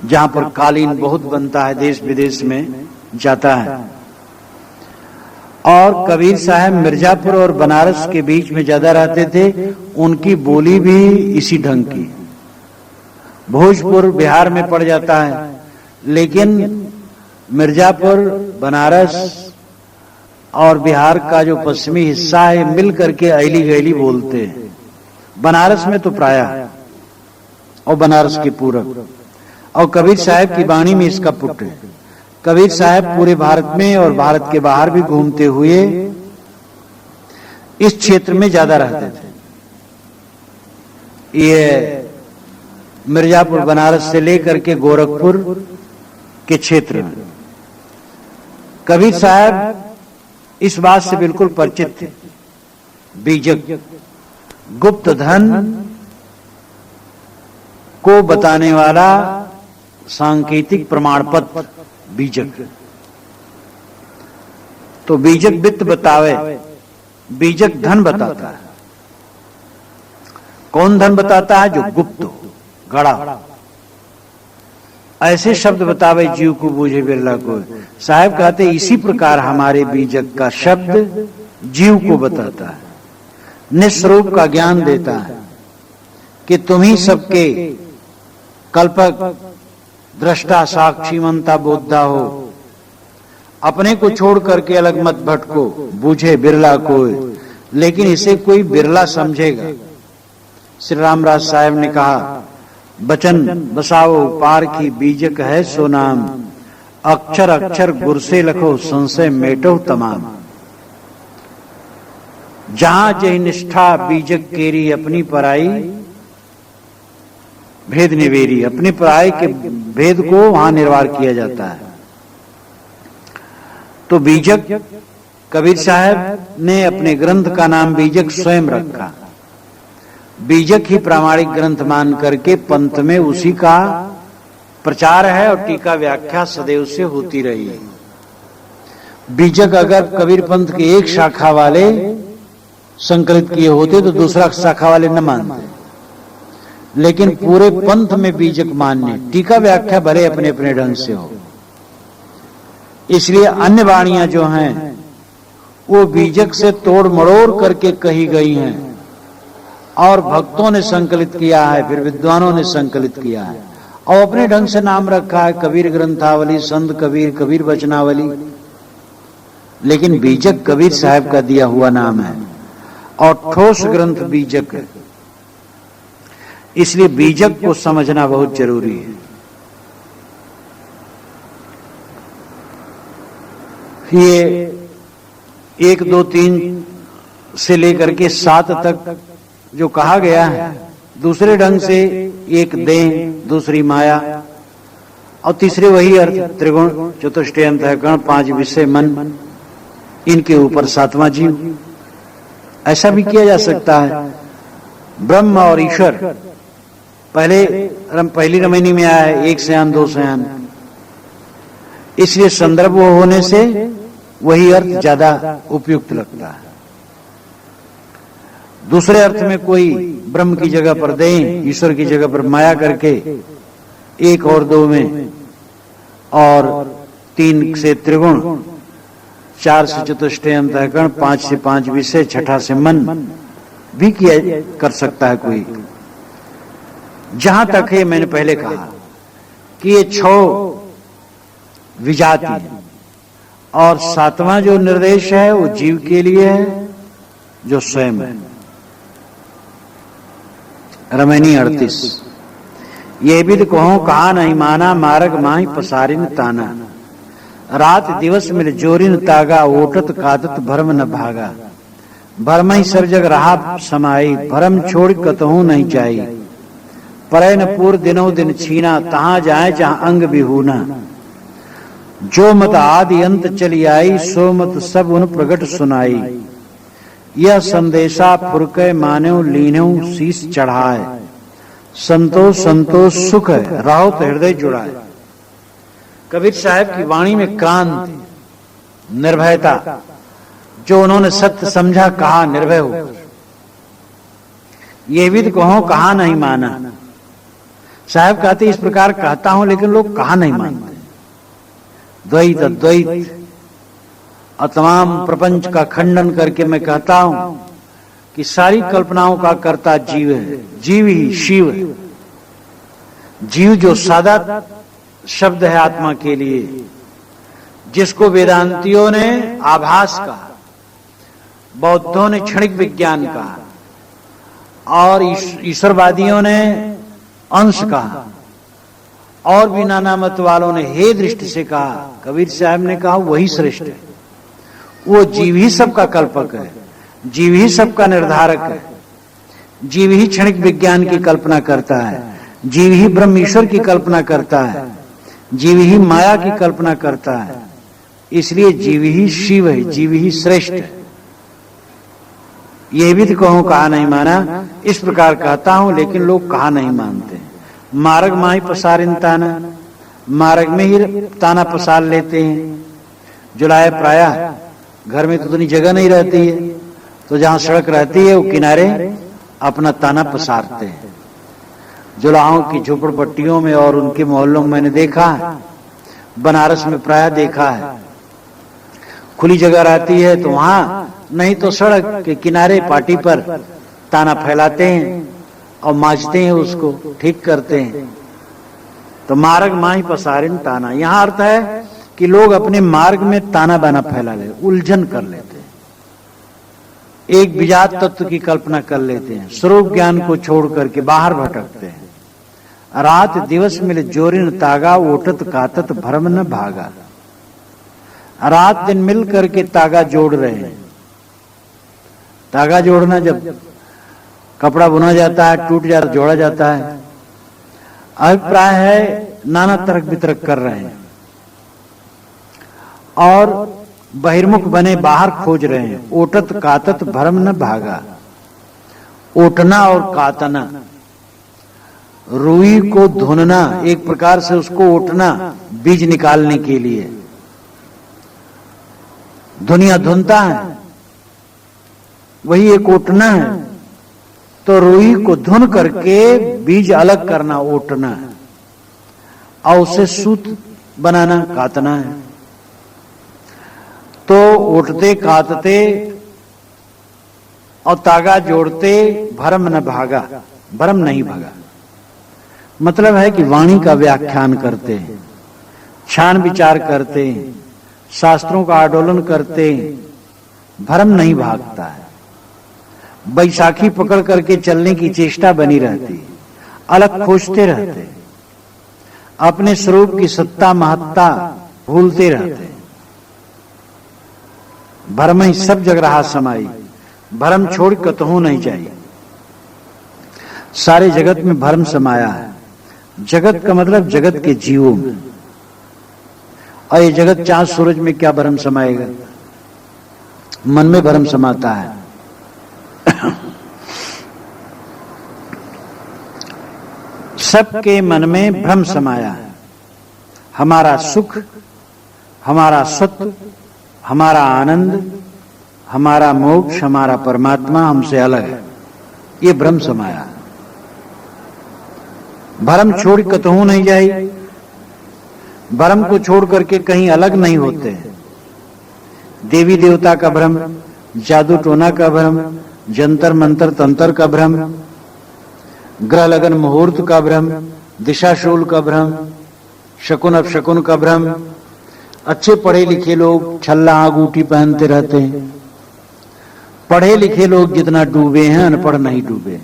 जहां पर कालीन बहुत बनता है, देश विदेश में जाता है। और कबीर साहब मिर्जापुर और बनारस के बीच में ज्यादा रहते थे, उनकी बोली भी इसी ढंग की। भोजपुर बिहार में पड़ जाता है, लेकिन मिर्जापुर, बनारस और बिहार का जो पश्चिमी हिस्सा है मिल करके ऐली गैली बोलते हैं। बनारस में तो प्रायः, और बनारस के पूरब, और कबीर साहब की वाणी में इसका पुट है। कबीर साहब पूरे भारत में और भारत के बाहर भी घूमते हुए इस क्षेत्र में ज्यादा रहते थे। ये मिर्जापुर बनारस से लेकर के गोरखपुर के क्षेत्र में कबीर साहब इस बात से बिल्कुल परिचित थे। बीजक, गुप्त धन को बताने वाला सांकेतिक प्रमाण पत्र बीजक। तो बीजक वित्त बतावे, बीजक धन बताता है। कौन धन बताता है? जो गुप्त हो, गड़ा। ऐसे शब्द बतावे जीव को बूझे बिरला को। साहब कहते इसी प्रकार हमारे बीजक का शब्द जीव को बताता है, निस्वरूप का ज्ञान देता है कि तुम ही सबके कल्पक, दृष्टा, साक्षी, मनता, बोधा हो। अपने को छोड़ करके अलग मत भटको, बूझे बिरला को। लेकिन इसे कोई बिरला समझेगा। श्री रामराज साहब ने कहा, बचन बसाओ पार की बीजक है सो नाम, अक्षर अक्षर गुर से लखो संशय मेटो तमाम। जहां जय निष्ठा बीजक केरी, अपनी पराई भेद निवेरी। अपने पराई के भेद को वहां निर्वार किया जाता है। तो बीजक, कबीर साहब ने अपने ग्रंथ का नाम बीजक स्वयं रखा। बीजक ही प्रामाणिक ग्रंथ मान करके पंथ में उसी का प्रचार है और टीका व्याख्या सदैव से होती रही है। बीजक अगर कबीर पंथ के एक शाखा वाले संकलित किए होते तो दूसरा शाखा वाले न मानते, लेकिन पूरे पंथ में बीजक मान्य। टीका व्याख्या भले अपने अपने ढंग से हो, इसलिए अन्य वाणियां जो हैं वो बीजक से तोड़ मड़ोड़ करके कही गई हैं और भक्तों ने संकलित किया है, फिर विद्वानों ने संकलित किया है और अपने ढंग से नाम रखा है, कबीर ग्रंथावली, संत कबीर, कबीर वचनावली। लेकिन बीजक कबीर साहब का दिया हुआ नाम है और ठोस ग्रंथ बीजक है। इसलिए बीजक को समझना बहुत जरूरी है। ये 1, 2, 3 से लेकर के 7 तक जो कहा गया है, दूसरे ढंग से एक देह, दूसरी माया और तीसरे वही अर्थ, त्रिगुण, चतुष्टय अंतःकरण, 5 विषय मन, इनके ऊपर 7वां जीव। ऐसा भी किया जा सकता है। ब्रह्म और ईश्वर पहली रमैनी में आया है, 1 सयान 2 सयान, इसलिए संदर्भ होने से वही अर्थ ज्यादा उपयुक्त लगता है। दूसरे अर्थ में कोई ब्रह्म की जगह पर दें, ईश्वर की जगह पर माया करके 1 और 2 में, और 3 से त्रिगुण, 4 से चतुष्टय अंतःकरण, 5 से 5 विषय, 6 से मन भी किया कर सकता है कोई। जहां तक है मैंने पहले कहा कि ये 6 विजाति है और 7वां जो निर्देश है वो जीव के लिए है जो स्वयं है। रमैनी 38। ये भी तो कहो कहा नहीं माना, मार्ग माही पसारिन ताना, रात दिवस मिल जोरिन तागा, ओटत कादत भरम न भागा, भरम ही सब जग रहा समाई, भरम छोड़ कतहू नहीं जाई, परय न पूर दिनों दिन छीना, तहां जाए जहां अंग बिहूना, जो मत आदि अंत चली आई, सो मत सब उन प्रगट सुनाई, यह संदेशा फुरके मान्यो लीन्यो शीस चढ़ाए, संतोष संतोष सुख है रहो तो हृदय जुड़ाए। कबीर साहब की वाणी में क्रांति, निर्भयता, जो उन्होंने सत्य समझा कहा निर्भय होकर, ये भी तो कहो कहा नहीं माना। साहब कहते इस प्रकार कहता हूं लेकिन लोग कहा नहीं मानते। द्वैत अद्वैत और तमाम प्रपंच का खंडन करके मैं कहता हूं कि सारी कल्पनाओं का कर्ता जीव है, जीव ही शिव है। जीव जो सादा शब्द है आत्मा के लिए, जिसको वेदांतियों ने आभास कहा, बौद्धों ने क्षणिक विज्ञान कहा और ईश्वरवादियों ने अंश कहा और भी नाना मत वालों ने हे दृष्टि से कहा। कबीर साहब ने कहा वही श्रेष्ठ है। वो जीव ही सबका कल्पक है, जीव ही सबका निर्धारक है, जीव ही क्षणिक विज्ञान की कल्पना करता है, जीव ही ब्रह्म ईश्वर की कल्पना करता है, जीव ही माया की कल्पना करता है। इसलिए जीव ही शिव है, जीव ही श्रेष्ठ है। यह भी तो कहूं कहा नहीं माना, इस प्रकार कहता हूं, लेकिन लोग कहा नहीं मानते। मार्ग माही पसारिन ताना, मार्ग में ही ताना पसार लेते हैं। जुलाए प्रायः घर में तो उतनी जगह नहीं रहती है, तो जहां सड़क रहती है वो किनारे अपना ताना पसारते हैं। जुलाहों की झोपड़पट्टियों में और उनके मोहल्लों में मैंने देखा है, बनारस में प्रायः देखा है। खुली जगह रहती है तो वहां, नहीं तो सड़क के किनारे पाटी पर ताना फैलाते हैं और मांजते हैं, उसको ठीक करते हैं। तो मार्ग माही पसारिन ताना, यहां अर्थ है कि लोग अपने मार्ग में ताना बाना फैला ले, उलझन कर लेते हैं, एक विजात तत्व की कल्पना कर लेते हैं, स्वरूप ज्ञान को छोड़ करके बाहर भटकते हैं। रात दिवस मिल जोरिन तागा, ओटत कातत भरम न भागा। रात दिन मिल करके तागा जोड़ रहे हैं। तागा जोड़ना, जब कपड़ा बुना जाता है, टूट जाता, जोड़ा जाता है। अभिप्राय है नाना तर्क वितर्क कर रहे हैं और बहिर्मुख बने बाहर खोज रहे हैं। ओटत कातत भरम न भागा। ओटना और कातना, रुई को धुनना, एक प्रकार से उसको ओटना, बीज निकालने के लिए। दुनिया धुनता है, वही एक ओटना है। तो रुई को धुन करके बीज अलग करना ओटना है, और उसे सूत बनाना कातना है। तो ओटते काटते और तागा जोड़ते भरम न भागा, भरम नहीं भागा। मतलब है कि वाणी का व्याख्यान करते हैं, छान विचार करते हैं, शास्त्रों का आंदोलन करते हैं, भरम नहीं भागता है। बैसाखी पकड़ करके चलने की चेष्टा बनी रहती है, अलग खोजते रहते हैं, अपने स्वरूप की सत्ता महत्ता भूलते रहते हैं। भरम ही सब जग रहा समाई, भरम छोड़ कतहु नहीं जाई। सारे जगत में भरम समाया है। जगत का मतलब जगत के जीवों में, और ये जगत चांद सूरज में क्या भरम समाएगा? मन में भरम समाता है। सबके मन में भ्रम समाया है। हमारा सुख, हमारा सत्व, हमारा आनंद, हमारा मोक्ष, हमारा परमात्मा हमसे अलग है, ये भ्रम समाया है। भरम छोड़ कतहु नहीं जाई। भरम को छोड़ करके कहीं अलग नहीं होते। देवी देवता का भ्रम, जादू टोना का भ्रम, जंतर मंतर तंत्र का भ्रम, ग्रह लगन मुहूर्त का भ्रम, दिशाशूल का भ्रम, शकुन अपशकुन का भ्रम। अच्छे पढ़े लिखे लोग छल्ला अंगूठी पहनते रहते हैं। पढ़े लिखे लोग जितना डूबे हैं, अनपढ़ नहीं डूबे।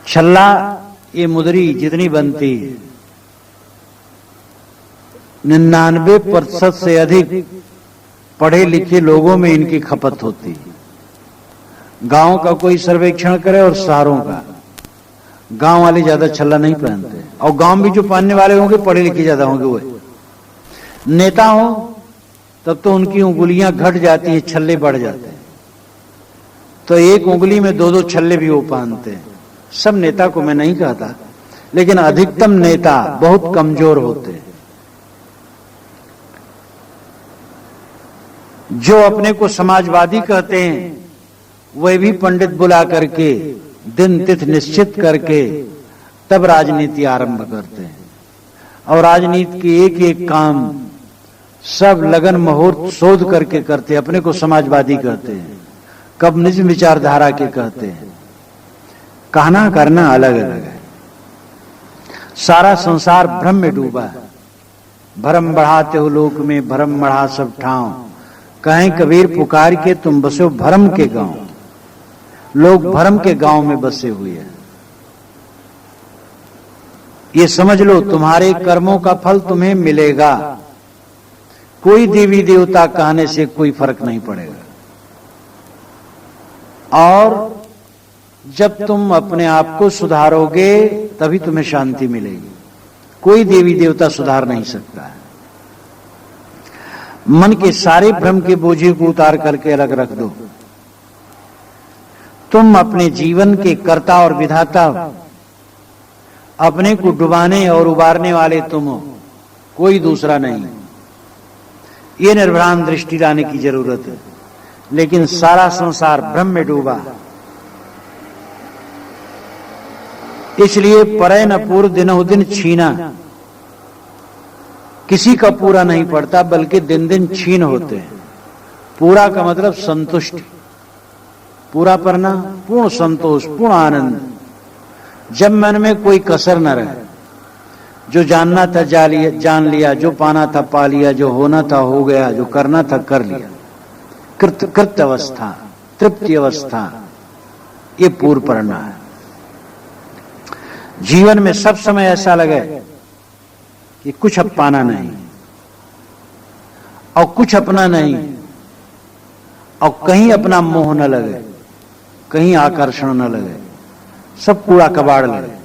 छल्ला ये मुदरी जितनी बनती है, 99% से अधिक पढ़े लिखे लोगों में इनकी खपत होती है। गांव का कोई सर्वेक्षण करे और शहरों का, गांव वाले ज्यादा छल्ला नहीं पहनते, और गांव भी जो पहनने वाले होंगे पढ़े लिखे ज्यादा होंगे। वो नेता हो तब तो उनकी उंगलियां घट जाती है, छल्ले बढ़ जाते हैं। तो एक उंगली में 2-2 छल्ले भी वो पहनते हैं। सब नेता को मैं नहीं कहता, लेकिन अधिकतम नेता बहुत कमजोर होते हैं। जो अपने को समाजवादी कहते हैं, वह भी पंडित बुला करके दिन तिथि निश्चित करके तब राजनीति आरंभ करते हैं। और राजनीति के एक एक काम सब लगन मुहूर्त शोध करके करते हैं। अपने को समाजवादी कहते हैं, कब निज विचारधारा के कहते हैं। कहना करना अलग अलग है। सारा संसार भ्रम में डूबा है। भरम बढ़ाते हो लोक में, भरम बढ़ा सब ठाव। कहें कबीर पुकार के तुम बसो भरम के गांव। लोग भरम के गांव में बसे हुए हैं। ये समझ लो तुम्हारे कर्मों का फल तुम्हें मिलेगा। कोई देवी देवता कहने से कोई फर्क नहीं पड़ेगा। और जब तुम अपने आप को सुधारोगे तभी तुम्हें शांति मिलेगी। कोई देवी देवता सुधार नहीं सकता है। मन के सारे भ्रम के बोझे को उतार करके अलग रख दो। तुम अपने जीवन के कर्ता और विधाता हो। अपने को डुबाने और उबारने वाले तुम हो, कोई दूसरा नहीं। ये निर्भ्रांत दृष्टि लाने की जरूरत है। लेकिन सारा संसार भ्रम में डूबा, इसलिए परय न पूर्व दिनों दिन छीना। किसी का पूरा नहीं पड़ता, बल्कि दिन दिन छीन होते हैं। पूरा का मतलब संतुष्टि, पूरा परना, पूर्ण संतोष, पूर्ण आनंद। जब मन में कोई कसर न रहे, जो जानना था जान लिया, जो पाना था पा लिया, जो होना था हो गया, जो करना था कर लिया। कृत अवस्था, तृप्ति अवस्था, ये पूर्ण परना है। जीवन में सब समय ऐसा लगे कि कुछ अब पाना नहीं और कुछ अपना नहीं, और कहीं अपना मोह न लगे, कहीं आकर्षण न लगे, सब कूड़ा कबाड़ लगे।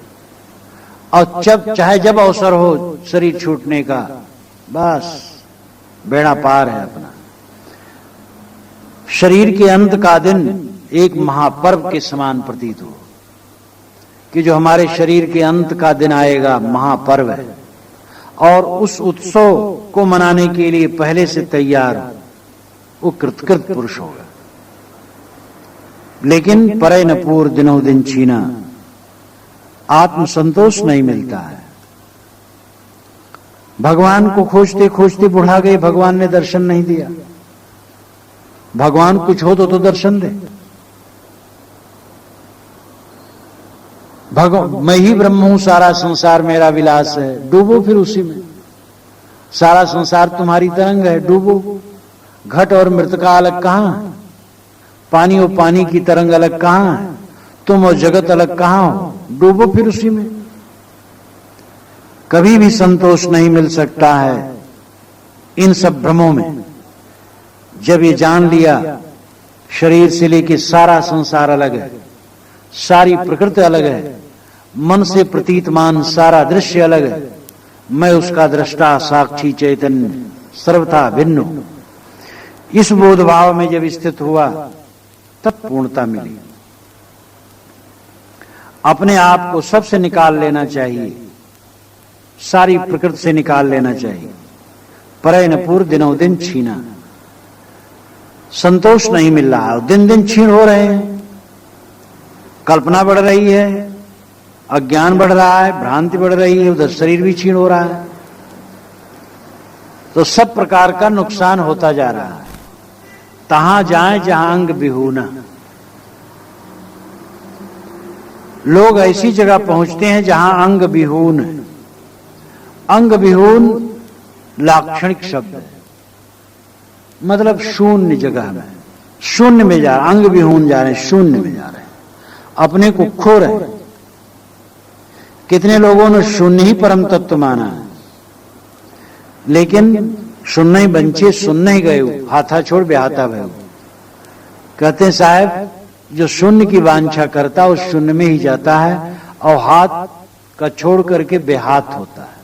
और चाहे जब अवसर हो शरीर छूटने का, बस बेड़ा पार है अपना। शरीर के अंत का दिन एक महापर्व के समान प्रतीत हो कि जो हमारे शरीर के अंत का दिन आएगा, महापर्व है। और उस उत्सव को मनाने के लिए पहले से तैयार हो, वो कृतकृत पुरुष होगा। लेकिन परय न पूर्व दिनों दिन छीना, आत्मसंतोष नहीं मिलता है। भगवान को खोजते खोजते बुढ़ा गए, भगवान ने दर्शन नहीं दिया। भगवान कुछ हो तो दर्शन दे। मैं ही ब्रह्म हूं, सारा संसार मेरा विलास है, डूबो फिर उसी में। सारा संसार तुम्हारी तरंग है, डूबो। घट और मृतका अलग कहां है? पानी और पानी की तरंग अलग कहां है? तुम और जगत अलग कहां हो? डूबो फिर उसी में। कभी भी संतोष नहीं मिल सकता है इन सब भ्रमों में। जब ये जान लिया शरीर से लेके सारा संसार अलग है, सारी प्रकृति अलग है, मन से प्रतीतमान सारा दृश्य अलग है, मैं उसका दृष्टा साक्षी चैतन्य सर्वथा भिन्न हूं। इस बोध भाव में जब स्थित हुआ तब पूर्णता मिली। अपने आप को सबसे निकाल लेना चाहिए, सारी प्रकृति से निकाल लेना चाहिए। परय न पूर्व दिनों दिन छीना। संतोष नहीं मिल रहा, दिन दिन छीन हो रहे हैं। कल्पना बढ़ रही है, अज्ञान बढ़ रहा है, भ्रांति बढ़ रही है, उधर शरीर भी छीन हो रहा है। तो सब प्रकार का नुकसान होता जा रहा है। तहां जाए जहां अंग विहूना। लोग ऐसी जगह पहुंचते हैं जहां अंग विहून है। अंग विहून लाक्षणिक शब्द है, मतलब शून्य जगह में, शून्य में जा रहे, अंग विहून जा रहे हैं, शून्य में जा रहे हैं, अपने को खो रहे हैं। कितने लोगों ने शून्य ही परम तत्व माना है, लेकिन शून्य ही बंचे, शून्य ही गए, हाथा छोड़ बेहाता भय। कहते हैं साहब, जो शून्य की वांछा करता उस शून्य में ही जाता है और हाथ का छोड़ करके बेहात होता है।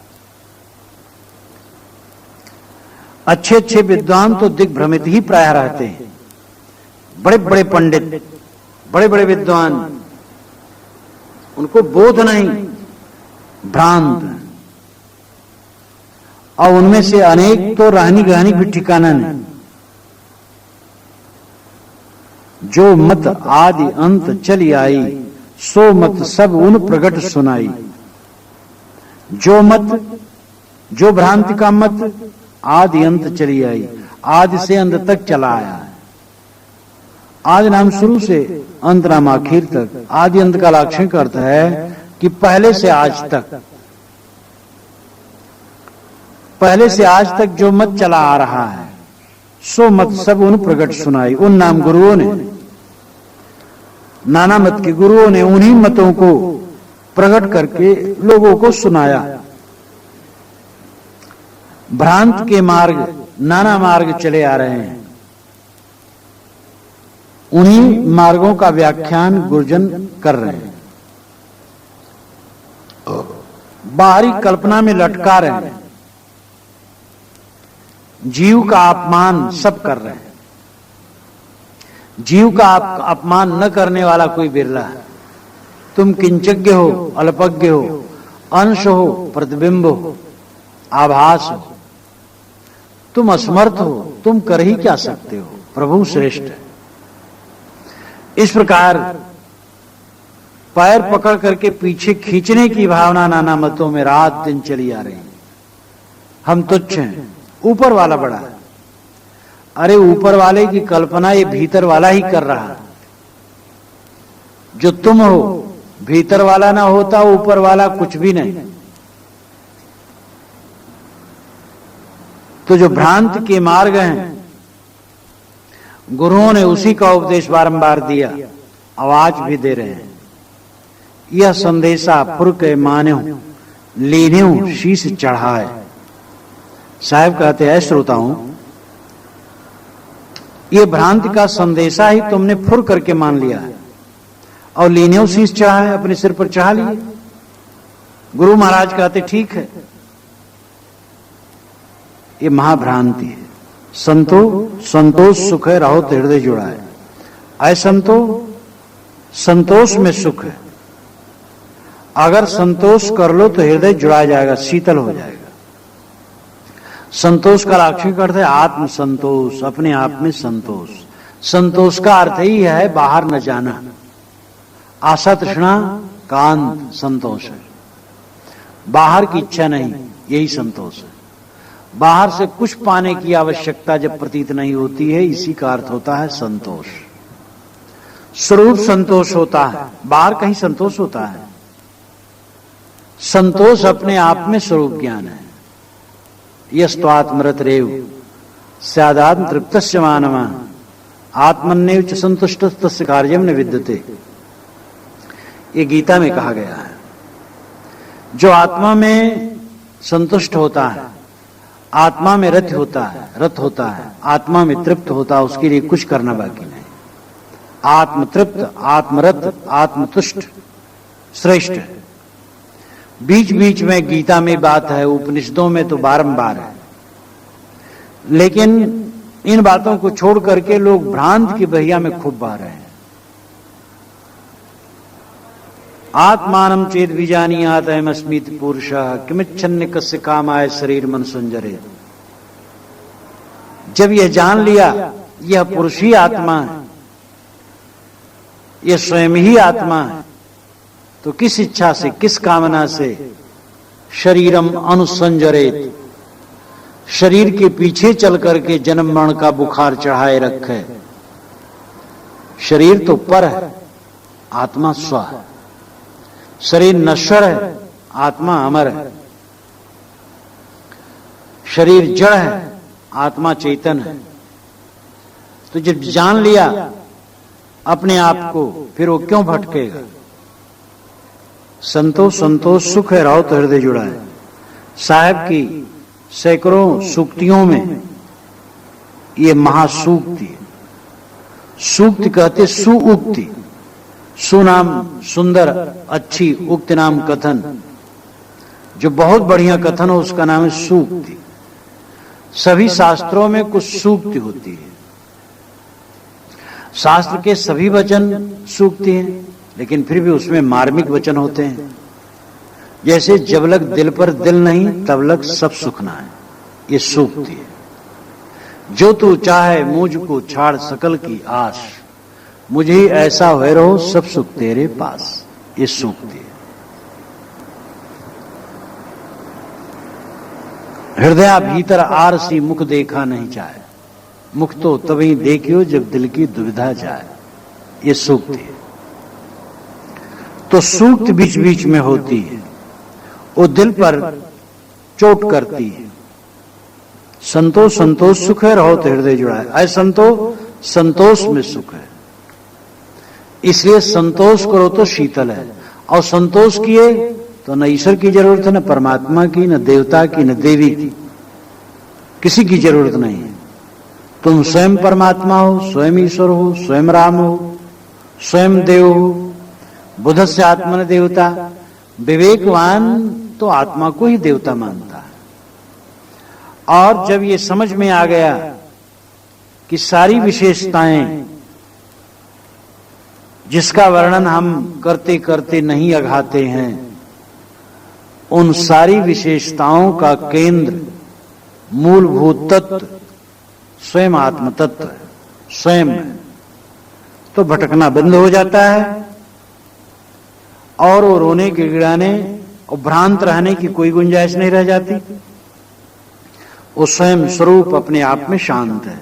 अच्छे अच्छे विद्वान तो दिग्भ्रमित ही प्राय रहते हैं। बड़े बड़े पंडित, बड़े बड़े विद्वान, उनको बोध नहीं, भ्रांत। और उनमें से अनेक तो रहनी गहनी भी ठिकाना नहीं। जो मत आदि अंत चली आई, सो मत सब उन प्रगट सुनाई। जो मत, जो भ्रांति का मत आदि अंत चली आई, आदि से अंत तक चला आया है। आदि नाम शुरू से, अंत नाम आखिर तक। आदि अंत का लाक्षणिक अर्थ है कि पहले से आज तक। पहले से आज तक जो मत चला आ रहा है सो मत सब उन प्रकट सुनाई। उन नाम गुरुओं ने, नाना मत के गुरुओं ने उन्हीं मतों को प्रकट करके लोगों को सुनाया। भ्रांत के मार्ग, नाना मार्ग चले आ रहे हैं, उन्हीं मार्गों का व्याख्यान गुरुजन कर रहे हैं। बाहरी कल्पना में लटका रहे हैं, जीव का अपमान सब कर रहे हैं। जीव का अपमान न करने वाला कोई बिरला है। तुम किंचज्ञ हो, अल्पज्ञ हो, अंश हो, प्रतिबिंब हो, आभास हो, तुम असमर्थ हो, तुम कर ही क्या सकते हो, प्रभु श्रेष्ठ है। इस प्रकार पैर पकड़ करके पीछे खींचने की भावना नाना मतों में रात दिन चली आ रही है। हम तुच्छ हैं, ऊपर वाला बड़ा है। अरे ऊपर वाले की कल्पना ये भीतर वाला ही कर रहा है। जो तुम हो, भीतर वाला ना होता ऊपर वाला कुछ भी नहीं। तो जो भ्रांत के मार्ग हैं, गुरुओं ने उसी का उपदेश बारंबार दिया, आवाज भी दे रहे हैं। यह संदेशा पुर के मान्यो लीन्यो शीश चढ़ाए। साहब कहते हैं श्रोताओं, ये भ्रांति का संदेशा ही तुमने फुर करके मान लिया है और लीन्यो शीश चढ़ा है, अपने सिर पर चढ़ा लिए। गुरु महाराज कहते ठीक है, ये महाभ्रांति है। संतोष सुख है, रहो तो हृदय जुड़ा है। संतोष में सुख है। अगर संतोष कर लो तो हृदय जुड़ा जाएगा, शीतल हो जाएगा। संतोष का लाक्षणिक अर्थ है आत्म संतोष, अपने आप में संतोष। संतोष का अर्थ ही है बाहर न जाना। आशा तृष्णा कांत संतोष है, बाहर की इच्छा नहीं, यही संतोष है। बाहर से कुछ पाने की आवश्यकता जब प्रतीत नहीं होती है, इसी का अर्थ होता है संतोष। स्वरूप संतोष होता है, बाहर कहीं संतोष होता है। संतोष अपने आप में स्वरूप ज्ञान है। यस्त्वात्मरत रेव स्यादात्म तृप्तस्य मानवा आत्मन्येव च संतुष्टस्तस्य कार्यम न विद्यते। ये गीता में कहा गया है। जो आत्मा में संतुष्ट होता है, आत्मा में रत होता है, आत्मा में तृप्त होता है, उसके लिए कुछ करना बाकी नहीं। आत्मतृप्त, आत्मरत, आत्मतुष्ट श्रेष्ठ है। बीच बीच में गीता में बात है, उपनिषदों में तो बारंबार है। लेकिन इन बातों को छोड़ करके लोग भ्रांत की बहिया में खूब बह रहे हैं। आत्मानम चेत विजानीयात अहमस्मीति पुरुषः किमिच्छन्य कस्य कामाय शरीर मन संजरे। जब यह जान लिया यह पुरुष ही आत्मा है, यह स्वयं ही आत्मा है, तो किस इच्छा से, किस कामना से शरीरम अनुसंजरेत, शरीर के पीछे चल करके जन्म मरण का बुखार चढ़ाए रखे। शरीर तो पर है, आत्मा स्व है। शरीर नश्वर है, आत्मा अमर है। शरीर जड़ है, आत्मा चेतन है। तो जब जान लिया अपने आप को, फिर वो क्यों भटकेगा। संतोष सुख है, रहो तो हृदय जुड़ा है। साहब की सैकड़ों सूक्तियों में ये महासूक्ति है। सूक्ति कहते सुउक्ति, सुनाम सुंदर अच्छी, उक्ति नाम कथन। जो बहुत बढ़िया कथन हो उसका नाम है सूक्ति। सभी शास्त्रों में कुछ सूक्ति होती है। शास्त्र के सभी वचन सूक्ति हैं, लेकिन फिर भी उसमें मार्मिक वचन होते हैं। जैसे जब लग दिल पर दिल नहीं तब लग सब सुखना है, ये सूक्ति है। जो तू चाहे मुझको छाड़ सकल की आस, मुझे ही ऐसा हुए रहो सब सुख तेरे पास, ये सूक्ति है। हृदय भीतर आरसी मुख देखा नहीं चाहे, मुख तो तभी देखियो जब दिल की दुविधा जाए, ये सूक्ति है। तो सूक्त बीच बीच में होती है, वो दिल पर चोट करती है, संतोष संतोष सुख है, रहो तो हृदय जुड़ा है। असंतोष संतोष में सुख है। इसलिए संतोष करो तो शीतल है, और संतोष किए तो न ईश्वर की जरूरत है, न परमात्मा की, न देवता की, न देवी की, किसी की जरूरत नहीं है। तुम स्वयं परमात्मा हो, स्वयं ईश्वर हो, स्वयं राम हो, स्वयं देव हो। बुद्ध से आत्मन देवता। विवेकवान तो आत्मा को ही देवता मानता है। और जब ये समझ में आ गया कि सारी विशेषताएं जिसका वर्णन हम करते करते नहीं अघाते हैं, उन सारी विशेषताओं का केंद्र मूलभूत तत्व स्वयं आत्म तत्व है, स्वयं है, तो भटकना बंद हो जाता है और वो रोने गिड़गिड़ाने और भ्रांत रहने की कोई गुंजाइश नहीं रह जाती। वो स्वयं स्वरूप अपने आप में शांत है।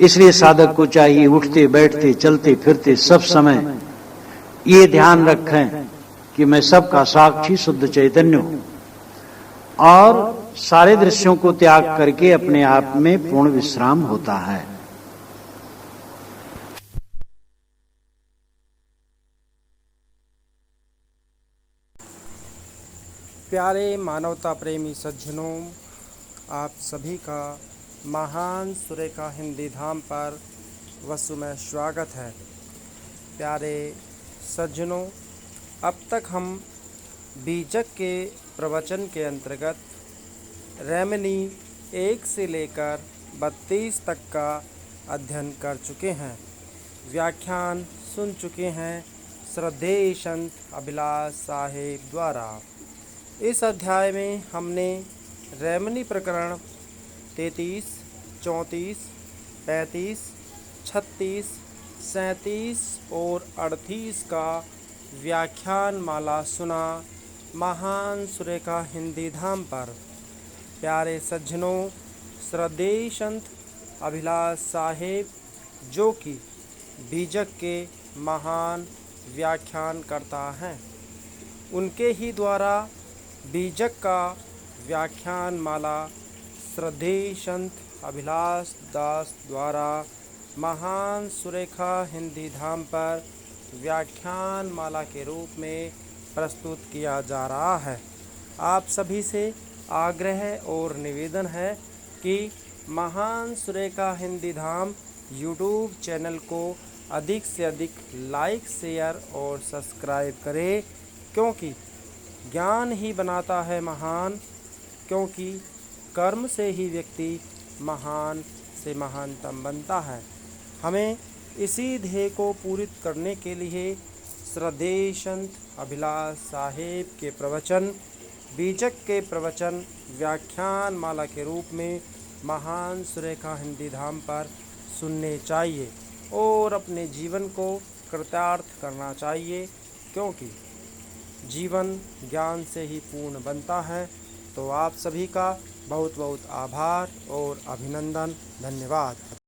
इसलिए साधक को चाहिए उठते बैठते चलते फिरते सब समय ये ध्यान रखें कि मैं सबका साक्षी शुद्ध चैतन्य हूं, और सारे दृश्यों को त्याग करके अपने आप में पूर्ण विश्राम होता है। प्यारे मानवता प्रेमी सज्जनों, आप सभी का महान सुरेखा हिंदी धाम पर वसुमय स्वागत है। प्यारे सज्जनों, अब तक हम बीजक के प्रवचन के अंतर्गत रेमनी 1 से लेकर 32 तक का अध्ययन कर चुके हैं, व्याख्यान सुन चुके हैं श्रद्धेय संत अभिलाष साहेब द्वारा। इस अध्याय में हमने रेमनी प्रकरण 33, 34, 35, 36, 37 और 38 का व्याख्यान माला सुना महान सुरेखा हिंदी धाम पर। प्यारे सज्जनों, श्रद्धेय संत अभिलाष साहेब जो कि बीजक के महान व्याख्यान करता हैं, उनके ही द्वारा बीजक का व्याख्यान माला श्रद्धेय संत अभिलाष दास द्वारा महान सुरेखा हिंदी धाम पर व्याख्यान माला के रूप में प्रस्तुत किया जा रहा है। आप सभी से आग्रह और निवेदन है कि महान सुरेखा हिंदी धाम यूट्यूब चैनल को अधिक से अधिक लाइक, शेयर और सब्सक्राइब करें, क्योंकि ज्ञान ही बनाता है महान, क्योंकि कर्म से ही व्यक्ति महान से महानतम बनता है। हमें इसी ध्येय को पूरित करने के लिए श्रद्धेय संत अभिलाष साहेब के प्रवचन, बीजक के प्रवचन व्याख्यान माला के रूप में महान सुरेखा हिंदी धाम पर सुनने चाहिए और अपने जीवन को कृतार्थ करना चाहिए, क्योंकि जीवन ज्ञान से ही पूर्ण बनता है। तो आप सभी का बहुत बहुत आभार और अभिनंदन, धन्यवाद।